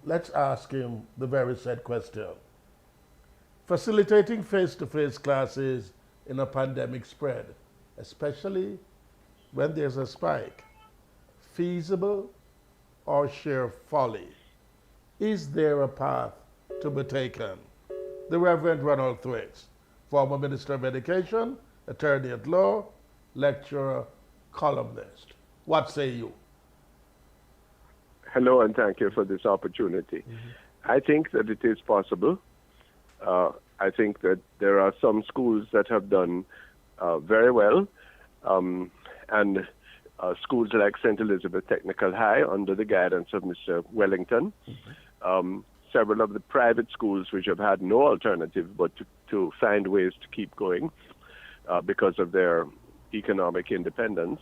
Let's ask him the very said question. Facilitating face-to-face classes in a pandemic spread, especially when there's a spike, feasible or sheer folly? Is there a path to be taken? The Reverend Ronald Thwaites, former Minister of Education, attorney at law, lecturer, columnist. What say you? Hello, and thank you for this opportunity. I think that it is possible. I think that there are some schools that have done very well, and schools like St. Elizabeth Technical High, under the guidance of Mr. Wellington, several of the private schools which have had no alternative but to find ways to keep going because of their economic independence.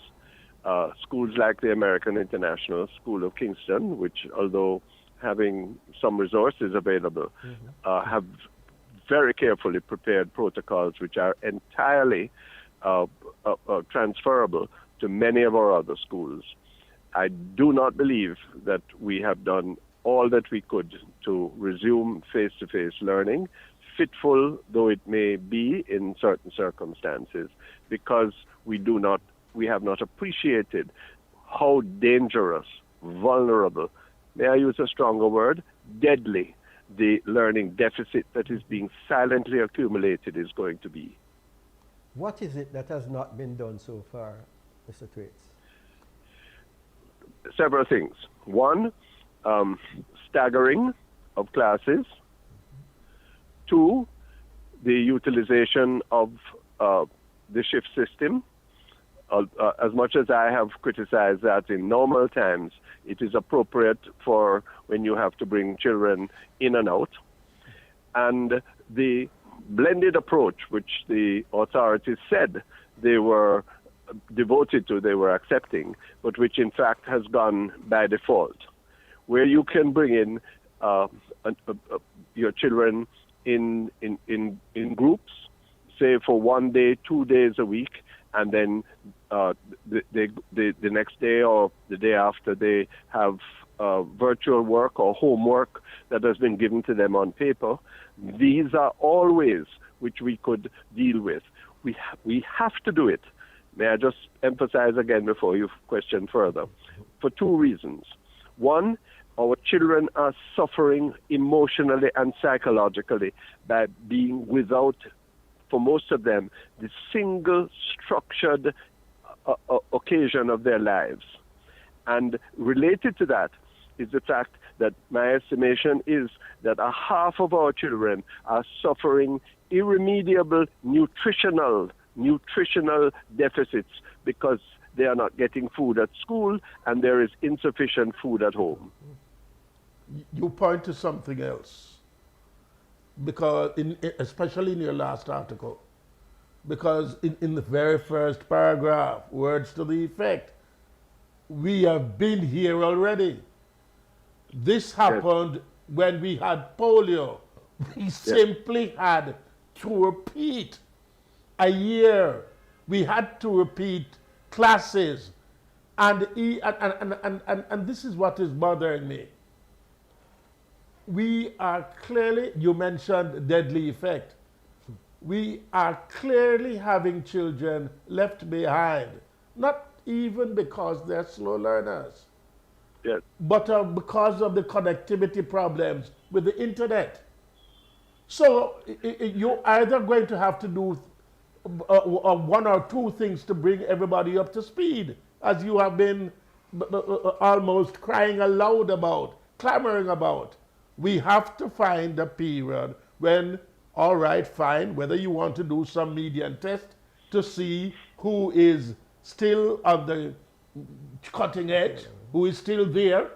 Schools like the American International School of Kingston, which, although having some resources available, have very carefully prepared protocols which are entirely transferable to many of our other schools. I do not believe that we have done all that we could to resume face-to-face learning, fitful though it may be in certain circumstances, because we have not appreciated how dangerous, vulnerable, may I use a stronger word, deadly, the learning deficit that is being silently accumulated is going to be. What is it that has not been done so far, Mr. Thwaites? Several things. One, staggering of classes. Two, the utilization of the shift system. As much as I have criticized that in normal times, it is appropriate for when you have to bring children in and out. And the blended approach, which the authorities said they were devoted to, they were accepting, but which in fact has gone by default, where you can bring in your children in groups, say for 1 day, 2 days a week, and then the next day or the day after they have virtual work or homework that has been given to them on paper. These are all ways which we could deal with. We have to do it. May I just emphasize again before you question further? For two reasons. One, our children are suffering emotionally and psychologically by being without, for most of them, the single structured occasion of their lives. And related to that is the fact that my estimation is that a half of our children are suffering irremediable nutritional deficits because they are not getting food at school and there is insufficient food at home. You point to something else, because especially in your last article, because in the very first paragraph, words to the effect, we have been here already. This happened when we had polio. We simply had to repeat a year. We had to repeat classes. And this is what is bothering me. We are clearly, you mentioned deadly effect. We are clearly having children left behind, not even because they're slow learners, but because of the connectivity problems with the internet. So you're either going to have to do one or two things to bring everybody up to speed, as you have been almost crying aloud about, clamoring about. We have to find a period when, all right, fine, whether you want to do some median test to see who is still on the cutting edge, who is still there,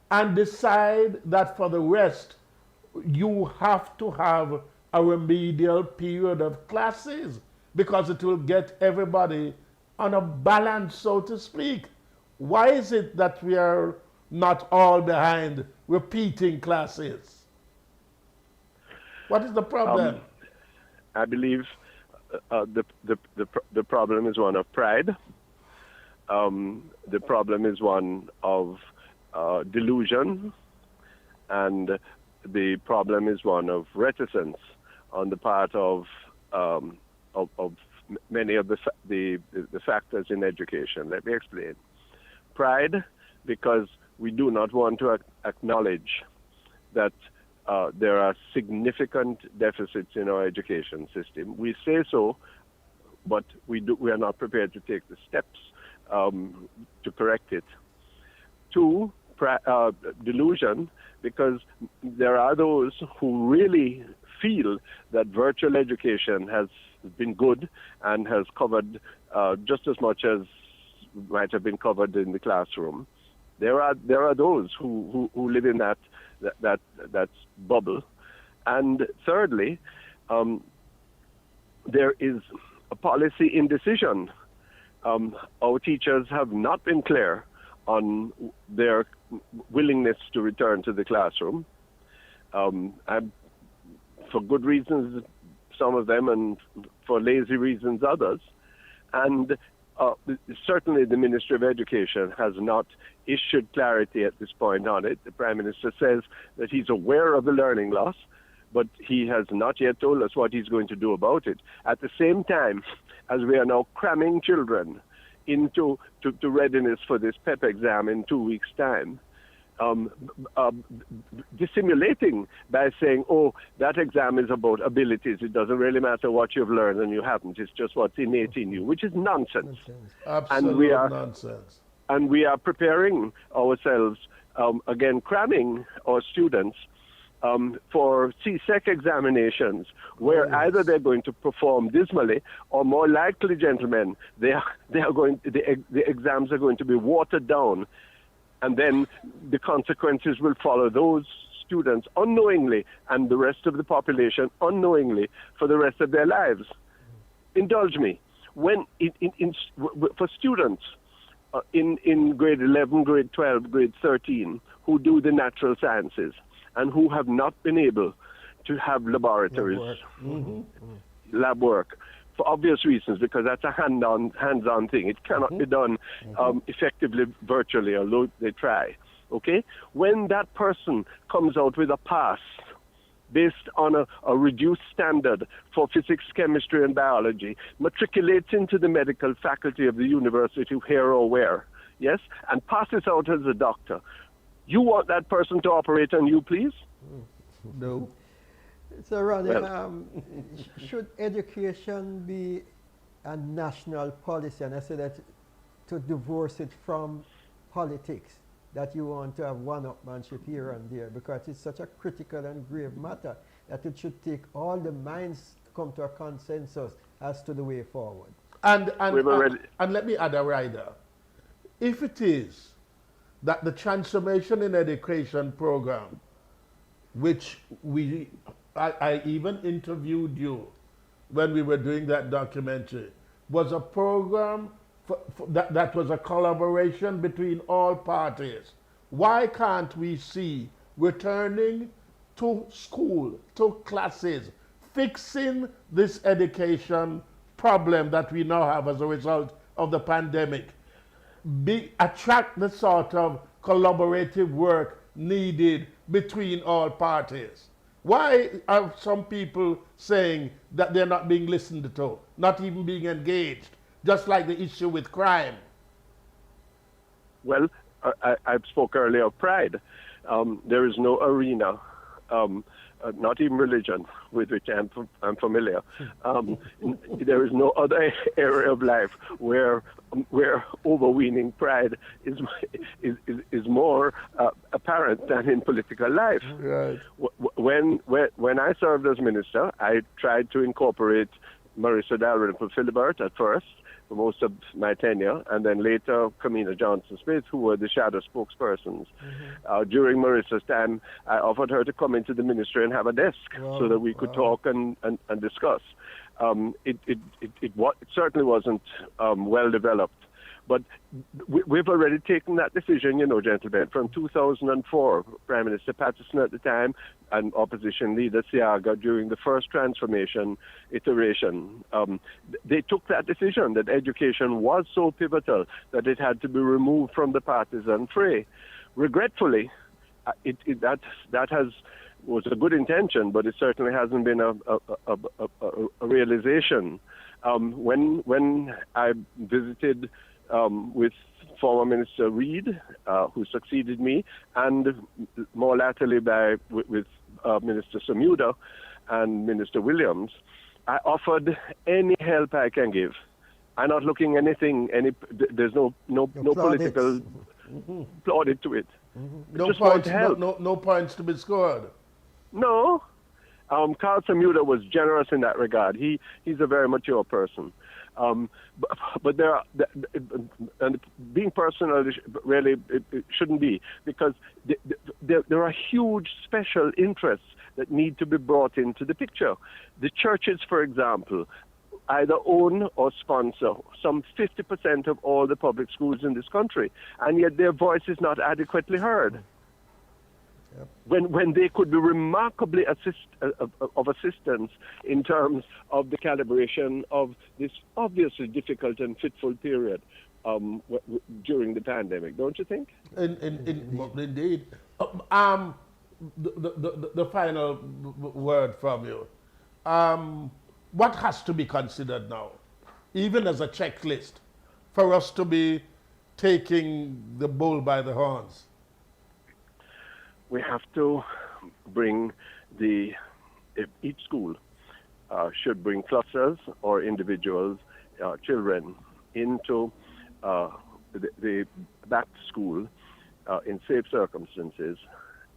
and decide that for the rest, you have to have a remedial period of classes, because it will get everybody on a balance, so to speak. Why is it that we are not all behind repeating classes? What is the problem? I believe the problem is one of pride. The problem is one of delusion, and the problem is one of reticence on the part of many of the factors in education. Let me explain. Pride, because we do not want to acknowledge that there are significant deficits in our education system. We say so, but we are not prepared to take the steps to correct it. Two, delusion, because there are those who really feel that virtual education has been good and has covered just as much as might have been covered in the classroom. There are those who live in that bubble. And thirdly, there is a policy indecision. Our teachers have not been clear on their willingness to return to the classroom. And for good reasons, some of them, and for lazy reasons, others. And certainly the Ministry of Education has not issued clarity at this point on it. The Prime Minister says that he's aware of the learning loss, but he has not yet told us what he's going to do about it. At the same time, as we are now cramming children into readiness for this PEP exam in 2 weeks' time, dissimulating by saying, oh, that exam is about abilities. It doesn't really matter what you've learned and you haven't. It's just what's innate in you, which is nonsense. Absolute nonsense. And we are preparing ourselves, again, cramming our students for CSEC examinations, where either they're going to perform dismally, or more likely, gentlemen, the exams are going to be watered down, and then the consequences will follow those students unknowingly, and the rest of the population unknowingly, for the rest of their lives. Indulge me. When for students in grade 11, grade 12, grade 13 who do the natural sciences, and who have not been able to have laboratories, lab work, for obvious reasons, because that's a hands-on thing. It cannot be done effectively virtually, although they try. Okay? When that person comes out with a pass based on a reduced standard for physics, chemistry, and biology, matriculates into the medical faculty of the university here or where, yes, and passes out as a doctor, you want that person to operate on you, please? No. So, Ronnie, should education be a national policy? And I say that to divorce it from politics, that you want to have one-upmanship here and there, because it's such a critical and grave matter that it should take all the minds to come to a consensus as to the way forward. And let me add a rider. If it is that the transformation in education program, which I even interviewed you when we were doing that documentary, was a program that was a collaboration between all parties. Why can't we see returning to school, to classes, fixing this education problem that we now have as a result of the pandemic? Attract the sort of collaborative work needed between all parties. Why are some people saying that they're not being listened to, not even being engaged, just like the issue with crime? Well, I spoke earlier of pride. There is no arena, not even religion, with which I'm familiar. There is no other area of life where overweening pride is more apparent than in political life. Right. When I served as minister, I tried to incorporate Marissa Dalrymple Philibert at first, for most of my tenure, and then later Kamina Johnson-Smith, who were the shadow spokespersons. During Marissa's time, I offered her to come into the ministry and have a desk so that we could talk and discuss. It certainly wasn't well developed. But we've already taken that decision, you know, gentlemen, from 2004. Prime Minister Patterson at the time and opposition leader Siaga during the first transformation iteration. They took that decision that education was so pivotal that it had to be removed from the partisan fray. Regretfully, that was a good intention, but it certainly hasn't been a realization When I visited with former Minister Reid, who succeeded me, and more latterly with Minister Samuda and Minister Williams, I offered any help I can give. I'm not looking there's no political plaudit to it. No points, no points to be scored. No. Carl Samuda was generous in that regard. He's a very mature person. But there are, and being personal really it shouldn't be, because there are huge special interests that need to be brought into the picture. The churches, for example, either own or sponsor some 50% of all the public schools in this country, and yet their voice is not adequately heard. Yep. When they could be remarkably of assistance in terms of the calibration of this obviously difficult and fitful period during the pandemic, don't you think? Indeed. The final word from you. What has to be considered now, even as a checklist, for us to be taking the bull by the horns? We have to bring each school should bring clusters or individuals, children, into the back to school in safe circumstances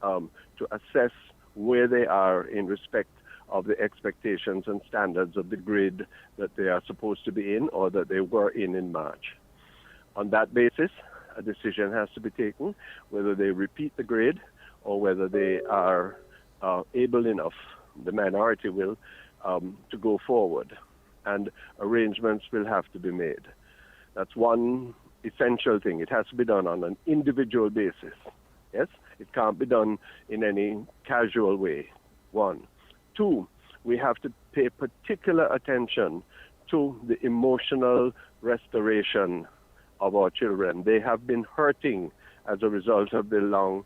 to assess where they are in respect of the expectations and standards of the grade that they are supposed to be in or that they were in March. On that basis, a decision has to be taken whether they repeat the grade or whether they are able enough, the minority will, to go forward. And arrangements will have to be made. That's one essential thing. It has to be done on an individual basis. Yes? It can't be done in any casual way. One. Two, we have to pay particular attention to the emotional restoration of our children. They have been hurting as a result of the long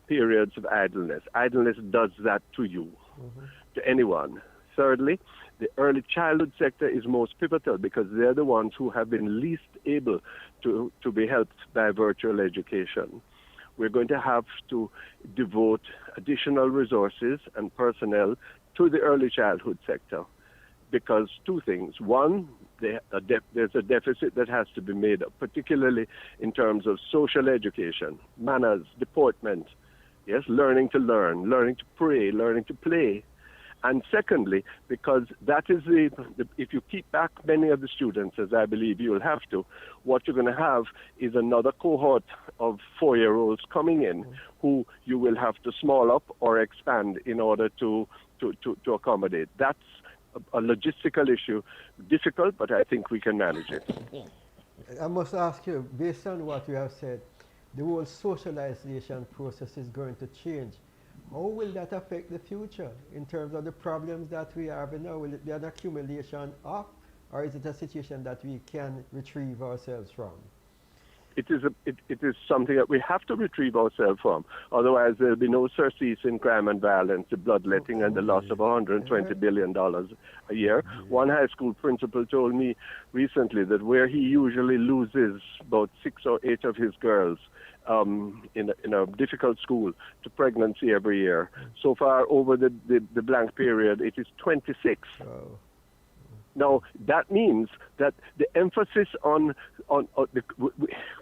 periods of idleness. Idleness does that to you, to anyone. Thirdly, the early childhood sector is most pivotal because they're the ones who have been least able to be helped by virtual education. We're going to have to devote additional resources and personnel to the early childhood sector because two things. One, there's a deficit that has to be made up, particularly in terms of social education, manners, deportment, yes, learning to learn, learning to pray, learning to play. And secondly, because that is if you keep back many of the students, as I believe you will have to, what you're going to have is another cohort of 4-year-olds coming in who you will have to small up or expand in order to accommodate. That's a logistical issue, difficult, but I think we can manage it. I must ask you, based on what you have said, the whole socialization process is going to change. How will that affect the future in terms of the problems that we have now? Will it be an accumulation of, or is it a situation that we can retrieve ourselves from? It is something that we have to retrieve ourselves from. Otherwise, there will be no surcease in crime and violence, the bloodletting, and the loss of $120 billion a year. One high school principal told me recently that where he usually loses about 6 or 8 of his girls in a difficult school to pregnancy every year, so far over the blank period, it is 26. Oh. Now, that means that the emphasis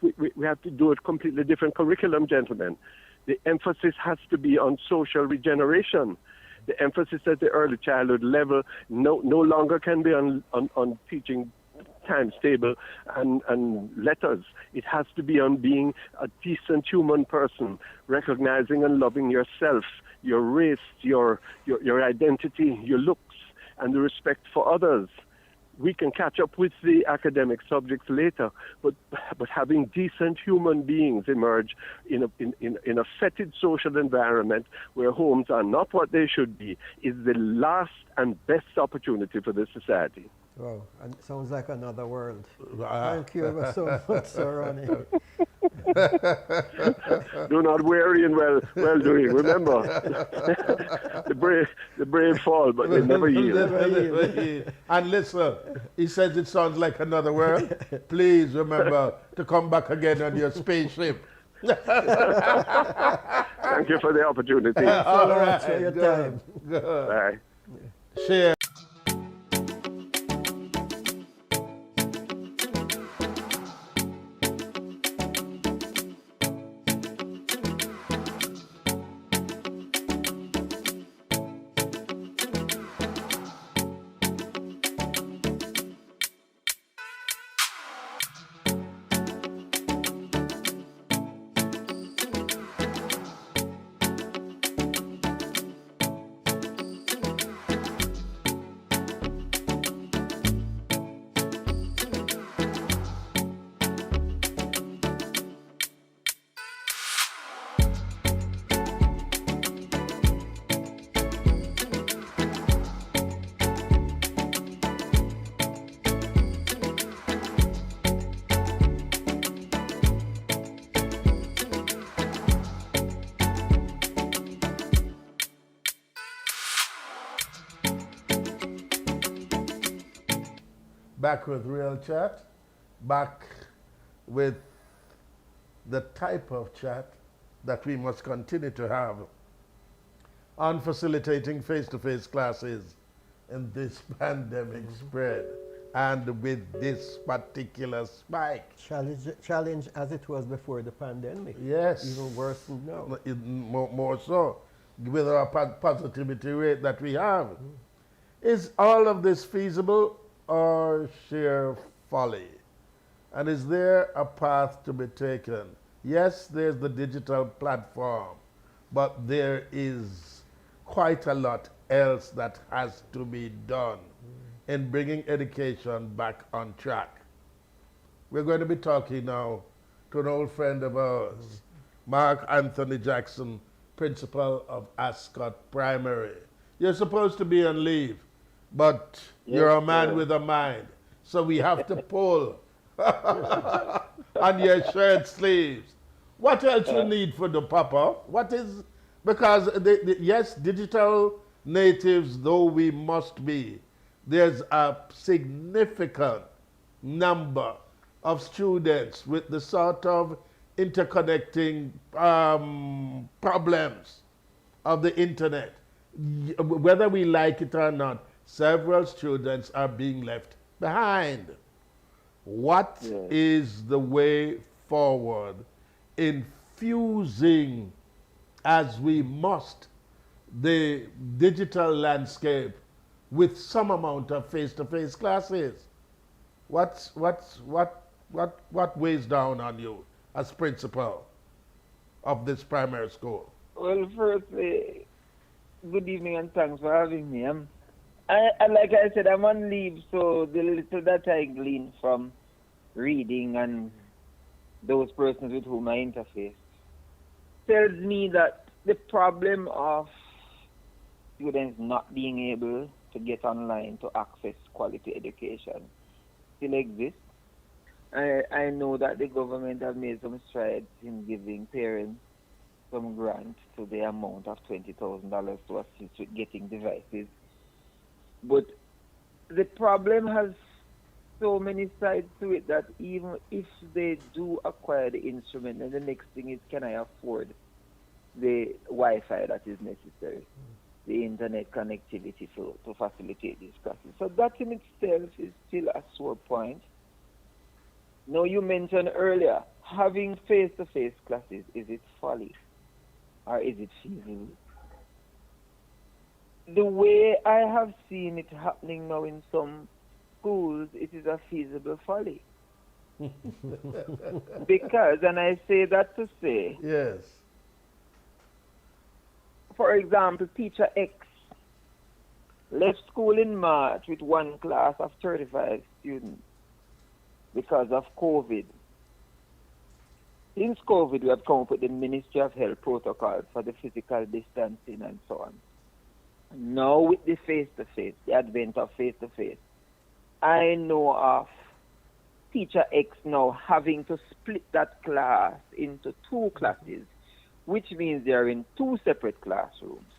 we have to do a completely different curriculum, gentlemen. The emphasis has to be on social regeneration. The emphasis at the early childhood level no longer can be on teaching times table and letters. It has to be on being a decent human person, recognizing and loving yourself, your race, your identity, your looks, and the respect for others. We can catch up with the academic subjects later, but having decent human beings emerge in a fetid social environment where homes are not what they should be is the last and best opportunity for this society. Wow, and it sounds like another world. Thank you ever so much, Sir Ronnie. Do not weary in well doing. Remember, the brave fall, but they never yield. And listen, he says it sounds like another world. Please remember to come back again on your spaceship. Thank you for the opportunity. All right, for your good, time. good. Bye. Share. Back with Real Chat, back with the type of chat that we must continue to have on facilitating face-to-face classes in this pandemic spread and with this particular spike. Challenge as it was before the pandemic. Yes. Even worse than now. More so, with our positivity rate that we have. Is all of this feasible or sheer folly? And is there a path to be taken? Yes, there's the digital platform, but there is quite a lot else that has to be done in bringing education back on track. We're going to be talking now to an old friend of ours, Mark Anthony Jackson, principal of Ascot Primary. You're supposed to be on leave, but you're a man with a mind, so we have to pull on your shirt sleeves. What else you need for the papa? What is, because yes, digital natives though we must be, there's a significant number of students with the sort of interconnecting problems of the internet. Whether we like it or not, several students are being left behind. What is the way forward in fusing, as we must, the digital landscape with some amount of face-to-face classes? What weighs down on you as principal of this primary school? Well, firstly, good evening and thanks for having me. Like I said, I'm on leave, so the little that I glean from reading and those persons with whom I interface tells me that the problem of students not being able to get online to access quality education still exists. I know that the government have made some strides in giving parents some grant to the amount of $20,000 to assist with getting devices. But the problem has so many sides to it that even if they do acquire the instrument, then the next thing is, can I afford the Wi-Fi that is necessary, the internet connectivity to facilitate these classes? So that in itself is still a sore point. Now, you mentioned earlier, having face-to-face classes, is it folly or is it feasible? The way I have seen it happening now in some schools, it is a feasible folly. Because, and I say that to say, yes. For example, teacher X left school in March with one class of 35 students because of COVID. Since COVID, we have come up with the Ministry of Health protocols for the physical distancing and so on. Now with the face-to-face, the advent of face-to-face, I know of teacher X now having to split that class into 2 classes, which means they are in 2 separate classrooms,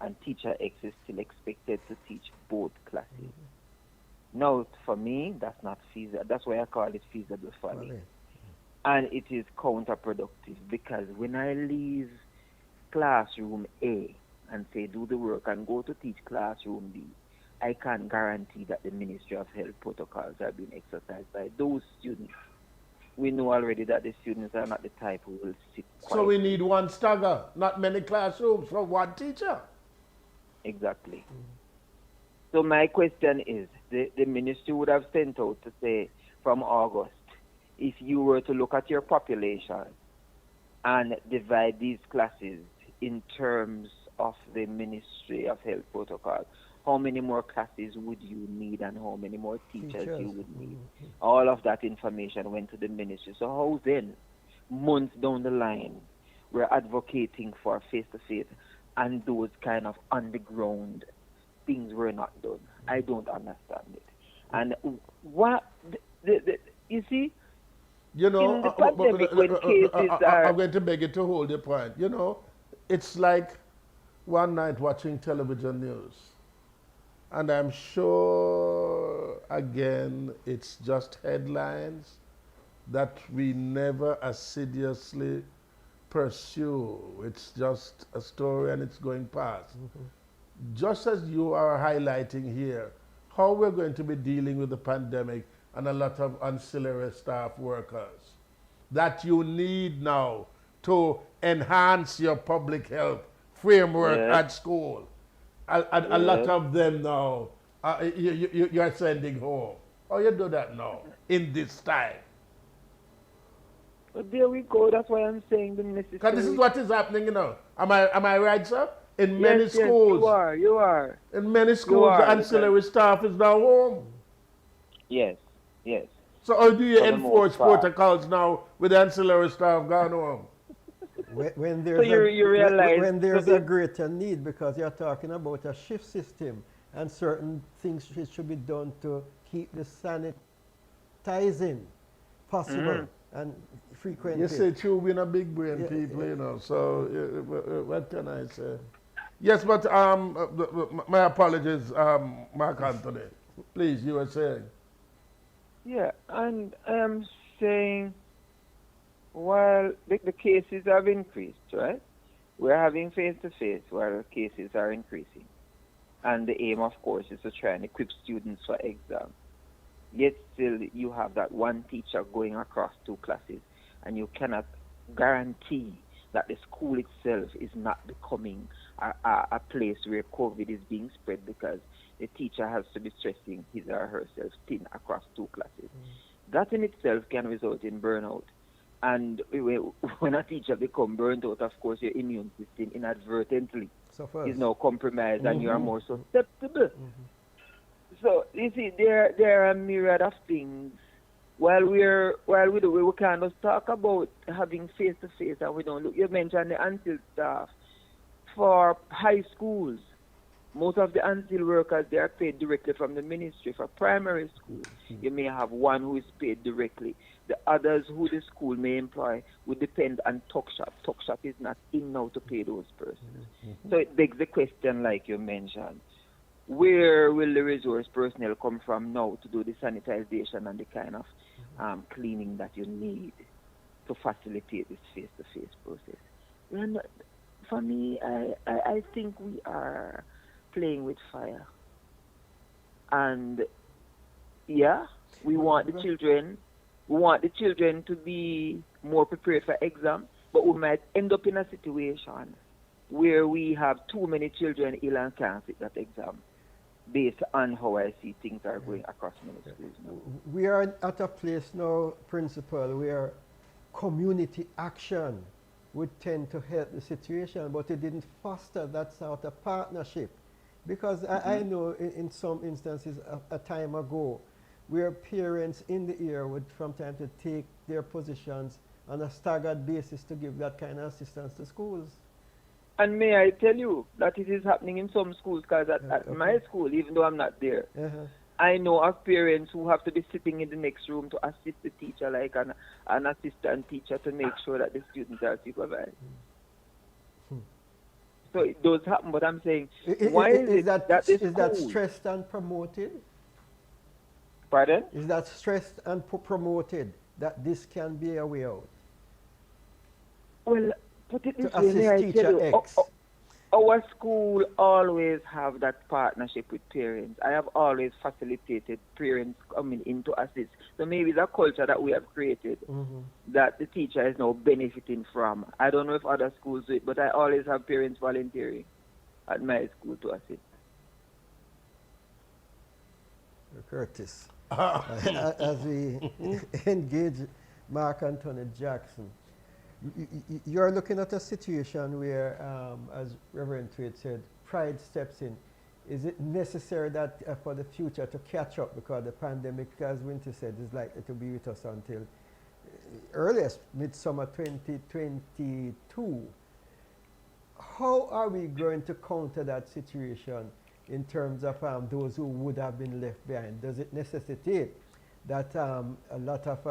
and teacher X is still expected to teach both classes. Now, for me, that's not feasible. That's why I call it feasible folly. And it is counterproductive, because when I leave classroom A and say do the work and go to teach classroom B, I can't guarantee that the Ministry of Health protocols are being exercised by those students. We know already that the students are not the type who will sit quietly. So we need one stagger, not many classrooms for one teacher. Exactly. So my question is, the ministry would have sent out to say from August, if you were to look at your population and divide these classes in terms of the Ministry of Health protocol, how many more classes would you need and how many more teachers you would need? All of that information went to the ministry. So how then, months down the line, we're advocating for face-to-face and those kind of underground things were not done? I don't understand it. And what, you see, you know, in the pandemic when cases I'm going to beg you to hold your point. You know, it's like one night watching television news, and I'm sure, again, it's just headlines that we never assiduously pursue. It's just a story and it's going past. Just as you are highlighting here, how we're going to be dealing with the pandemic and a lot of ancillary staff workers that you need now to enhance your public health framework at school. A lot of them now, you're sending home. How you do that now, in this time? But there we go. That's why I'm saying the necessary. Because this is what is happening, you know. Am I right, sir? In many schools. Yes, you are. In many schools, the ancillary staff is now home. Yes. So how do you enforce protocols now with the ancillary staff gone home? When there's a greater need, because you're talking about a shift system and certain things should be done to keep the sanitizing possible and frequently. You say true, we're not big brain people, you know, so what can I say? Yes, but my apologies, Mark Anthony. Please, you were saying. Yeah, and I am saying, while the cases have increased, right? We're having face-to-face while the cases are increasing. And the aim, of course, is to try and equip students for exam. Yet still, you have that one teacher going across 2 classes, and you cannot guarantee that the school itself is not becoming a place where COVID is being spread, because the teacher has to be stressing his or herself thin across 2 classes. That in itself can result in burnout. And when a teacher becomes burnt out, of course, your immune system inadvertently is now compromised and you are more susceptible. So, you see, there are a myriad of things. While we can't just talk about having face-to-face and we don't look. You mentioned the ANSIL staff. For high schools, most of the ANSIL workers, they are paid directly from the ministry. For primary schools, you may have one who is paid directly. The others who the school may employ would depend on Tuckshop. Tuckshop is not in now to pay those persons. So it begs the question, like you mentioned, where will the resource personnel come from now to do the sanitization and the kind of cleaning that you need to facilitate this face-to-face process? And for me, I think we are playing with fire. And we want the children to be more prepared for exam, but we might end up in a situation where we have too many children ill and can't sit that exam, based on how I see things are going across many schools now. We are at a place now, Principal, where community action would tend to help the situation, but it didn't foster that sort of partnership. Because I know in some instances a time ago, where parents in the area would from time to take their positions on a staggered basis to give that kind of assistance to schools. And may I tell you that it is happening in some schools, because at my school, even though I'm not there, I know of parents who have to be sitting in the next room to assist the teacher, like an assistant teacher, to make sure that the students are supervised. So it does happen, but I'm saying, why is that stressed and promoted? Pardon? Is that stressed and promoted that this can be a way out? Well, put it this to way, assist teacher X. Our school always have that partnership with parents. I have always facilitated parents coming in to assist. So maybe the culture that we have created that the teacher is now benefiting from. I don't know if other schools do it, but I always have parents volunteering at my school to assist. Curtis, as we engage Mark Anthony Jackson, you're looking at a situation where, as Reverend Tweed said, pride steps in. Is it necessary that for the future to catch up, because the pandemic, as Winter said, is likely to be with us until earliest midsummer 2022? How are we going to counter that situation in terms of those who would have been left behind? Does it necessitate that a lot of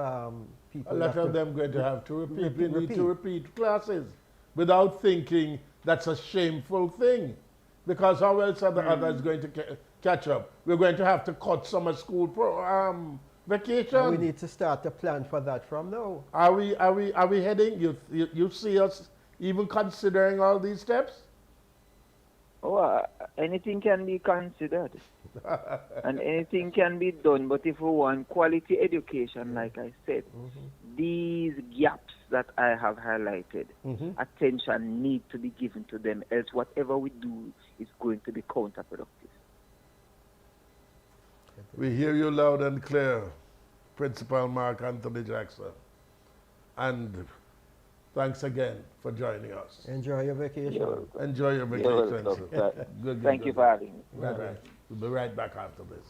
people... A lot of them going to have to repeat. We need to repeat classes without thinking that's a shameful thing. Because how else are the others going to catch up? We're going to have to cut summer school vacation. And we need to start to plan for that from now. Are we heading? You see us even considering all these steps? Oh, anything can be considered. And anything can be done, but if we want quality education, like I said, these gaps that I have highlighted, attention needs to be given to them, else whatever we do is going to be counterproductive. We hear you loud and clear, Principal Mark Anthony Jackson. And thanks again for joining us. Enjoy your vacation. Enjoy your vacation. Good, Thank you for having me. Right. We'll be right back after this.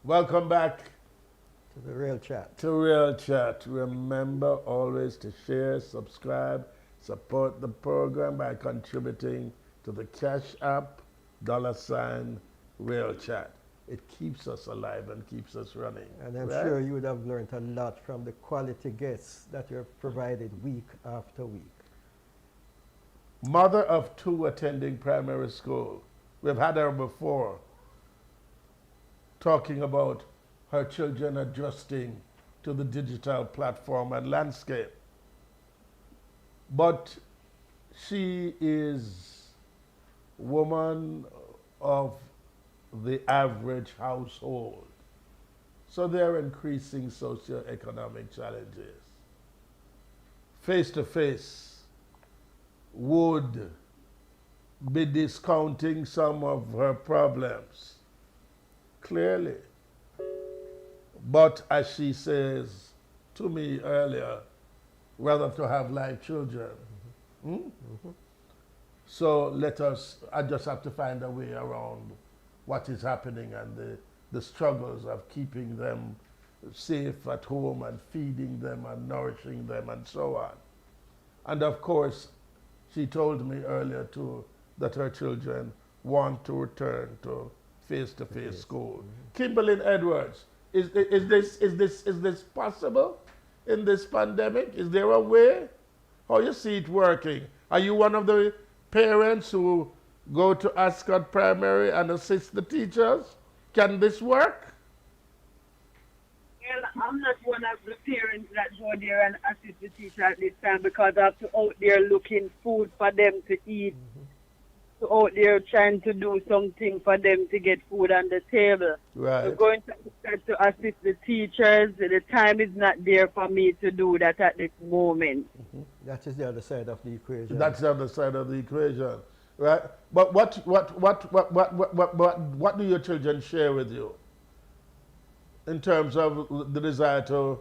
Welcome back to the Real Chat. To Real Chat. Remember always to share, subscribe, support the program by contributing to the Cash App, $Real Chat. It keeps us alive and keeps us running. And I'm sure you would have learned a lot from the quality guests that you have provided week after week. Mother of 2 attending primary school. We've had her before, talking about her children adjusting to the digital platform and landscape. But she is a woman of the average household. So they're increasing socioeconomic challenges. Face-to-face would be discounting some of her problems. Clearly. But as she says to me earlier, rather to have live children. So I just have to find a way around what is happening and the struggles of keeping them safe at home and feeding them and nourishing them and so on. And of course, she told me earlier too that her children want to return to face-to-face school. Kimberlyn Edwards, is this possible in this pandemic? Is there a way? How you see it working? Are you one of the parents who go to Ascot Primary and assist the teachers? Can this work? Well, I'm not one of the parents that go there and assist the teacher at this time because I have to out there looking food for them to eat. out there trying to do something for them to get food on the table. Right. We're going to assist the teachers. The time is not there for me to do that at this moment. That is the other side of the equation. That's the other side of the equation, right? But what do your children share with you in terms of the desire to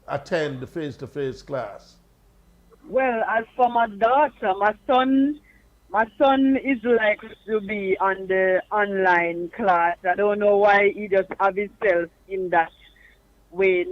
attend the face-to-face class? Well, as for my daughter, my son is likely to be on the online class. I don't know why he just have himself in that way.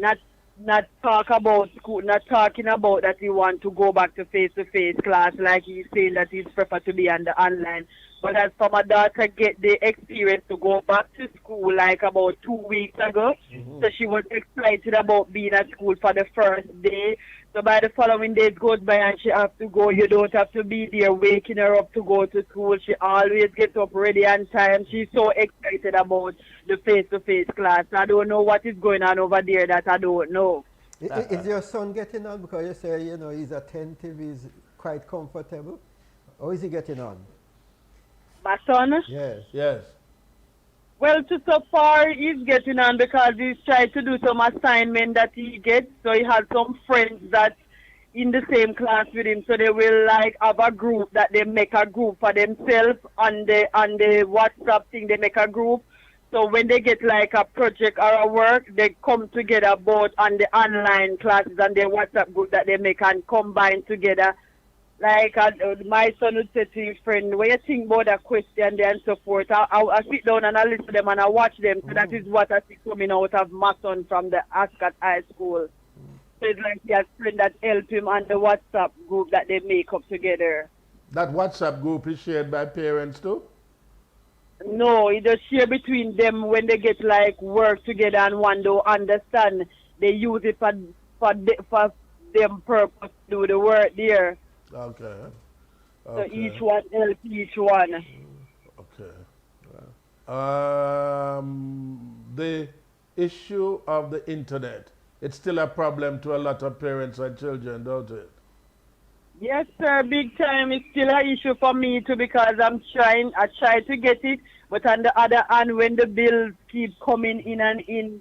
Not talk about school, not talking about that he want to go back to face-to-face class like he's saying that he's prefer to be on the online. But as for my daughter get the experience to go back to school like about 2 weeks ago, so she was excited about being at school for the first day. So by the following days goes by and she have to go. You don't have to be there waking her up to go to school. She always gets up ready on time. She's so excited about the face-to-face class. I don't know what is going on over there that I don't know. Is your son getting on? Because you say, you know, he's attentive, he's quite comfortable. Or is he getting on? My son? Yes. Yes. Well, so far he's getting on because he's trying to do some assignment that he gets. So he has some friends that in the same class with him. So they will like have a group that they make a group for themselves on the WhatsApp thing. They make a group. So when they get like a project or a work, they come together both on the online classes and the WhatsApp group that they make and combine together. Like my son would say to his friend, when you think about that question there and so forth, I sit down and I listen to them and I watch them. So that is what I see coming out of my son from the Ascot High School. So it's like he has a friend that help him on the WhatsApp group that they make up together. That WhatsApp group is shared by parents too? No, it just share between them when they get like work together and one don't understand. They use it for them purpose to do the work there. Okay. So each one helps each one. Okay. The issue of the internet, it's still a problem to a lot of parents and children, don't it? Yes, sir, big time. It's still an issue for me too because I try to get it, but on the other hand, when the bills keep coming in and in,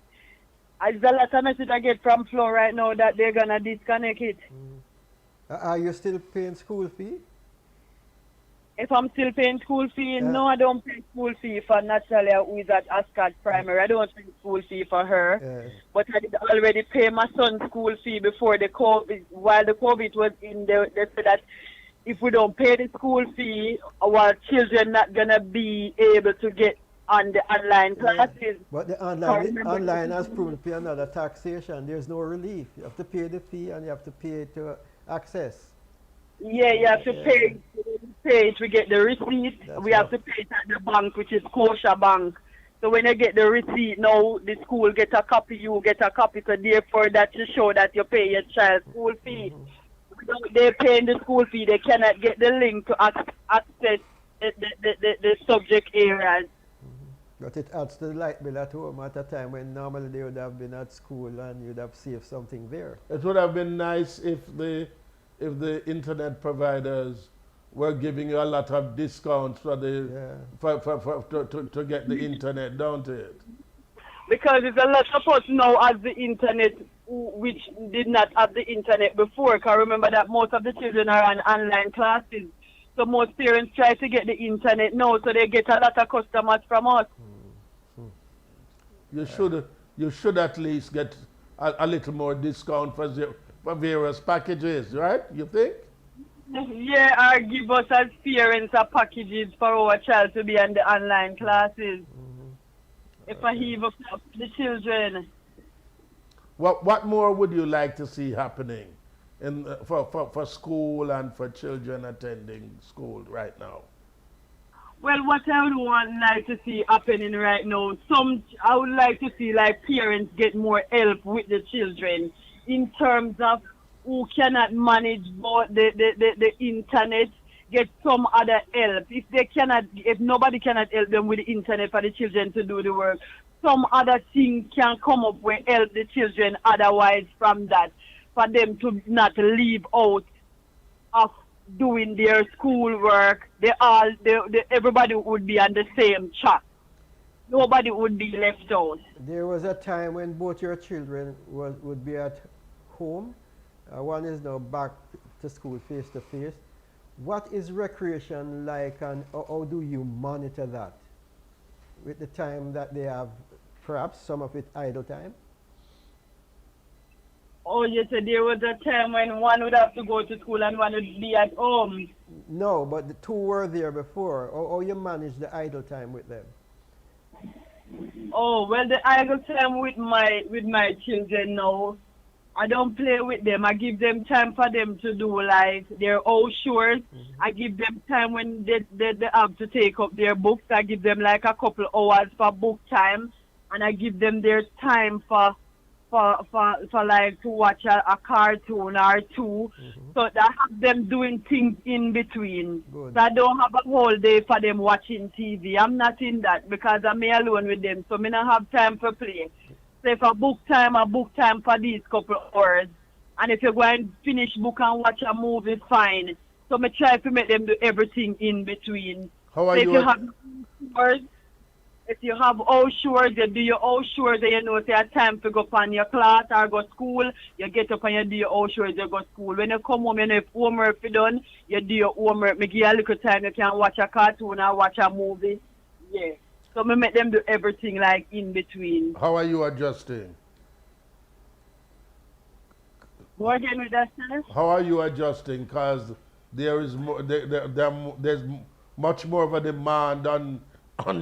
there's a lot of message I get from Flo right now that they're gonna disconnect it. Are you still paying school fee? If I'm still paying school fee, no, I don't pay school fee for Natalia, who is at Ascot Primary. I don't pay school fee for her. But I did already pay my son's school fee before the COVID. While the COVID was in there, they said that if we don't pay the school fee, our children not going to be able to get on the online classes. But the online has proven to be another taxation. There's no relief. You have to pay the fee and you have to pay to access. Yeah, you have to pay to get the receipt. We have to pay it at the bank, which is Kosher Bank. So when you get the receipt, now the school get a copy, you get a copy. So therefore, that to show that you pay your child's school fee. Without they paying the school fee, they cannot get the link to access the subject areas. But it adds to the light bill at home at a time when normally they would have been at school and you'd have saved something there. It would have been nice if the internet providers were giving you a lot of discounts for to get the internet, don't it? Because it's a lot of us now has the internet, which did not have the internet before. Because remember that most of the children are on online classes. So most parents try to get the internet now, so they get a lot of customers from us. You should at least get a little more discount for various packages, right? You think? Yeah, or give us as parents a packages for our child to be on the online classes. If I heave up the children. What more would you like to see happening for school and for children attending school right now? Well, what I would like to see happening right now, I would like to see like parents get more help with the children in terms of who cannot manage both the internet, get some other help. If nobody cannot help them with the internet for the children to do the work, some other thing can come up with help the children otherwise from that, for them to not leave out of doing their schoolwork, everybody would be on the same track. Nobody would be left out. There was a time when both your children would be at home. One is now back to school face to face. What is recreation like, and how do you monitor that with the time that they have, perhaps some of it idle time? Oh, you said there was a time when one would have to go to school and one would be at home. No, but the two were there before. How you manage the idle time with them? Oh, well, the idle time with my children now, I don't play with them. I give them time for them to do like their own chores. I give them time when they have to take up their books. I give them like a couple hours for book time, and I give them their time for like to watch a cartoon or two. So I have them doing things in between. Good. So I don't have a whole day for them watching TV. I'm not in that because I'm alone with them, so I don't have time for play. So if a book time for these couple hours. And if you go and finish book and watch a movie, fine. So I try to make them do everything in between. How are so you? if you have all chores, you do your all chores, and you know if you have time to go up on your class or go school, you get up and you do your all chores, you go school. When you come home, you know if homework is done, you do your homework. Make you a little time, you can watch a cartoon or watch a movie. Yeah. So I make them do everything like in between. How are you adjusting? Go again with that, sir? How are you adjusting? Because there is there's much more of a demand on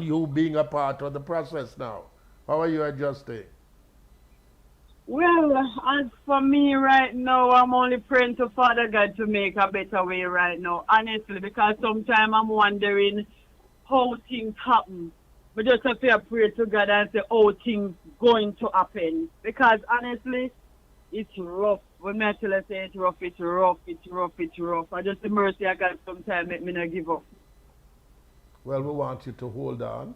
you being a part of the process now. How are you adjusting? Well, as for me right now, I'm only praying to Father God to make a better way right now, honestly, because sometimes I'm wondering how things happen. But just have to pray to God and say how things going to happen. Because honestly, it's rough. When I tell you say it's rough, it's rough, it's rough, it's rough. I just the mercy I got sometimes make me not give up. Well, we want you to hold on,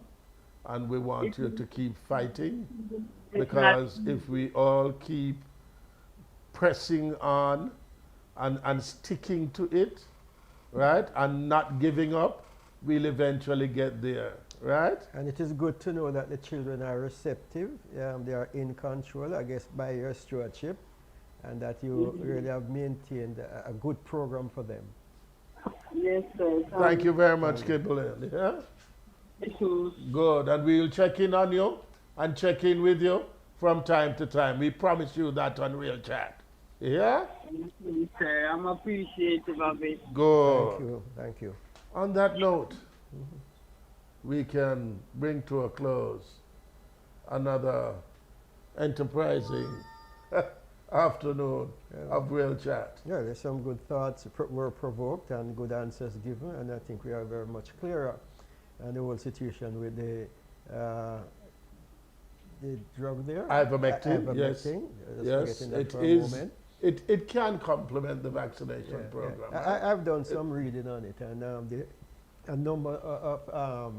and we want you to keep fighting, because if we all keep pressing on and sticking to it, right, and not giving up, we'll eventually get there, right? And it is good to know that the children are receptive. They are in control, I guess, by your stewardship, and that you really have maintained a good program for them. Yes, sir. Thank you very much, Kimberly. Yeah? Good. And we'll check in on you and check in with you from time to time. We promise you that on Real Chat. Yeah? Yes, sir. I'm appreciative of it. Good. Thank you. Thank you. On that note, we can bring to a close another enterprising afternoon of Real Chat. Yeah, there's some good thoughts were provoked and good answers given, and I think we are very much clearer. And the whole situation with the drug there, Ivermectin, Ivermectin. Yes, it is. It can complement the vaccination program. Right? I've done some reading on it, and a number of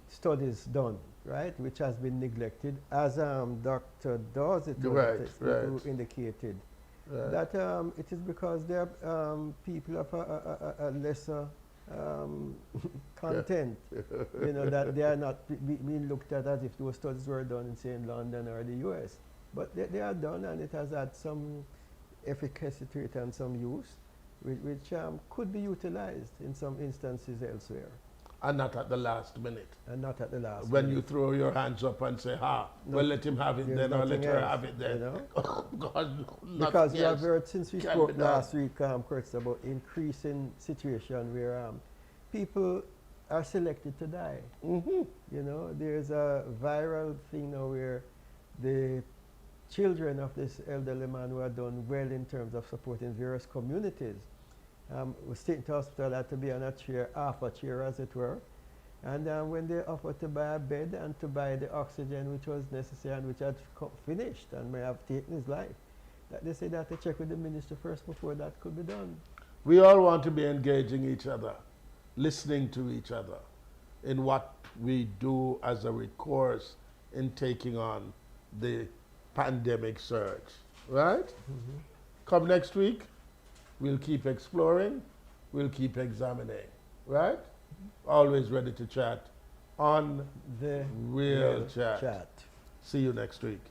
studies done, right, which has been neglected, as Dr. Dawes indicated, that it is because there are people of a lesser content, you know, that they are not being looked at as if those studies were done in, say, in London or the US. But they are done, and it has had some efficacy to it and some use, which could be utilized in some instances elsewhere. And not at the last minute. And not at the last when minute. You throw your hands up and say, well, let him have it then, or let her have it then. You know? Oh, God, because you have heard, since we spoke last week, Chris, about increasing situation where people are selected to die. You know, there's a viral thing now where the children of this elderly man who had done well in terms of supporting various communities was taken to hospital, had to be on a chair, half a chair as it were. And when they offered to buy a bed and to buy the oxygen which was necessary and which had finished and may have taken his life, that they said that to check with the minister first before that could be done. We all want to be engaging each other, listening to each other in what we do as a recourse in taking on the pandemic surge, right? Come next week, We'll keep exploring. We'll keep examining. Right? Always ready to chat on the Real Chat. See you next week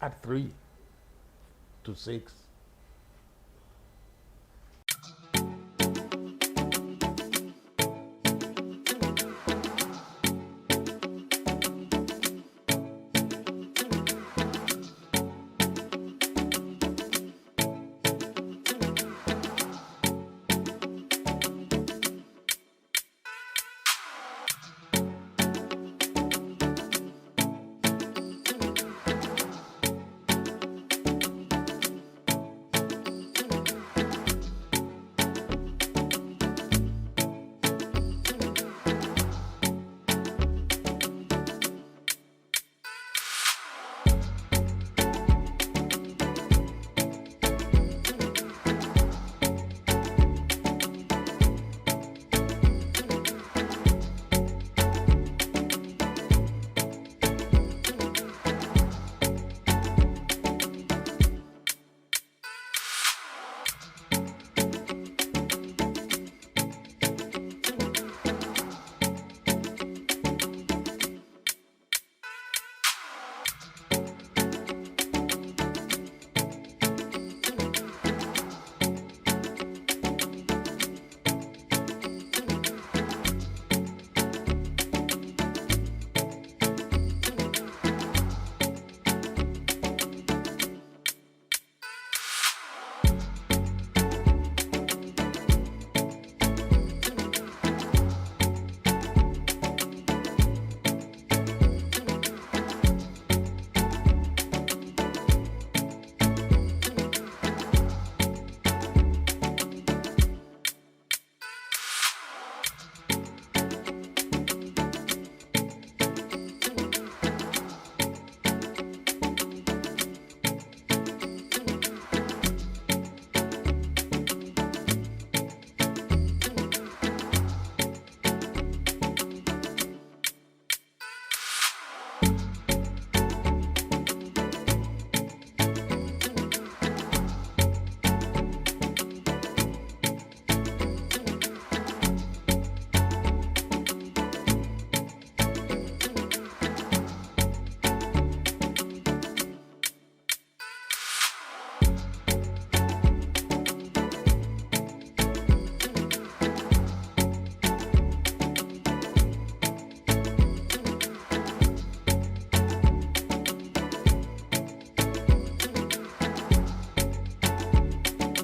at 3 to 6.